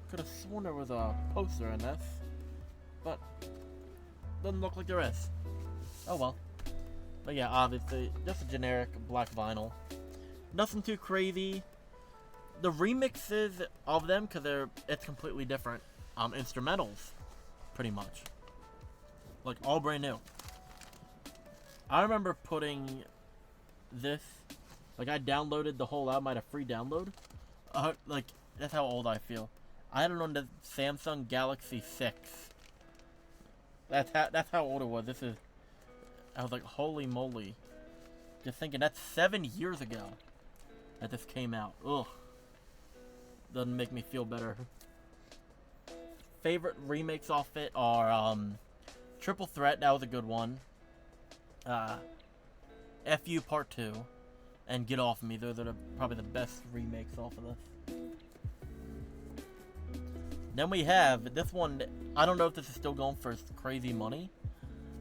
Could have sworn there was a poster in this, but doesn't look like there is. Oh well. But yeah, obviously, just a generic black vinyl. Nothing too crazy. The remixes of them, because it's completely different instrumentals, pretty much. Like, all brand new. I remember putting this, like, I downloaded the whole album, I had a free download. Like, that's how old I feel. I had it on the Samsung Galaxy 6. That's how old it was. I was like, holy moly. Just thinking, that's 7 years ago that this came out. Ugh. Doesn't make me feel better. Favorite remakes off it are Triple Threat, that was a good one. FU Part 2 and Get Off Me. Those are probably the best remakes off of this. Then we have this one. I don't know if this is still going for crazy money,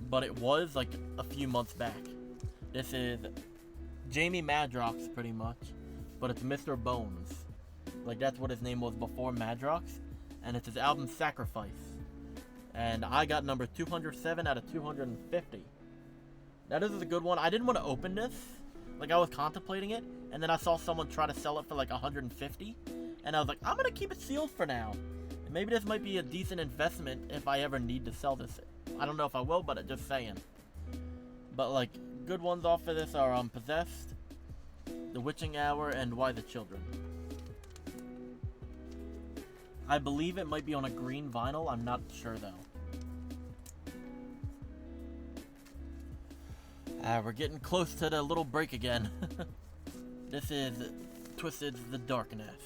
but it was like a few months back. This is Jamie Madrox, pretty much, but it's Mr. Bones. Like, that's what his name was before Madrox, and it's his album Sacrifice. And I got number 207 out of 250. Now, this is a good one. I didn't want to open this. Like, I was contemplating it, and then I saw someone try to sell it for like 150, and I was like, I'm gonna keep it sealed for now. And maybe this might be a decent investment if I ever need to sell this. I don't know if I will, but I'm just saying. But like, good ones off of this are Possessed, The Witching Hour, and Why the Children. I believe it might be on a green vinyl. I'm not sure though. We're getting close to the little break again. This is Twisted's The Darkness.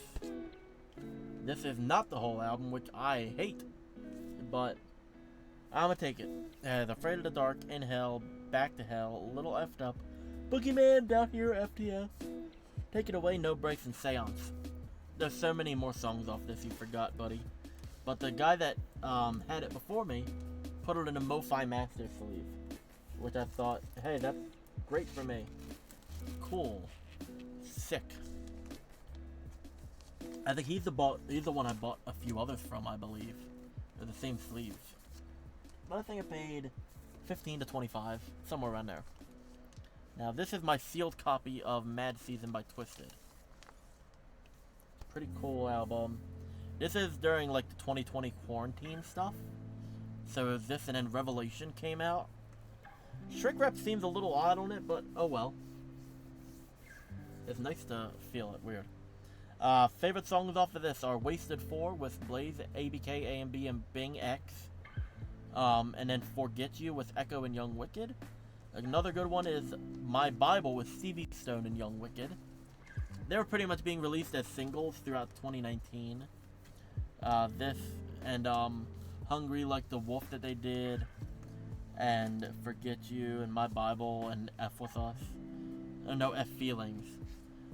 This is not the whole album, which I hate, but I'm gonna take it. Afraid of the Dark, In Hell, Back to Hell, Little Effed Up, Boogeyman, Down Here, FTF. Take It Away, No Breaks, and Seance. There's so many more songs off this you forgot, buddy. But the guy that had it before me put it in a MoFi Master sleeve, which I thought, hey, that's great for me. Cool. Sick. I think he's the one I bought a few others from, I believe. They're the same sleeves. But I think I paid 15 to 25, somewhere around there. Now, this is my sealed copy of Mad Season by Twisted. Pretty cool album. This is during like the 2020 quarantine stuff. So this and then Revelation came out. Shrink Wrap seems a little odd on it, but oh well. It's nice to feel it. Weird. Favorite songs off of this are Wasted 4 with Blaze, ABK, AMB, and Bing X. And then Forget You with Echo and Young Wicked. Another good one is My Bible with Stevie Stone and Young Wicked. They were pretty much being released as singles throughout 2019. This and Hungry Like the Wolf that they did, and Forget You, and My Bible, and F With Us. Oh no, F Feelings.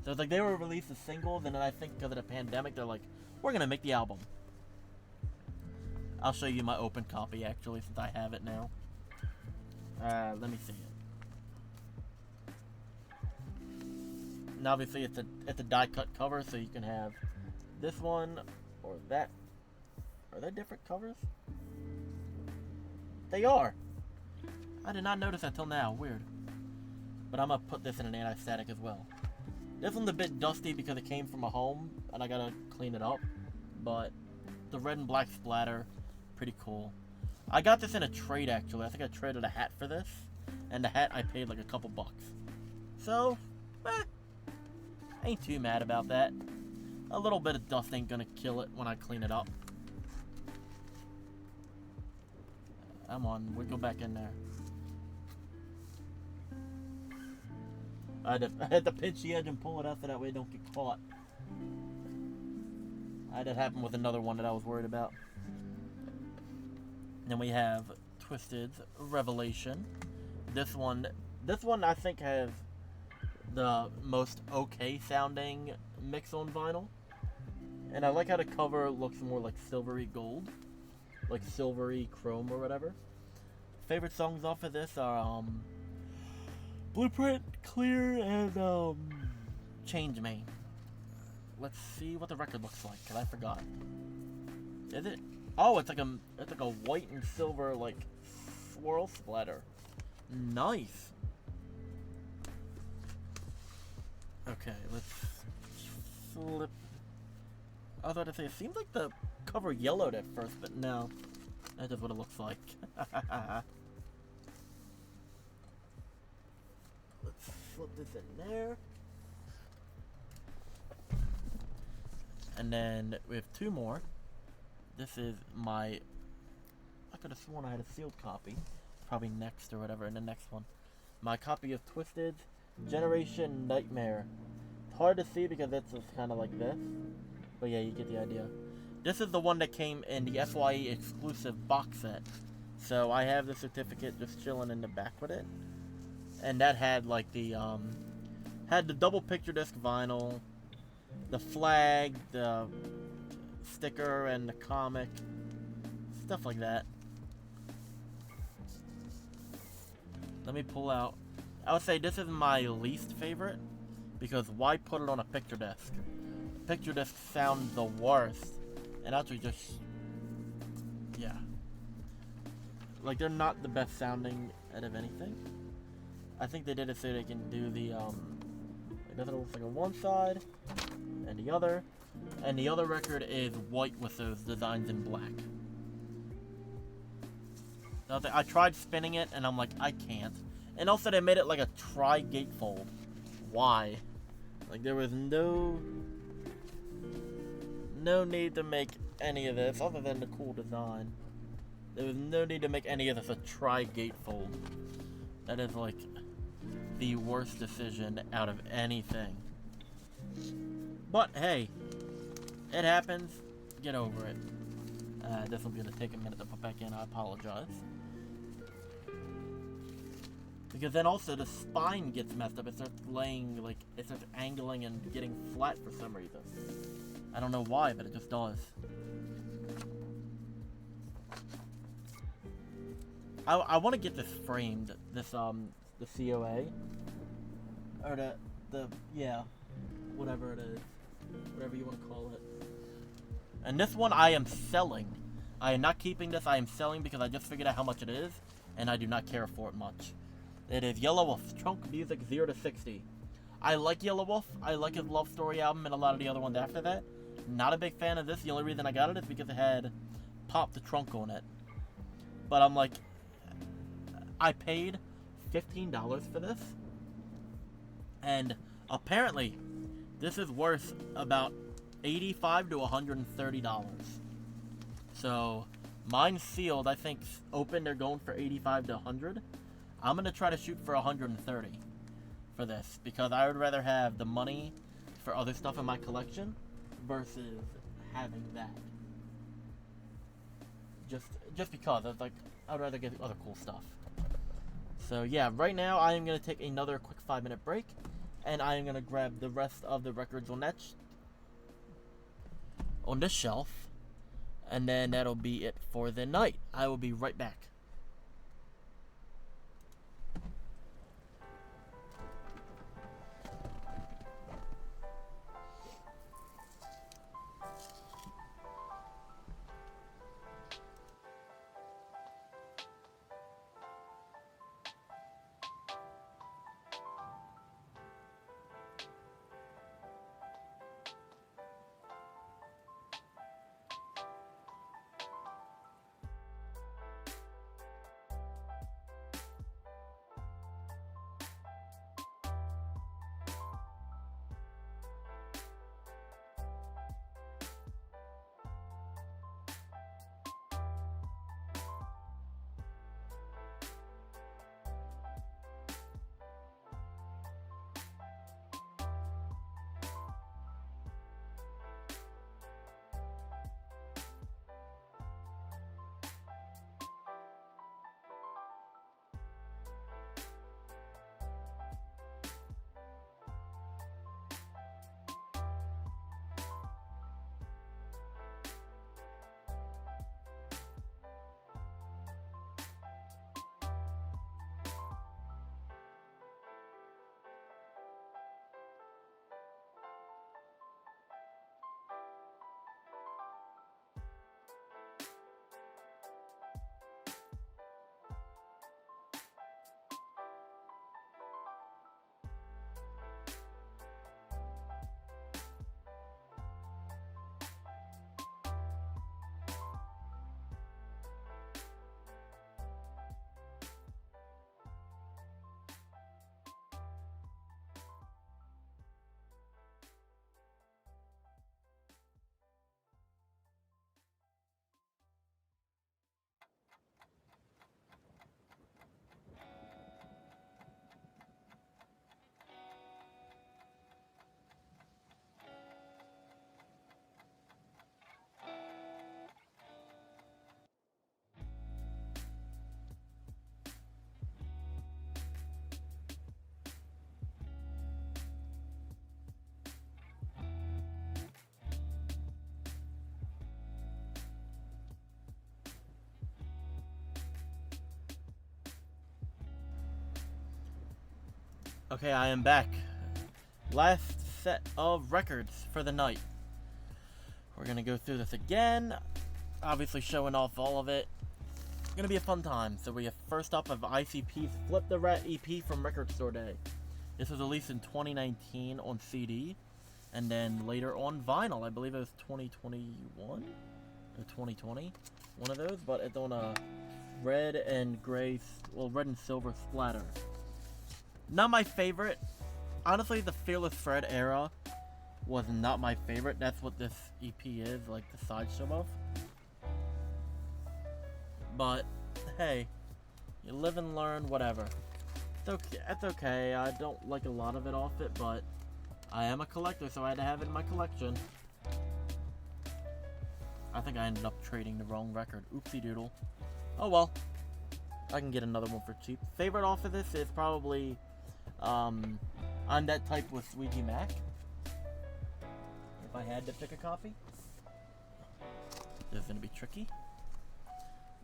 So it's like they were released as singles, and then I think because of the pandemic, they're like, we're gonna make the album. I'll show you my open copy actually, since I have it now. Let me see it. And obviously it's a die cut cover, so you can have this one or that. Are they different covers? They are. I did not notice that till now. Weird. But I'm gonna put this in an anti-static as well. This one's a bit dusty because it came from a home, and I gotta clean it up. But the red and black splatter, pretty cool. I got this in a trade actually. I think I traded a hat for this, and the hat I paid like a couple bucks. So, ain't too mad about that. A little bit of dust ain't gonna kill it when I clean it up. Come on, we go back in there. I had to pinch the edge and pull it out so that way it don't get caught. I had that happen with another one that I was worried about. Then we have Twisted's Revelation. This one I think has the most okay sounding mix on vinyl. And I like how the cover looks more like silvery gold. Like silvery chrome or whatever. Favorite songs off of this are Blueprint, Clear, and Change Me. Let's see what the record looks like, cause I forgot. Is it? Oh, it's like a white and silver like swirl splatter. Nice. Okay, let's flip. I was about to say, it seems like the cover yellowed at first, but no. That's just what it looks like. Let's flip this in there. And then we have two more. This is my... I could have sworn I had a sealed copy. Probably next or whatever in the next one. My copy of Twisted Generation Nightmare. It's hard to see because it's just kind of like this. But yeah, you get the idea. This is the one that came in the FYE exclusive box set. So I have the certificate just chilling in the back with it. And that had like the, had the double picture disc vinyl, the flag, the sticker, and the comic. Stuff like that. Let me pull out. I would say this is my least favorite. Because why put it on a picture disc? Picture discs sound the worst. And actually just... yeah. Like, they're not the best sounding out of anything. I think they did it so they can do the, it doesn't look like on one side, and the other. And the other record is white with those designs in black. I tried spinning it, and I'm like, I can't. And also, they made it like a tri-gatefold. Why? Like, there was no need to make any of this, other than the cool design. There was no need to make any of this a tri-gatefold. That is, like, the worst decision out of anything. But, hey, it happens. Get over it. This will be going to take a minute to put back in. I apologize. Because then also the spine gets messed up. It starts laying, like, it starts angling and getting flat for some reason. I don't know why, but it just does. I want to get this framed. This, the COA. Or yeah. Whatever it is. Whatever you want to call it. And this one I am selling. I am not keeping this. I am selling because I just figured out how much it is. And I do not care for it much. It is Yellow Wolf, Trunk Music 0 to 60. I like Yellow Wolf. I like his Love Story album and a lot of the other ones after that. Not a big fan of this. The only reason I got it is because it had Pop the Trunk on it. But I'm like, I paid $15 for this, and apparently this is worth about $85 to $130. So mine's sealed. I think open they're going for 85 to 100. I'm gonna try to shoot for 130 for this because I would rather have the money for other stuff in my collection versus having that. Just because I'd rather get other cool stuff. So yeah, right now I am gonna take another quick 5-minute break, and I am gonna grab the rest of the records on this shelf, and then that'll be it for the night. I will be right back. Okay, I am back. Last set of records for the night. We're gonna go through this again, obviously showing off all of it. It's gonna be a fun time. So we have first up of ICP's Flip the Rat EP from Record Store Day. This was released in 2019 on CD, and then later on vinyl. I believe it was 2021 or 2020, one of those, but it's on a red and gray, well, red and silver splatter. Not my favorite. Honestly, the Fearless Fred era was not my favorite. That's what this EP is, like the sideshow of. But, hey, you live and learn, whatever. It's okay. It's okay. I don't like a lot of it off it, but I am a collector, so I had to have it in my collection. I think I ended up trading the wrong record. Oopsie doodle. Oh well. I can get another one for cheap. Favorite off of this is probably I'm That Type with Sweetie Mac. If I had to pick a copy. This is going to be tricky.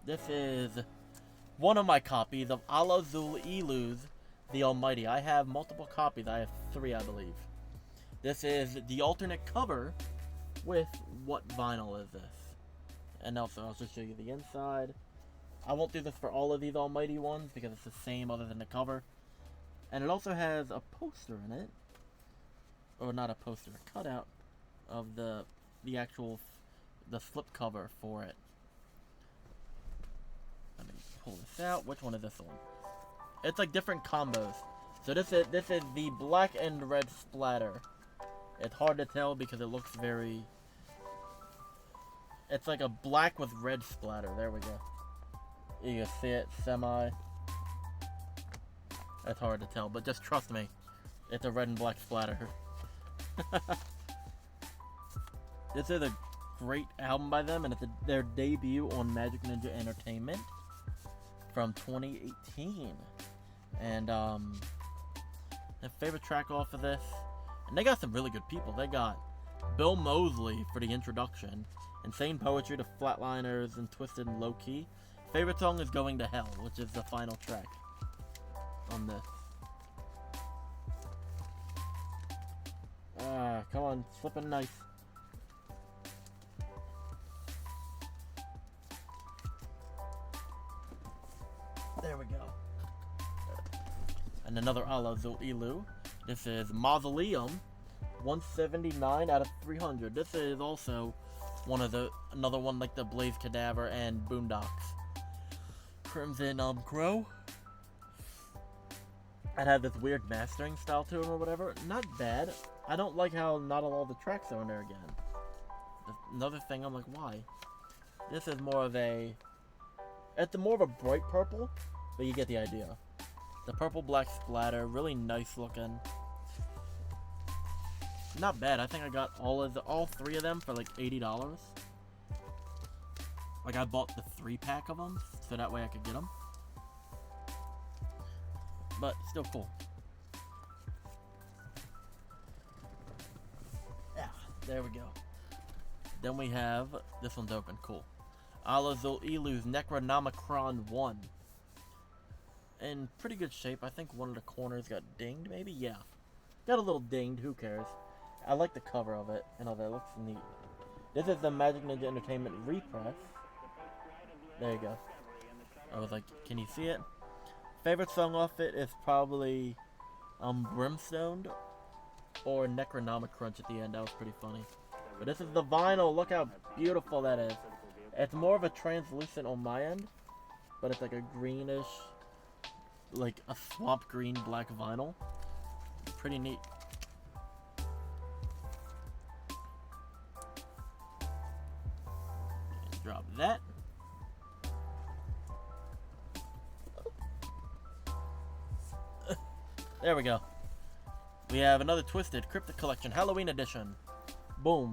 This is one of my copies of Ala Zul Iluz, the Almighty. I have multiple copies. I have 3, I believe. This is the alternate cover with what vinyl is this. And also, I'll just show you the inside. I won't do this for all of these Almighty ones because it's the same other than the cover. And it also has a poster in it. Or not a poster, a cutout of the actual, the slip cover for it. Let me pull this out. Which one is this one? It's like different combos. So this is the black and red splatter. It's hard to tell because it looks very... It's like a black with red splatter. There we go. You can see it, semi. That's hard to tell, but just trust me. It's a red and black splatter. This is a great album by them, and it's their debut on Magic Ninja Entertainment from 2018. And my favorite track off of this, and they got some really good people. They got Bill Moseley for the introduction, Insane Poetry to Flatliners, and Twisted and Low Key. Favorite song is Going to Hell, which is the final track on this. Come on, slipping nice. There we go. And another Ala Zul Ilu. This is Mausoleum, 179 out of 300. This is also another one like the Blaze Cadaver and Boondocks. Crimson Crow. It had this weird mastering style to him or whatever. Not bad. I don't like how not all the tracks are in there again. Another thing, I'm like, why? This is more of a... It's more of a bright purple, but you get the idea. The purple black splatter, really nice looking. Not bad. I think I got all three of them for like $80. Like I bought the 3-pack of them, so that way I could get them. But still cool. Yeah, there we go. Then we have, this one's open, cool. Ala Zul Ilu's Necronomicron 1. In pretty good shape. I think one of the corners got dinged, maybe? Yeah. Got a little dinged, who cares? I like the cover of it, and all that looks neat. This is the Magic Ninja Entertainment repress. There you go. I was like, can you see it? Favorite song off it is probably Brimstone or Necronomicrunch at the end. That was pretty funny. But this is the vinyl. Look how beautiful that is. It's more of a translucent on my end, but it's like a greenish, like a swamp green black vinyl. Pretty neat. Drop that. There we go. We have another Twisted Cryptic Collection Halloween Edition. Boom.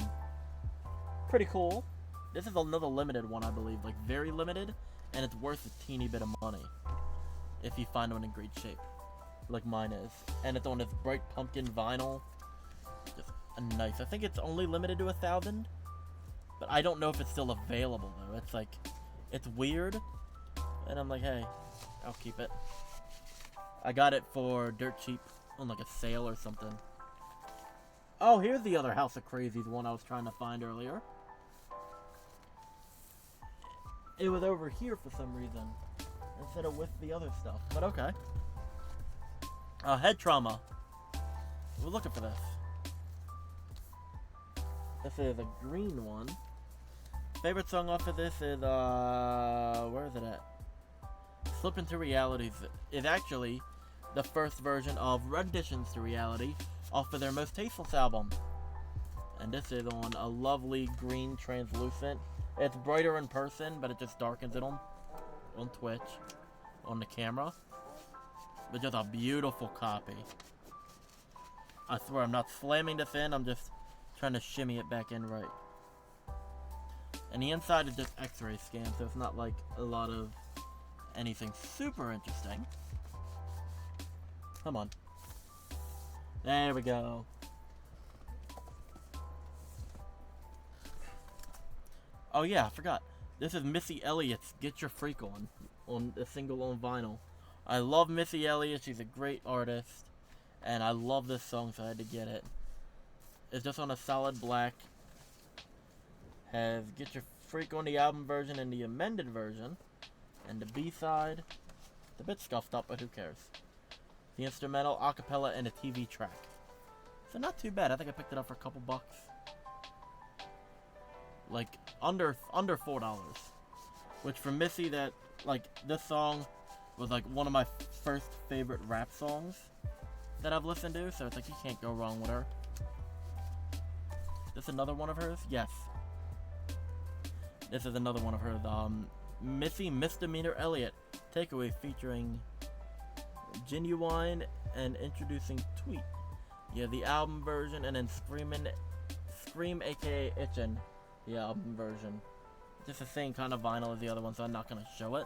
Pretty cool. This is another limited one, I believe. Like, very limited. And it's worth a teeny bit of money. If you find one in great shape. Like mine is. And it's on this bright pumpkin vinyl. Just a nice. I think it's only limited to 1,000. But I don't know if it's still available, though. It's like... It's weird. And I'm like, hey, I'll keep it. I got it for dirt cheap on like a sale or something. Oh, here's the other House of Crazies one I was trying to find earlier. It was over here for some reason instead of with the other stuff, but okay. Head Trauma. We're looking for this. This is a green one. Favorite song off of this is, where is it at? Slip Into Realities is actually the first version of Renditions to Reality off of their Most Tasteless album. And this is on a lovely green translucent. It's brighter in person, but it just darkens it on Twitch, on the camera. But just a beautiful copy. I swear I'm not slamming this in, I'm just trying to shimmy it back in right. And the inside is just x-ray scan, so it's not like a lot of anything super interesting. Come on. There we go. Oh yeah, I forgot. This is Missy Elliott's Get Your Freak on a single on vinyl. I love Missy Elliott, she's a great artist. And I love this song, so I had to get it. It's just on a solid black. Has Get Your Freak on the album version and the amended version. And the B-side. It's a bit scuffed up, but who cares? The instrumental, acapella, and a TV track. So not too bad. I think I picked it up for a couple bucks. Like, under $4. Which for Missy, that like, this song was, like, one of my first favorite rap songs that I've listened to, so it's like, you can't go wrong with her. This another one of hers? Yes. This is another one of hers. Missy Misdemeanor Elliott Takeaway featuring Genuine and introducing Tweet. Yeah, the album version, and then Scream aka Itchin', the album version. Just the same kind of vinyl as the other one, so I'm not gonna show it.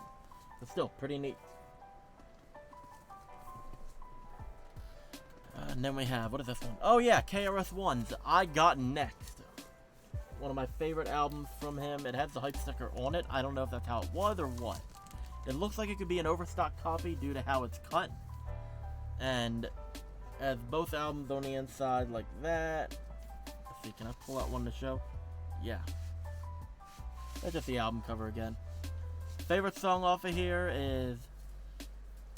But still, pretty neat. And then we have, what is this one? Oh yeah, KRS-One's I Got Next. One of my favorite albums from him. It has the hype sticker on it. I don't know if that's how it was or what. It looks like it could be an overstock copy due to how it's cut. And as both albums on the inside like that. Let's see, can I pull out one to show? Yeah. That's just the album cover again. Favorite song off of here is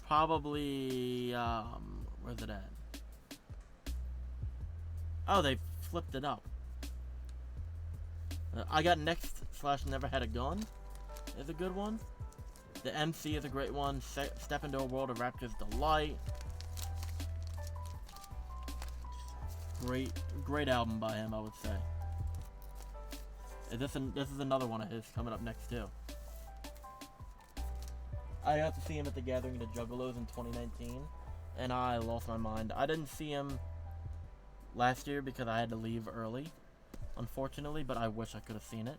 probably, where's it at? Oh, they flipped it up. I Got Next / Never Had a Gun is a good one. The MC is a great one. Step Into a World of Rapture's Delight. Great album by him, I would say. This is another one of his coming up next too. I got to see him at the Gathering of the Juggalos in 2019, and I lost my mind. I didn't see him last year because I had to leave early, unfortunately, but I wish I could have seen it.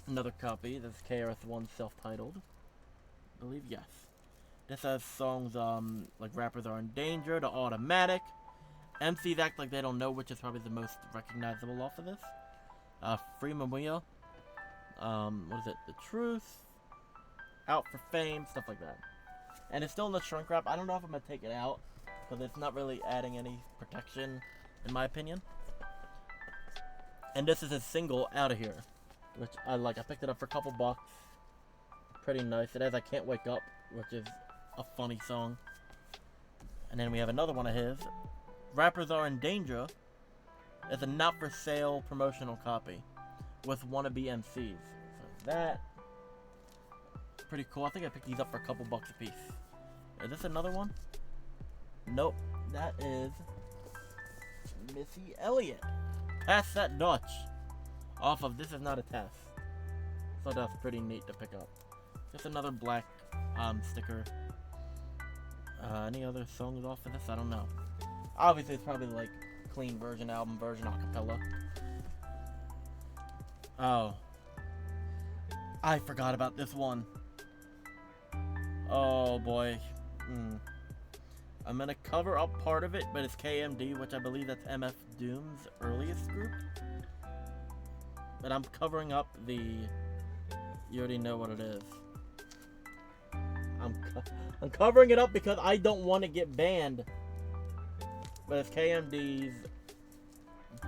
Another copy. This is KRS-One self-titled. I believe, yes. This has songs like Rappers Are in Danger, The Automatic, MCs Act Like They Don't Know, which is probably the most recognizable off of this. Free Mamuya. What is it? The Truth. Out for Fame, stuff like that. And it's still in the shrink wrap. I don't know if I'm going to take it out, because it's not really adding any protection, in my opinion. And this is his single, Out of Here, which I like. I picked it up for a couple bucks. Pretty nice. It has I Can't Wake Up, which is a funny song. And then we have another one of his. Rappers Are in Danger. It's a not-for-sale promotional copy with wannabe MCs. So that, pretty cool. I think I picked these up for a couple bucks a piece. Is this another one? Nope. That is Missy Elliott. Pass That Dutch. Off of This Is Not a Test. So that's pretty neat to pick up. Just another black sticker. Any other songs off of this? I don't know. Obviously, it's probably like clean version, album version, acapella. Oh. I forgot about this one. Oh boy. I'm gonna cover up part of it, but it's KMD, which I believe that's MF Doom's earliest group. But I'm covering up the... You already know what it is. I'm covering it up because I don't want to get banned. But it's KMD's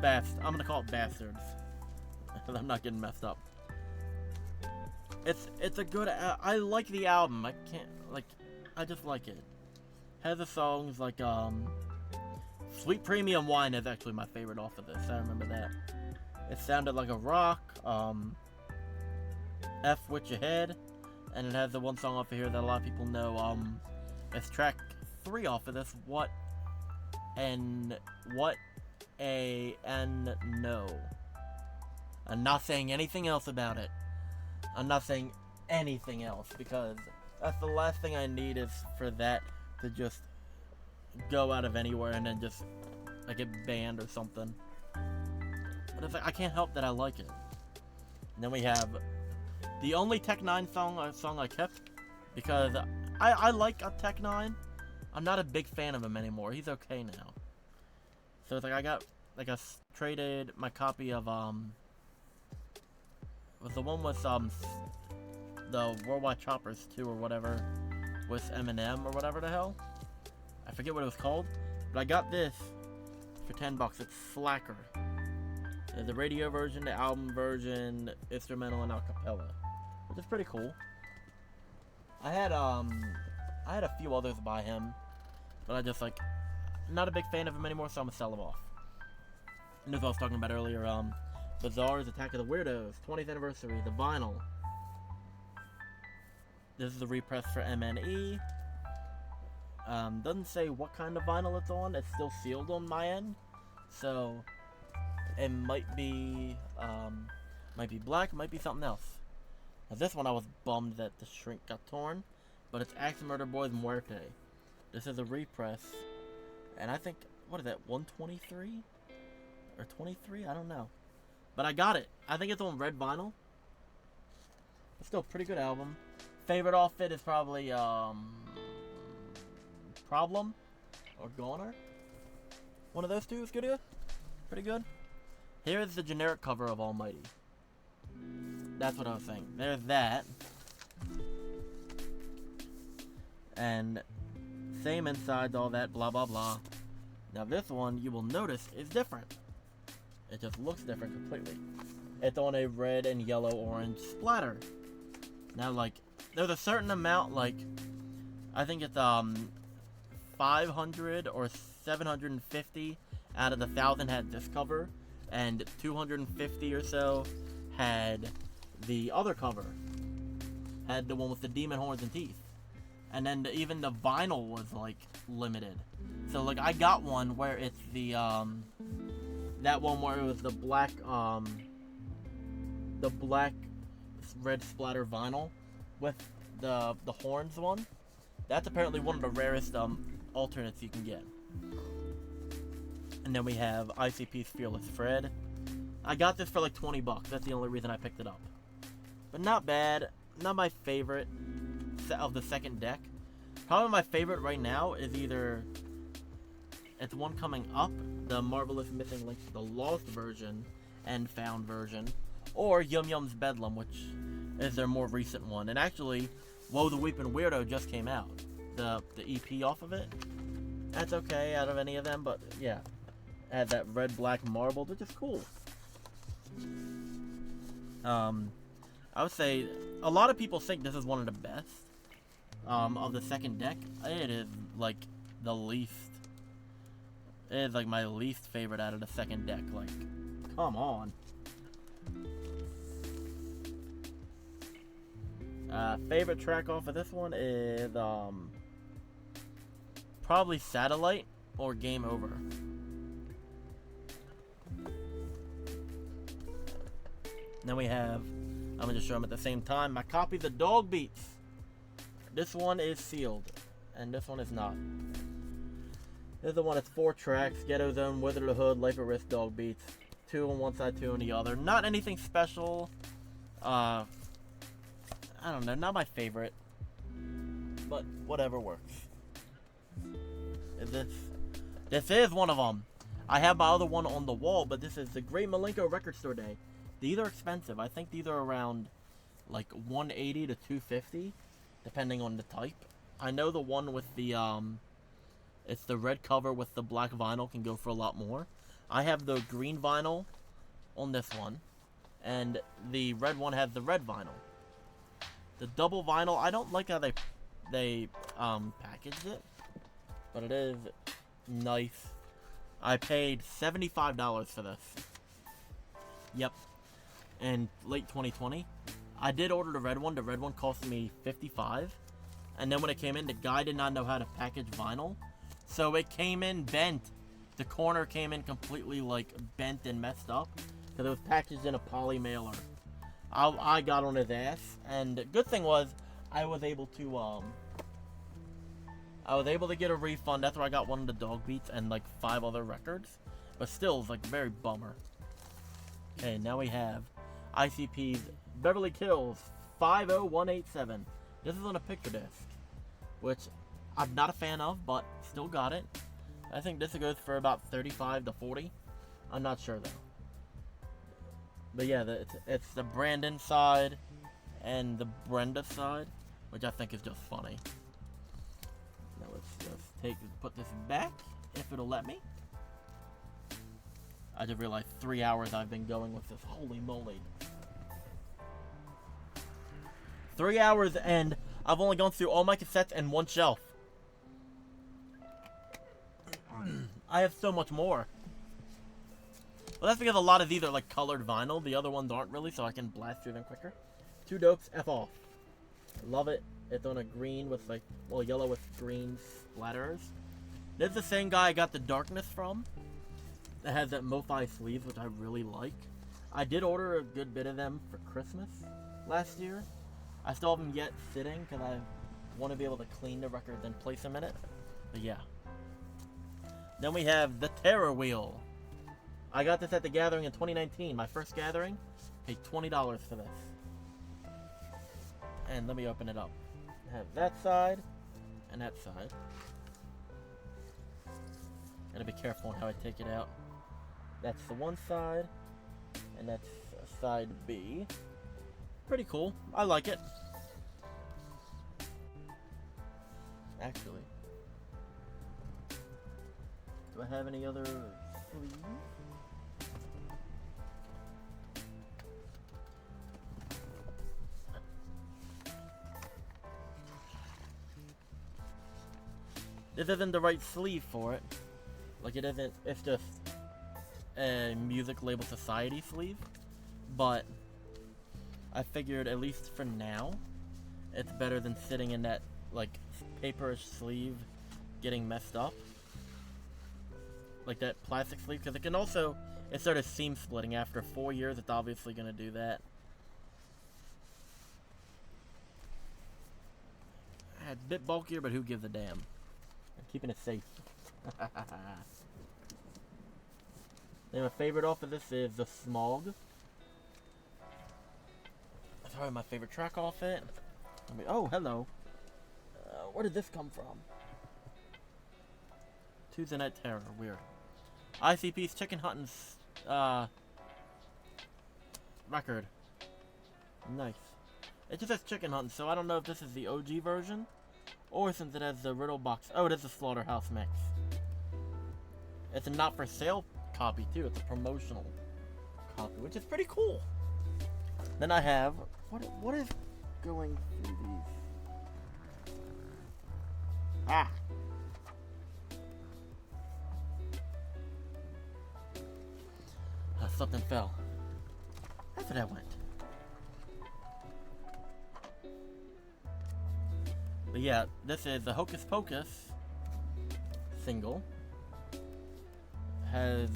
best. I'm gonna call it Bastards. I'm not getting messed up. It's a good. I like the album. I just like it. Has the songs like Sweet Premium Wine is actually my favorite off of this. I remember that. It sounded like a rock. F With Your Head, and it has the one song off of here that a lot of people know. It's track 3 off of this. What a no. I'm not saying anything else about it. I'm not saying anything else because that's the last thing I need is for that to just go out of anywhere and then just like get banned or something. But it's like I can't help that I like it. And then we have the only Tech 9 song I kept because I like Tech 9. I'm not a big fan of him anymore. He's okay now. So it's like I got like I traded my copy of was the one with the Worldwide Choppers 2 or whatever with Eminem or whatever the hell. I forget what it was called, but I got this for $10. It's Slacker. There's the radio version, the album version, instrumental, and acapella, which is pretty cool. I had a few others by him, but I just like not a big fan of him anymore, so I'm gonna sell them off. And as I was talking about earlier, Bizarre's Attack of the Weirdos, 20th anniversary, the vinyl. This is the repress for MNE. Doesn't say what kind of vinyl it's on. It's still sealed on my end, so it might be black, might be something else. Now this one I was bummed that the shrink got torn, but it's Axe Murder Boys Muerte. This is a repress, and I think, what is that, 123? Or 23? I don't know. But I got it. I think it's on red vinyl. It's still a pretty good album. Favorite outfit is probably, Problem or Goner. One of those two is good. Pretty good. Here is the generic cover of Almighty. That's what I was saying. There's that. And same insides, all that, blah, blah, blah. Now this one, you will notice, is different. It just looks different completely. It's on a red and yellow orange splatter. Now, like, there's a certain amount, like, I think it's 500 or 750 out of the 1,000 had this cover, and 250 or so had the other cover, had the one with the demon horns and teeth. And then even the vinyl was, like, limited. So, like, I got one where it's the that one where it was the black red splatter vinyl with the horns one. That's apparently one of the rarest alternates you can get. And then we have ICP's Fearless Fred. I got this for like $20. That's the only reason I picked it up. But not bad. Not my favorite of the second deck. Probably my favorite right now is either it's one coming up, the Marvelous Missing Link, the Lost version and Found version, or Yum Yum's Bedlam, which is their more recent one. And actually, Woe the Weeping Weirdo just came out, the EP off of it. That's okay out of any of them, but yeah, had that red black marble, which is cool. I would say a lot of people think this is one of the best of the second deck. It is like the least. It is like my least favorite out of the second deck. Like, come on. Favorite track off of this one is probably Satellite or Game Over. Then we have, I'm going to just show them at the same time, my copies of Dog Beats. This one is sealed, and this one is not. This is the one that's 4 tracks, Ghetto Zone, Wizard of the Hood, Life at Risk, Dog Beats. 2 on one side, 2 on the other. Not anything special. I don't know, not my favorite. But whatever works. This is one of them. I have my other one on the wall, but this is the Great Malenko Record Store Day. These are expensive. I think these are around like $180 to $250, depending on the type. I know the one with the it's the red cover with the black vinyl can go for a lot more. I have the green vinyl on this one, and the red one has the red vinyl. The double vinyl, I don't like how they packaged it, but it is nice. I paid $75 for this. Yep. In late 2020. I did order the red one. The red one cost me $55. And then when it came in, the guy did not know how to package vinyl. So it came in bent. The corner came in completely like bent and messed up. Because it was packaged in a poly mailer. I got on his ass. And the good thing was, I was able to get a refund. That's where I got one of the Dog Beats and like 5 other records. But still, it's like very bummer. Okay, now we have ICP's Beverly Kills 50187. This is on a picture disc, which I'm not a fan of, but still got it. I think this goes for about $35 to $40. I'm not sure though. But yeah, it's the Brandon side and the Brenda side, which I think is just funny. Now let's just put this back, if it'll let me. I just realized 3 hours I've been going with this. Holy moly. 3 hours and I've only gone through all my cassettes and one shelf. I have so much more. Well, that's because a lot of these are like colored vinyl. The other ones aren't really, so I can blast through them quicker. 2 Dopes, F off. Love it. It's on a green with like, well, yellow with green splatters. This is the same guy I got the Darkness from. That has that MoFi sleeves, which I really like. I did order a good bit of them for Christmas last year. I still haven't yet sitting because I want to be able to clean the record then place them in it. But yeah. Then we have the Terror Wheel. I got this at the gathering in 2019, my first gathering. Paid $20 for this. And let me open it up. I have that side and that side. Gotta be careful on how I take it out. That's the one side, and that's side B. Pretty cool. I like it. Actually, do I have any other sleeves? This isn't the right sleeve for it. Like, it isn't, it's just a Music Label Society sleeve. But I figured, at least for now, it's better than sitting in that, like, paperish sleeve getting messed up. Like that plastic sleeve, because it can also, it started seam splitting after 4 years, it's obviously going to do that. It's a bit bulkier, but who gives a damn? I'm keeping it safe. Then my favorite off of this is the Smog. That's probably my favorite track off it. Oh, hello. Where did this come from? Tuesday Night Terror. Weird. ICP's Chicken Hunting's record. Nice. It just says Chicken Hunting, so I don't know if this is the OG version, or since it has the Riddle box. Oh, it is a Slaughterhouse mix. It's a not for sale copy too. It's a promotional copy, which is pretty cool. Then I have what is going through these? Ah. Something fell. That's where that went. But yeah, this is the Hocus Pocus single. Has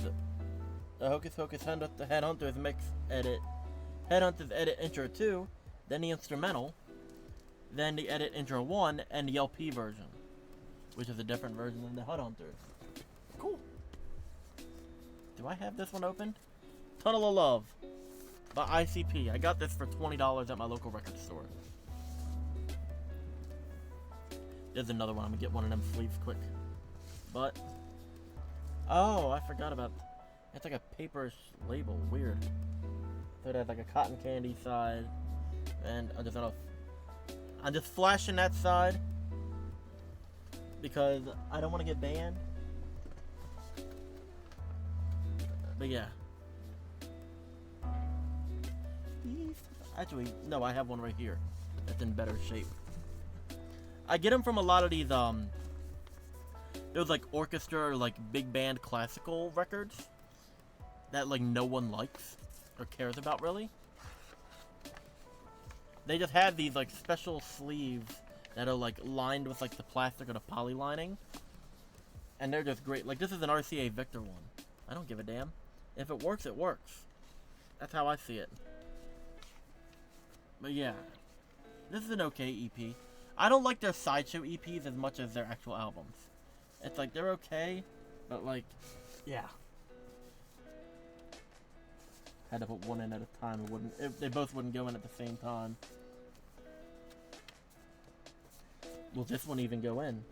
the Hocus Pocus Headhunters mix edit, Headhunters edit intro 2, then the instrumental, then the edit intro 1, and the LP version, which is a different version than the Headhunters. Cool. Do I have this one open? Tunnel of Love by ICP. I got this for $20 at my local record store. There's another one. I'm gonna get one of them sleeves quick. But oh, I forgot about. It's like a paper label. Weird. So it has like a cotton candy side, and I'm just flashing that side because I don't want to get banned. But yeah. Actually, no, I have one right here that's in better shape. I get them from a lot of these, those like orchestra or like big band classical records that like no one likes or cares about really. They just have these like special sleeves that are like lined with like the plastic or the poly lining, and they're just great. Like this is an RCA Victor one. I don't give a damn. If it works, it works. That's how I see it. But yeah, this is an okay EP. I don't like their sideshow EPs as much as their actual albums. It's like, they're okay, but like, yeah. Had to put one in at a time. They both wouldn't go in at the same time. Will this one even go in?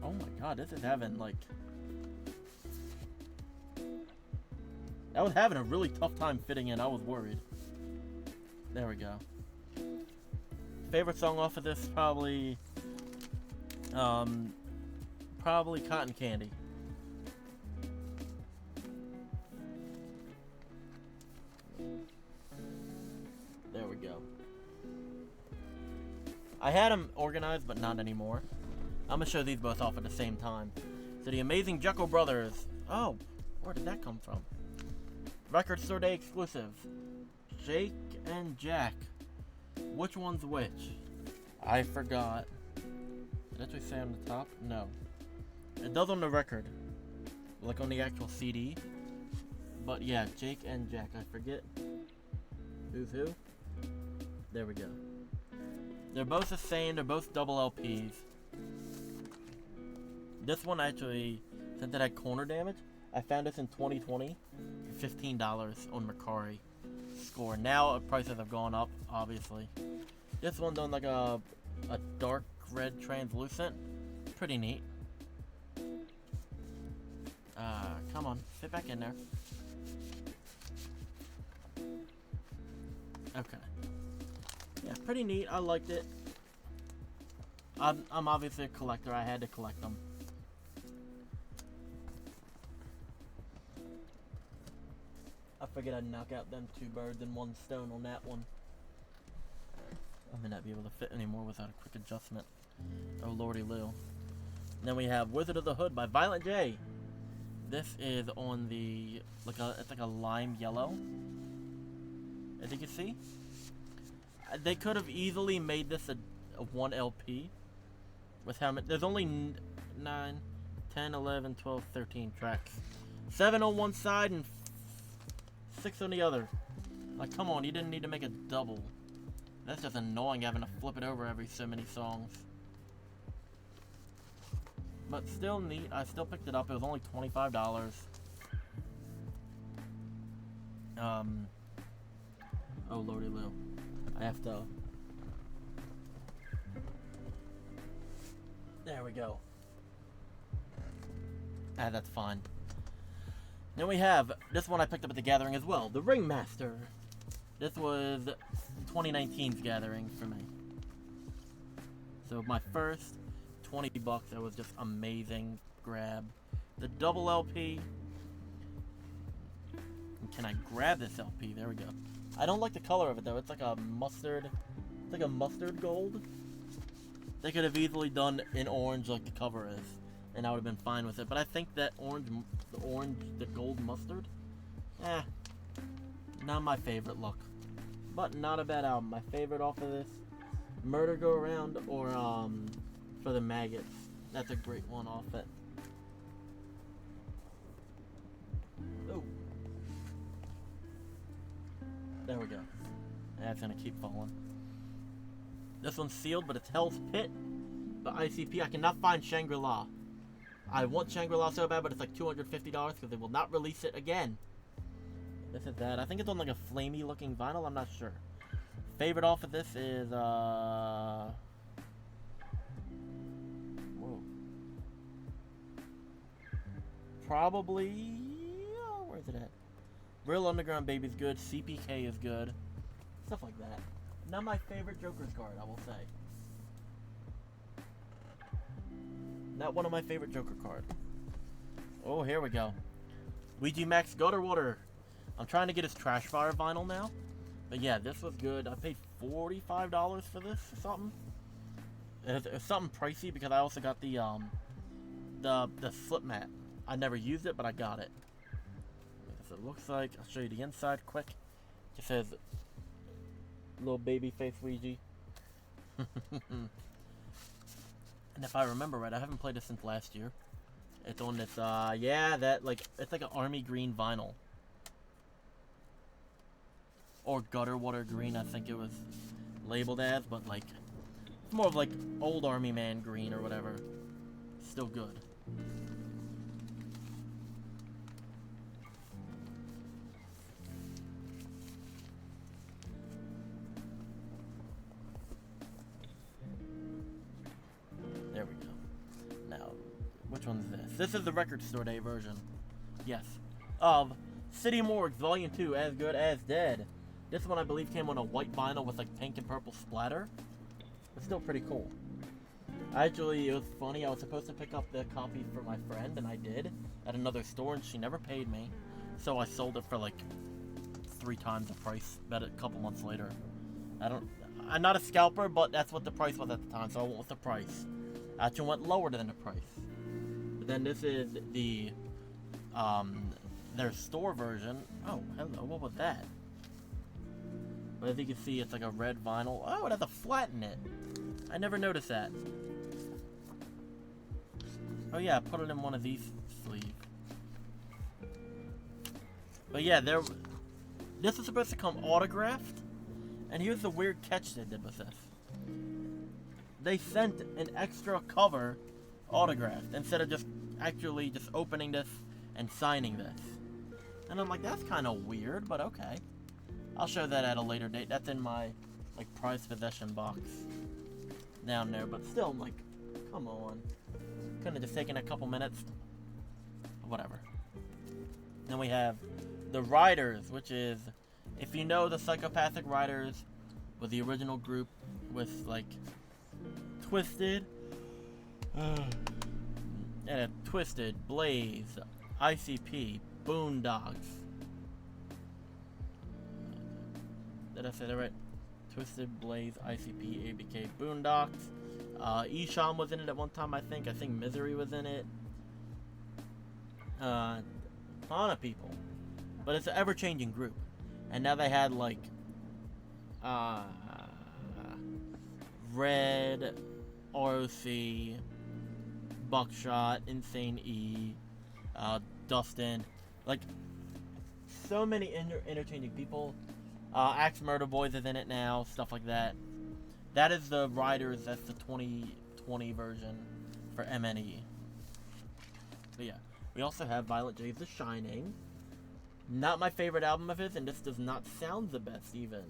Oh my god, this is having like... I was having a really tough time fitting in. I was worried. There we go. Favorite song off of this, probably Cotton Candy. There we go. I had them organized, but not anymore. I'm gonna show these both off at the same time. So the Amazing Jekyll Brothers. Oh, where did that come from? Record Store Day exclusive. Jake and Jack. Which one's which? I forgot. Did it actually say on the top? No. It does on the record. Like on the actual CD. But yeah, Jake and Jack. I forget who's who. There we go. They're both the same. They're both double LPs. This one actually, since it had corner damage, I found this in 2020 for $15 on Mercari Score. Now prices have gone up, obviously. This one's on like a dark red translucent. Pretty neat. Come on, fit back in there. Okay. Yeah, pretty neat. I liked it. I'm obviously a collector. I had to collect them. I figured I'd knock out them 2 birds and 1 stone on that one. I may not be able to fit anymore without a quick adjustment. Oh lordy Lou. Then we have Wizard of the Hood by Violent J. This is on the it's like a lime yellow. As you can see, they could have easily made this a 1 LP with how many. There's only 9, 10, 11, 12, 13 tracks. 7 on one side and 6 on the other. Like, come on, you didn't need to make a double. That's just annoying having to flip it over every so many songs. But still neat. I still picked it up. It was only $25. Oh lordy Lou. I have to. There we go. That's fine. Then we have this one I picked up at the Gathering as well, the Ringmaster. This was 2019's Gathering for me. So my first $20, that was just amazing grab. The double LP. Can I grab this LP? There we go. I don't like the color of it though. It's like a mustard. It's like a mustard gold. They could have easily done in orange like the cover is, and I would have been fine with it. But I think that the gold mustard, not my favorite look. But not a bad album. My favorite off of this, Murder Go Around or For the Maggots. That's a great one off it. Oh. There we go. That's gonna keep falling. This one's sealed, but it's Hell's Pit. But ICP, I cannot find Shangri-La. I want Shangri-La so bad, but it's like $250 because they will not release it again. This is that. I think it's on like a flamey looking vinyl. I'm not sure. Favorite off of this is whoa. Probably where's it at? Real Underground Baby's good. CPK is good. Stuff like that. Not my favorite Joker's card, I will say. Not one of my favorite Joker card. Oh, here we go. Ouija Max Gutter Water. I'm trying to get his Trash Fire vinyl now. But yeah, this was good. I paid $45 for this or something. It's something pricey because I also got the slip mat. I never used it, but I got it. That's what it looks like. I'll show you the inside quick. It just says little baby face Ouija. And if I remember right, I haven't played this since last year. It's on this, yeah, that, like, it's like an army green vinyl. Or gutter water green, I think it was labeled as, but, like, it's more of, like, old army man green or whatever. Still good. There we go. Now, which one's this? This is the Record Store Day version. Yes. Of City Morgues Volume 2, As Good As Dead. This one I believe came on a white vinyl with like pink and purple splatter. It's still pretty cool. Actually, it was funny. I was supposed to pick up the copy for my friend, and I did at another store, and she never paid me. So I sold it for like 3 times the price about a couple months later. I'm not a scalper, but that's what the price was at the time, so I went with the price. Actually went lower than the price. But then this is the their store version. Oh, hello, what was that? But as you can see, it's like a red vinyl. Oh, it has a flat in it. I never noticed that. Oh yeah, I put it in one of these sleeves. But yeah, this is supposed to come autographed. And here's the weird catch they did with this. They sent an extra cover autographed instead of just actually just opening this and signing this. And I'm like, that's kind of weird, but okay. I'll show that at a later date. That's in my like prized possession box down there. But still, I'm like, come on. Couldn't have just taken a couple minutes. Whatever. Then we have the Riders, which is, if you know the Psychopathic Riders, was the original group with like Twisted, and Twisted, Blaze, ICP, Boondocks. Did I say that right? Twisted, Blaze, ICP, ABK, Boondocks. Esham was in it at one time, I think. I think Misery was in it. A ton of people. But it's an ever-changing group. And now they had, like, Red, ROC, Buckshot, Insane E, Dustin. Like, so many interchanging people. Axe Murder Boys is in it now, stuff like that. That is the Riders, that's the 2020 version for MNE. But yeah, we also have Violent J's The Shining. Not my favorite album of his, and this does not sound the best even.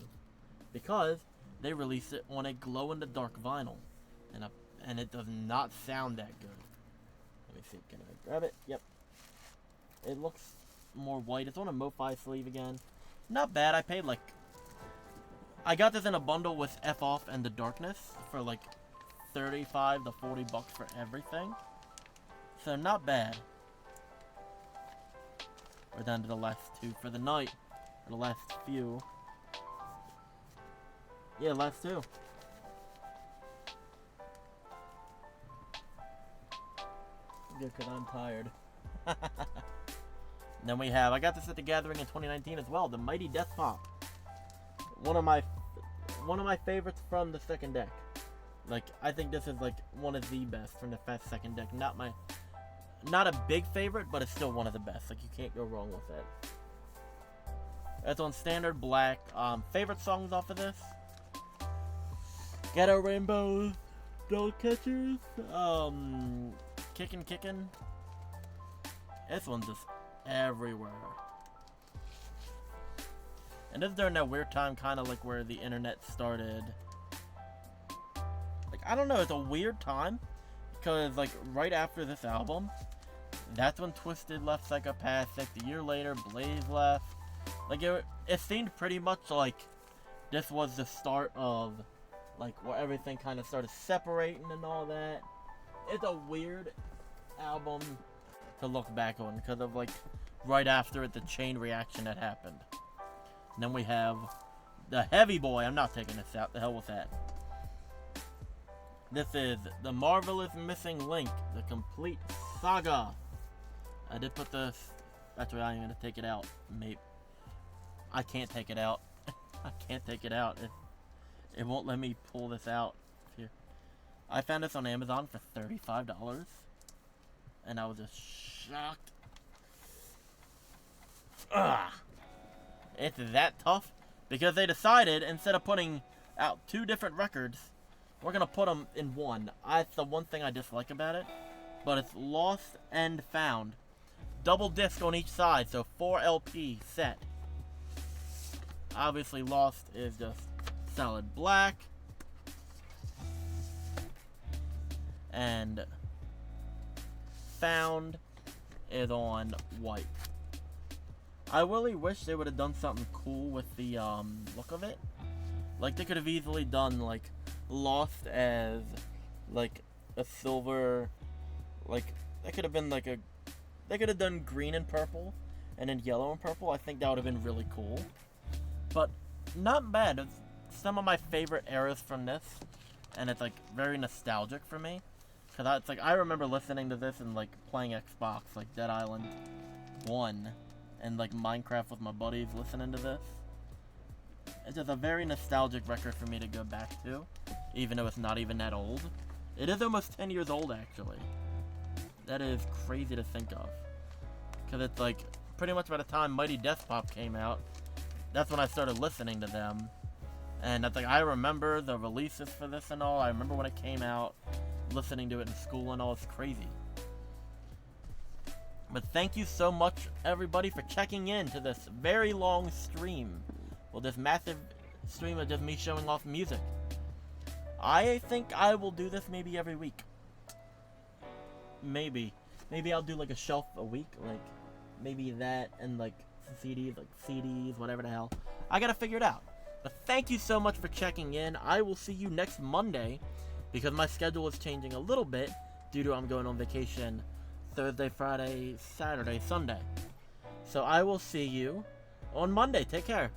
Because they released it on a glow-in-the-dark vinyl. And it does not sound that good. Let me see, can I grab it? Yep. It looks more white. It's on a MoFi sleeve again. Not bad. I got this in a bundle with F Off and The Darkness for like 35 to 40 bucks for everything. So not bad. We're down to the last two for the night. Or the last few. Yeah, last two. Good, because I'm tired. Then we have, I got this at the Gathering in 2019 as well, the Mighty Death Pop. One of my favorites from the second deck. Like, I think this is like one of the best from the second deck. Not a big favorite, but it's still one of the best. Like, you can't go wrong with it. It's on standard black. Favorite songs off of this? Ghetto Rainbows, Dog Catchers, Kickin'. This one's just everywhere. And this is during that weird time, kind of like where the internet started. Like, I don't know, it's a weird time. Because, like, right after this album, that's when Twisted left Psychopathic. The year later, Blaze left. Like, it seemed pretty much like this was the start of, like, where everything kind of started separating and all that. It's a weird album to look back on because of, like, right after it, the chain reaction that happened. And then we have the Heavy Boy. I'm not taking this out. The hell with that. This is The Marvelous Missing Link, the complete saga. I did put this. That's why I'm going to take it out. Maybe. I can't take it out. I can't take it out. It won't let me pull this out. Here. I found this on Amazon for $35. And I was just shocked. Ugh. It's that tough because they decided instead of putting out two different records, we're gonna put them in one. That's the one thing I dislike about it, but it's Lost and Found, double disc on each side, so 4 LP set. Obviously, Lost is just solid black, and Found is on white. I really wish they would have done something cool with the look of it. Like, they could have easily done, like, Lost as, like, a silver, like, that could have been, like, they could have done green and purple, and then yellow and purple. I think that would have been really cool. But, not bad. It's some of my favorite eras from this, and it's, like, very nostalgic for me. Because it's, like, I remember listening to this and, like, playing Xbox, like, Dead Island 1. and like Minecraft with my buddies listening to this. It's just a very nostalgic record for me to go back to, even though it's not even that old. It is almost 10 years old, actually. That is crazy to think of. Because it's like, pretty much by the time Mighty Death Pop came out, that's when I started listening to them. And that's like, I remember the releases for this and all. I remember when it came out, listening to it in school and all. It's crazy. But thank you so much, everybody, for checking in to this very long stream. Well, this massive stream of just me showing off music. I think I will do this maybe every week. Maybe I'll do like a shelf a week, like maybe that and like CDs, whatever the hell. I gotta figure it out. But thank you so much for checking in. I will see you next Monday, because my schedule is changing a little bit due to I'm going on vacation Thursday, Friday, Saturday, Sunday. So I will see you on Monday. Take care.